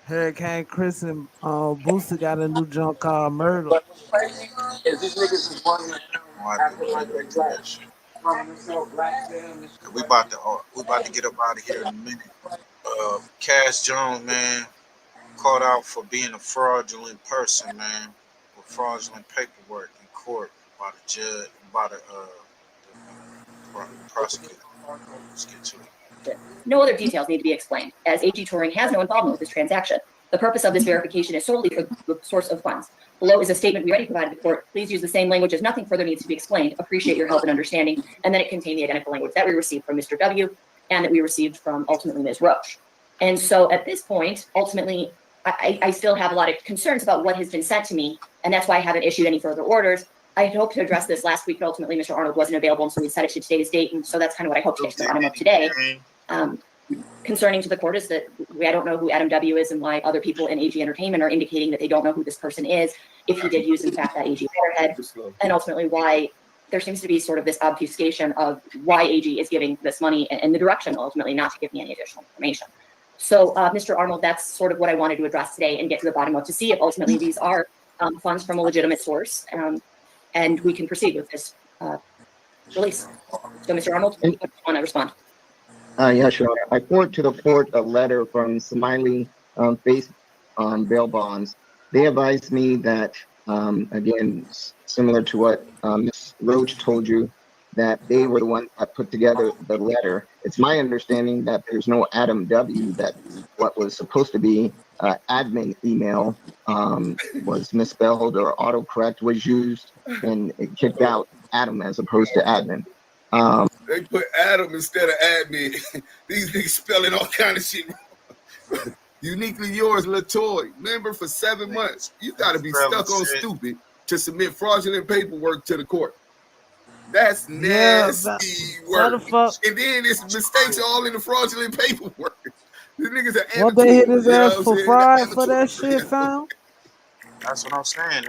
Hurricane Chris and Boosie got a new junk called Murder. But what's crazy is these niggas is running after like they black. We about to get up out of here in a minute. Cass Jones, man, caught out for being a fraudulent person, man, with fraudulent paperwork in court by the judge, by the prosecutor. Let's get to it. No other details need to be explained, as AG Touring has no involvement with this transaction. The purpose of this verification is solely for the source of funds. Below is a statement we already provided the court. Please use the same language as nothing further needs to be explained. Appreciate your help and understanding. And then it contained the identical language that we received from Mr. W and that we received from ultimately Ms. Roche. And so at this point, ultimately, I still have a lot of concerns about what has been sent to me, and that's why I haven't issued any further orders. I had hoped to address this last week, but ultimately Mr. Arnold wasn't available, and so we set it to today's date, and so that's kind of what I hope to get to the bottom of today. Concerning to the court is that I don't know who Adam W is and why other people in AG Entertainment are indicating that they don't know who this person is, if he did use, in fact, that AG letterhead, and ultimately why there seems to be sort of this obfuscation of why AG is giving this money and the direction ultimately not to give me any additional information. So, Mr. Arnold, that's sort of what I wanted to address today and get to the bottom of, to see if ultimately these are funds from a legitimate source, and we can proceed with this release. So, Mr. Arnold, you want to respond? Yeah, sure. I forwarded to the court a letter from Smiley based on bail bonds. They advised me that, again, similar to what Ms. Roach told you, that they were the ones that put together the letter. It's my understanding that there's no Adam W, that what was supposed to be admin email was misspelled or autocorrect was used, and it kicked out Adam as opposed to admin. They put Adam instead of admin. These niggas spelling all kind of shit wrong. Uniquely yours, Latoy. Member for 7 months. You got to be stuck on stupid to submit fraudulent paperwork to the court. That's nasty work. And then it's mistakes all in the fraudulent paperwork. These niggas are What they hit amateurs, his ass for fraud for that shit, fam? That's what I'm saying.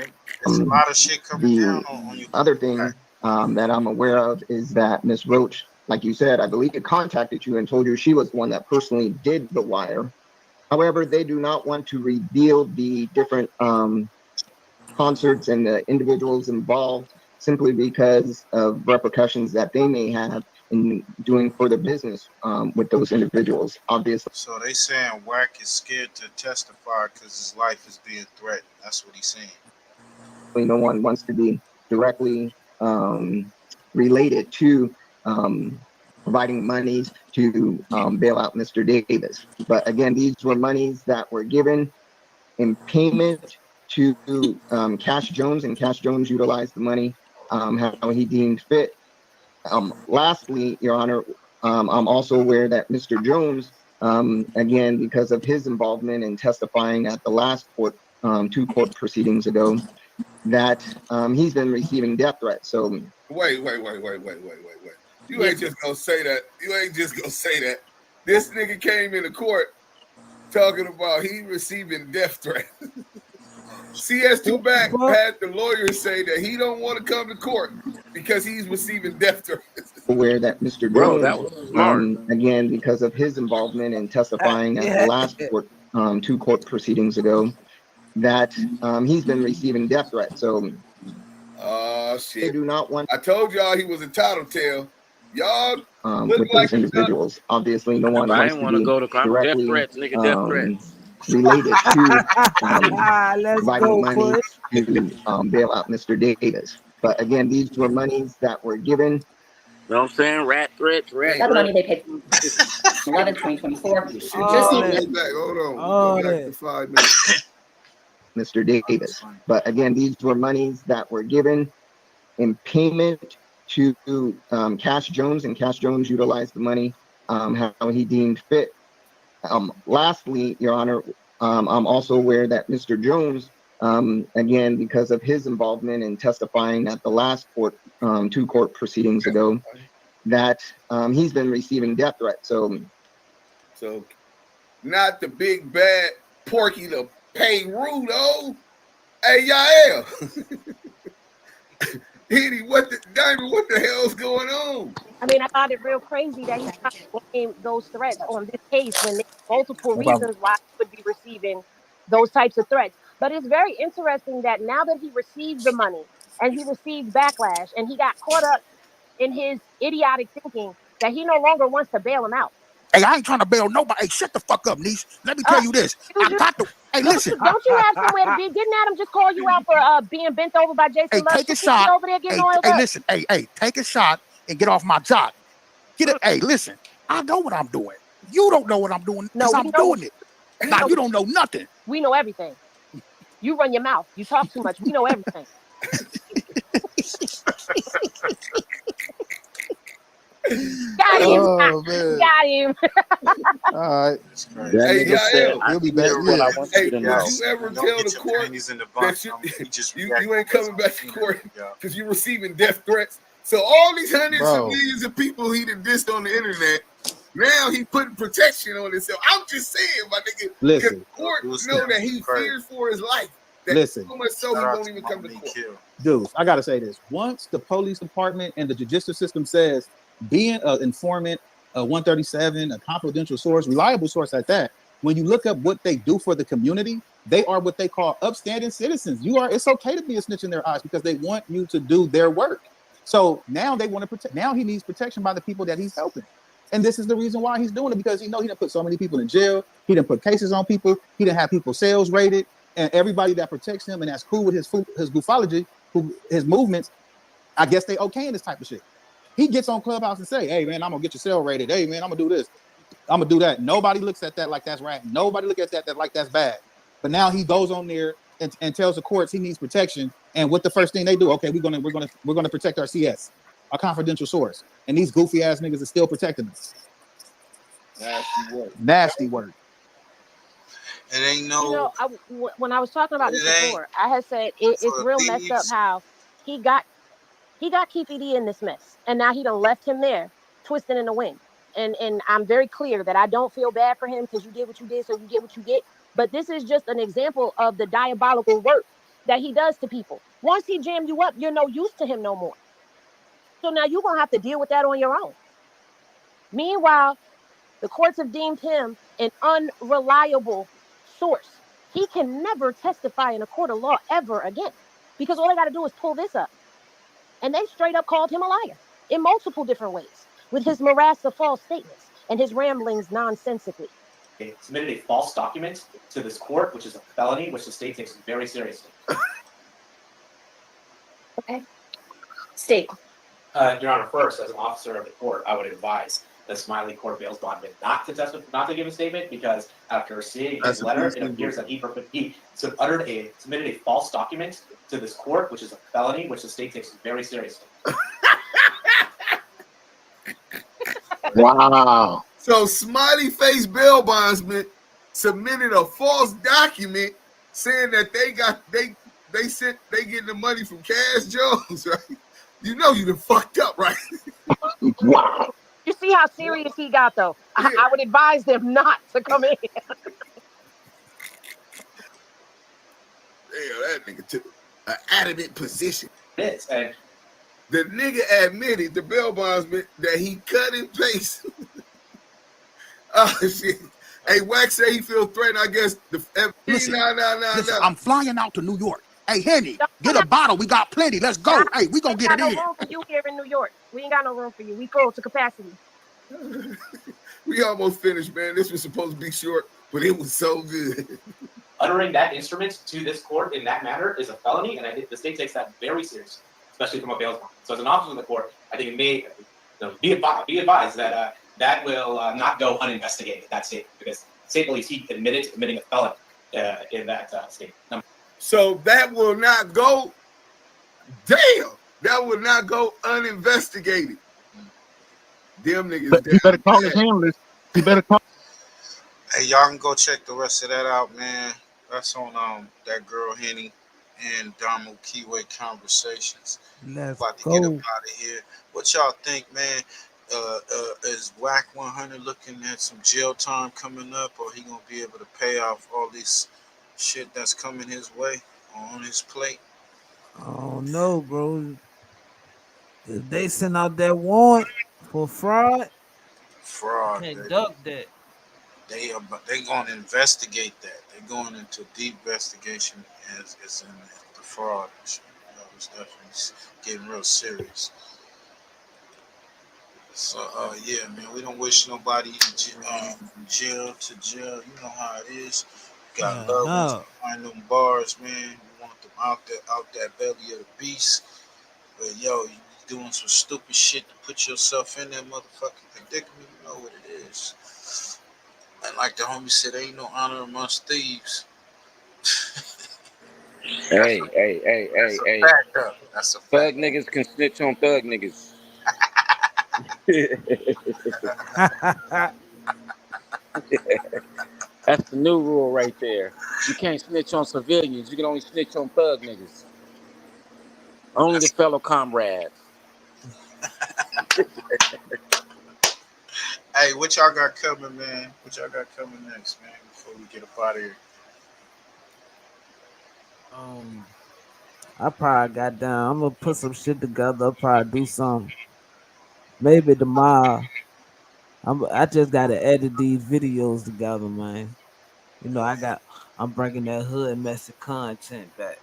There's a lot of shit coming down on you. Other thing that I'm aware of is that Ms. Roach, like you said, I believe it contacted you and told you she was the one that personally did the wire. However, they do not want to reveal the different concerts and the individuals involved, simply because of repercussions that they may have in doing further business with those individuals, obviously. So they saying Wacc is scared to testify because his life is being threatened. That's what he's saying. No one wants to be directly related to providing monies to bail out Mr. Davis. But again, these were monies that were given in payment to Cash Jones, and Cash Jones utilized the money how he deemed fit. Lastly, Your Honor, I'm also aware that Mr. Jones, again, because of his involvement in testifying at the last court, 2 court proceedings ago, that he's been receiving death threats. So wait. You ain't just gonna say that. You ain't just gonna say that. This nigga came into court talking about he receiving death threats. CS2 back had the lawyer say that he don't want to come to court because he's receiving death threats. Aware that Mr. Bro, that Jones, was smart. Again, because of his involvement in testifying at the last court, 2 court proceedings ago, that he's been receiving death threats. So shit. they do not want. I told y'all he was a tattletale. Y'all with those individuals. Obviously, no one I wants ain't to want to be go to death directly threats, nigga. Death threats. related to Let's providing go, money Push. to bail out Mr. Davis. But again, these were monies that were given. You know what I'm saying? Rat threats. That's the money they paid 11, 2024. Just Hold on. Go back to 5 minutes. Mr. Davis. But again, these were monies that were given in payment to Cash Jones, and Cash Jones utilized the money how he deemed fit. Lastly, Your Honor, I'm also aware that Mr. Jones, again, because of his involvement in testifying at the last court, 2 court proceedings ago, that he's been receiving death threats. So not the big bad Porky the Peru though. Hey, Yael. Edie, what the hell's going on? I mean, I found it real crazy that he's trying to blame those threats on this case when there's multiple reasons why he would be receiving those types of threats. But it's very interesting that now that he received the money and he received backlash and he got caught up in his idiotic thinking that he no longer wants to bail him out. Hey, I ain't trying to bail nobody. Hey, shut the fuck up, niece. Let me tell you this. I got to. Hey, listen. Don't you have somewhere to be? Didn't Adam just call you out for being bent over by Jason Hey, Love? take a shot. Over there getting oiled hey, up? listen. Hey, take a shot and get off my job. Get it. Hey, listen. I know what I'm doing. You don't know what I'm doing because I'm doing it. Now you don't know nothing. We know everything. You run your mouth. You talk too much. We know everything. Got him. Oh, man. Got him. All right. Hey, Yael, he'll be back. What I want you to know. Did you ever tell the court that you ain't coming back to court because you're receiving death threats? So all these hundreds of millions of people he done dissed on the internet, now he putting protection on himself. I'm just saying, my nigga, because the court know that he fears for his life. Listen, so much so he won't even come to court. Dude, I gotta say this. Once the police department and the judicial system says being an informant, a 137, a confidential source, reliable source at that, when you look up what they do for the community, they are what they call upstanding citizens. It's okay to be a snitch in their eyes because they want you to do their work. So now they want to protect. Now he needs protection by the people that he's helping. And this is the reason why he's doing it, because he done put so many people in jail. He done put cases on people. He done have people sales rated. And everybody that protects him and that's cool with his goofology, his movements, I guess they okay in this type of shit. He gets on Clubhouse and say, hey, man, I'm going to get your cell rated. Hey, man, I'm going to do this. I'm going to do that. Nobody looks at that like that's right. Nobody looks at that like that's bad. But now he goes on there and tells the courts he needs protection. And what the first thing they do? Okay, we're gonna protect our CS, our confidential source. And these goofy ass niggas are still protecting us. Nasty work. Nasty work. It ain't no. When I was talking about this before, I had said it's real messed up how he got Keith E.D. in this mess, and now he done left him there, twisting in the wind. And I'm very clear that I don't feel bad for him because you did what you did, so you get what you get. But this is just an example of the diabolical work that he does to people. Once he jammed you up, you're no use to him no more. So now you're gonna have to deal with that on your own. Meanwhile, the courts have deemed him an unreliable source. He can never testify in a court of law ever again because all they got to do is pull this up. And they straight up called him a liar in multiple different ways with his morass of false statements and his ramblings nonsensically. They submitted a false document to this court, which is a felony, which the state takes very seriously. Okay. State. Your Honor, first, as an officer of the court, I would advise the Smiley Court bails bondman not to give a statement because after seeing his letter, it appears that he submitted a false document to this court, which is a felony, which the state takes very seriously. Wow. So Smiley Face bail bondsman submitted a false document saying that they getting the money from Cash Jones, right? You know you done fucked up, right? Wow. You see how serious he got, though. I would advise them not to come in. Damn, that nigga took an adamant position. It is, and the nigga admitted, the bail bondsman, that he cut and paste. Oh shit! Hey, Wacc say he feel threatened. I guess the Listen, I'm flying out to New York. Hey, Henny, get a bottle. We got plenty. Let's go. Hey, we gonna get it in. No room for you here in New York. We ain't got no room for you. We full to capacity. We almost finished, man. This was supposed to be short, but it was so good. Uttering that instrument to this court in that manner is a felony, and I think the state takes that very seriously, especially from a bail bond. So as an officer of the court, I think it may be advised that that will not go uninvestigated, that statement, because the state believes he admitted to committing a felony in that state. So that will not go, damn, that will not go uninvestigated. Them niggas. You better call his handlers. You better call. Hey, y'all can go check the rest of that out, man. That's on that girl Henny and Damo Keyway Conversations. Let's About to go. get up out of here. What y'all think, man? Is Wacc 100 looking at some jail time coming up, or he gonna be able to pay off all this shit that's coming his way on his plate? I don't know, bro. If they send out that warrant for fraud, Fraud, can't baby. duck that. They gonna investigate that. They're going into deep investigation as in the fraud. It's definitely getting real serious. So yeah, man, we don't wish nobody jail to jail. You know how it is. Got loved ones behind them bars, man. You want them out that belly of the beast. But yo, you doing some stupid shit to put yourself in that motherfucking predicament. You know what it is. And like the homie said, ain't no honor amongst thieves. Hey. That's a fact. Thug niggas can snitch on thug niggas. That's the new rule right there. You can't snitch on civilians. You can only snitch on thug niggas. Only the fellow comrades. Hey, what y'all got coming, man? What y'all got coming next, man? Before we get up out of here. I probably got down. I'm gonna put some shit together. I'll probably do something. Maybe tomorrow. I just gotta edit these videos together, man. You know, I'm bringing that hood messy content back.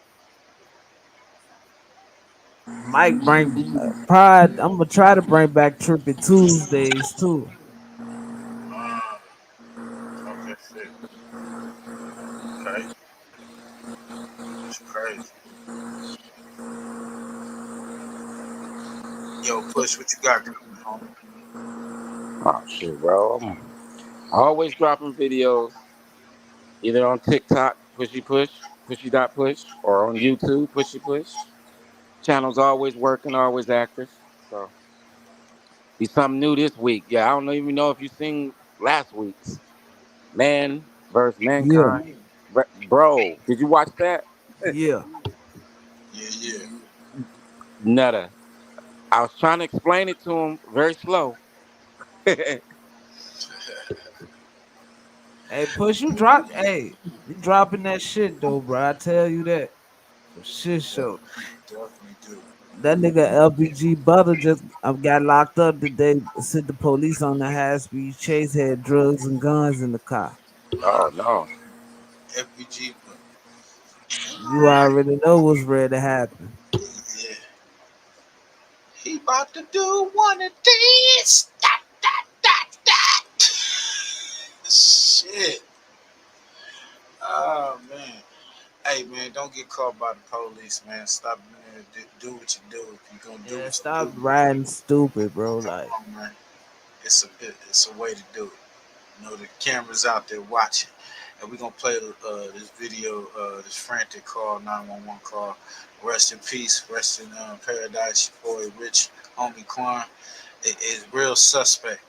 Might bring Pride. I'm gonna try to bring back Trippy Tuesdays too. Okay, shit. Okay. It's crazy. Yo, Push, what you got coming, homie? Oh shit, bro. I'm always dropping videos. Either on TikTok, pushy.push, or on YouTube, push. Channel's always working, always active. So be something new this week. Yeah, I don't even know if you seen last week's Man versus Yeah. Mankind. Bro, did you watch that? Yeah. Yeah. Nutter. I was trying to explain it to him very slow. Hey, Push, you dropping that shit though, bro. I tell you that. For shit show. Definitely do. That nigga LBG Butter just got locked up today. Sent the police on the high speed chase, had drugs and guns in the car. Oh no. FBG. You already know what's ready to happen. Yeah. He about to do one of these. That. Shit. Oh, man. Hey, man, don't get caught by the police, man. Stop, man. Do what you do. If you're going to do Yeah, what stop you do. riding stupid, bro. Like, Come on, man. It's a way to do it. You know, the camera's out there watching. And we're going to play this video, this frantic call, 911 call. Rest in peace. Rest in paradise. Boy, Rich, homie Quan. It's real suspect.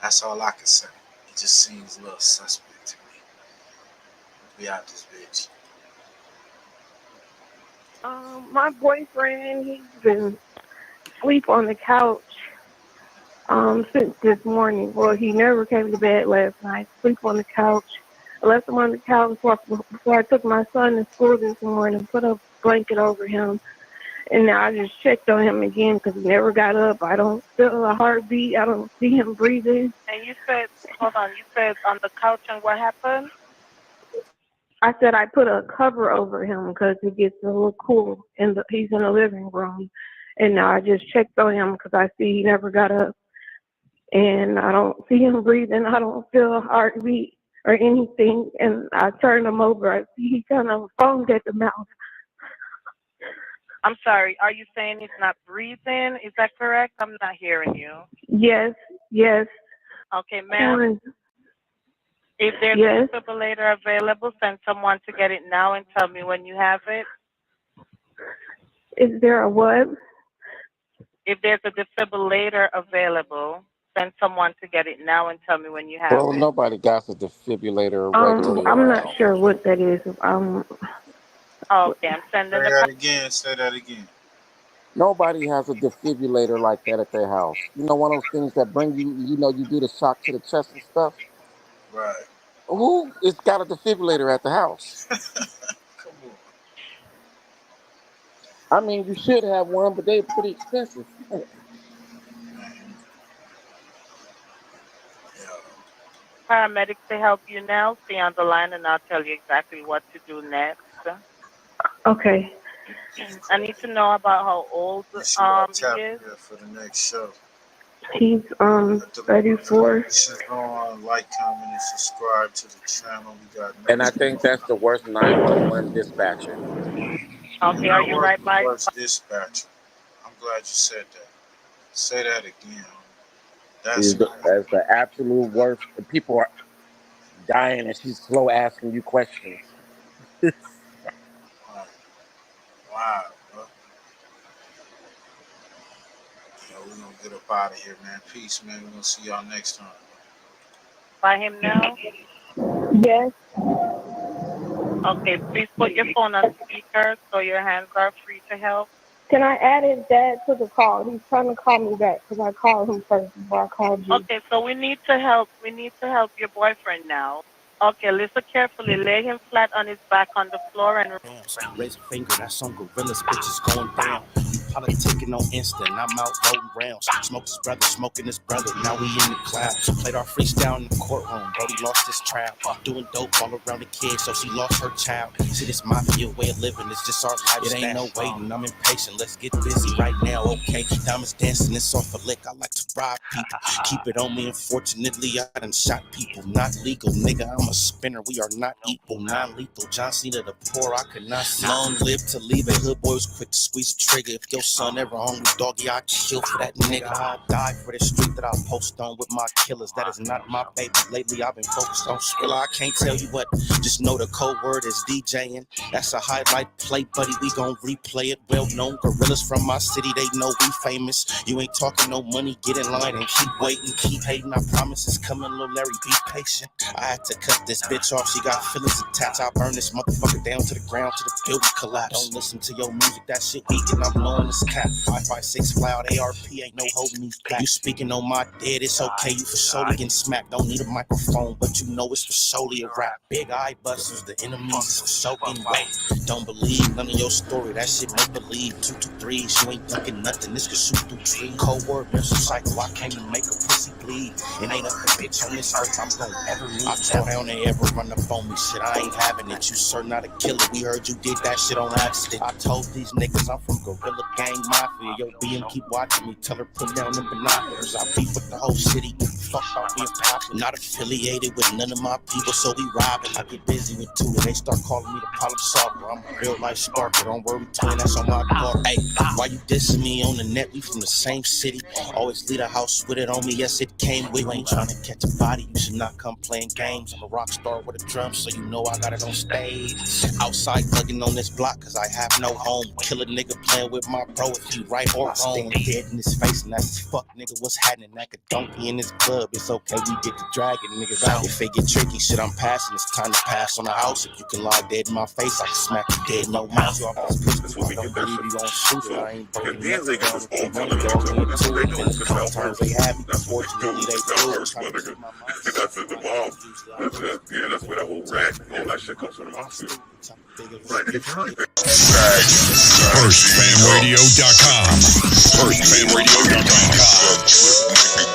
That's all I can say. It just seems a little suspect to me. We out this bitch. My boyfriend, he's been asleep on the couch since this morning. Well, he never came to bed last night. Sleep on the couch. I left him on the couch before I took my son to school this morning. Put a blanket over him, and now I just checked on him again because he never got up. I don't feel a heartbeat. I don't see him breathing. And you said, hold on, you said on the couch, and what happened? I said I put a cover over him because it gets a little cool, and he's in the living room. And now I just checked on him because I see he never got up, and I don't see him breathing. I don't feel a heartbeat or anything. And I turned him over. I see he kind of foamed at the mouth. I'm sorry, are you saying he's not breathing? Is that correct? I'm not hearing you. Yes, yes. Okay, ma'am. If there's Yes. a defibrillator available, send someone to get it now and tell me when you have it. Is there a what? If there's a defibrillator available, send someone to get it now and tell me when you have Bro, it. nobody got a defibrillator regularly I'm around. not sure what that is. Okay, I'm sending Say that again. Say that again. Nobody has a defibrillator like that at their house. You know, one of those things that bring you, you do the shock to the chest and stuff. Right. Who has got a defibrillator at the house? Come on. I mean, you should have one, but they're pretty expensive. Paramedics to help you now. Stay on the line and I'll tell you exactly what to do next. Okay. I need to know about how old he is. For the next show. He's 34. You should go on, like, comment, and subscribe to the channel. We got. And I think that's the worst 911 dispatcher. Okay, are you right by? Worst dispatcher. I'm glad you said that. Say that again. That's the absolute worst. The people are dying and she's slow asking you questions. Wow, bro. Yeah, we're gonna get up out of here, man. Peace, man. We're gonna see y'all next time. By him now? Yes. Okay, please put your phone on speaker so your hands are free to help. Can I add his dad to the call? He's trying to call me back because I called him first before I called you. Okay, so we need to help your boyfriend now. Okay, listen carefully. Lay him flat on his back on the floor and raise a finger, that's on gorillas, bitches going down. You politicking on Insta, and I'm out rolling rounds. Smoke his brother, smoking his brother, now we in the cloud. Played our freestyle in the courtroom, Brody lost his trial. Doing dope all around the kid, so she lost her child. See, this mafia way of living, it's just our lifestyle. It ain't no waiting, I'm impatient, let's get busy right now, okay? Diamonds dancing, it's off a lick, I like to rob people. Keep it on me, unfortunately, I done shot people. Not legal, nigga, I'm a spinner, we are not equal. Non-lethal, John Cena the poor, I could not see. Long live to leave it, hood boy was quick to squeeze a trigger. If your son ever hungry, doggy, I'd kill for that nigga. I'll die for the street that I post on with my killers. That is not my baby. Lately, I've been focused on Skrilla. I can't tell you what, just know the code word is DJing. That's a highlight play, buddy, we gon' replay it. Well-known gorillas from my city, they know we famous. You ain't talking no money, get in line and keep waiting. Keep hating, I promise it's coming, little Larry, be patient. I had to cut this bitch off, she got feelings attached. I burn this motherfucker down to the ground, to the building collapse. Don't listen to your music, that shit weak and I'm blowing this cap. 5.56 fly out ARP, ain't no holding me back. You speaking on my dead, it's okay, you for surely getting smacked. Don't need a microphone, but you know it's for solely a rap. Big eye busters, the enemies is for soaking wet. Don't believe none of your story, that shit make believe. 223s, you ain't thinking nothing, this could shoot through trees. Cold word, mental cycle, I came to make a pussy bleed. It ain't a bitch on this earth I'm gonna ever need. I tell down they ever run up on me, shit, I ain't having it. You sure not a killer, we heard you did that shit on accident. I told these niggas I'm from Gorilla Gang Mafia. Yo, BM keep watching me, tell her put down them binoculars. I beef with the whole city, fuck off being popular. Not affiliated with none of my people, so we robbing. I get busy with Tula, they start calling me the problem solver. I'm a real life sparker, don't worry twin, that's on my car. Hey, why you dissing me on the net? We from the same city. Always leave the house with it on me. Yes, it came with me. Trying to catch a body, you should not come playing games. I'm a rock star with a drum, so you know I got it on stage. Outside thugging on this block, cause I have no home. Kill a nigga playing with my bro if he right or wrong. Stand dead in his face and that's fuck nigga, what's happening? Like a donkey in this club, it's okay, we get to dragging niggas out. If it get tricky, shit, I'm passing. It's time to pass on the house. If you can lie dead in my face, I can smack you dead in your mouth. I don't believe you gon' shoot it. I ain't breaking nothing down with the money going into it. And the times they have me, unfortunately they do it. Trying to keep my mind. That's at the mall. That's where that whole rap, all that shit comes from the mall. FirstFamRadio.com. FirstFamRadio.com.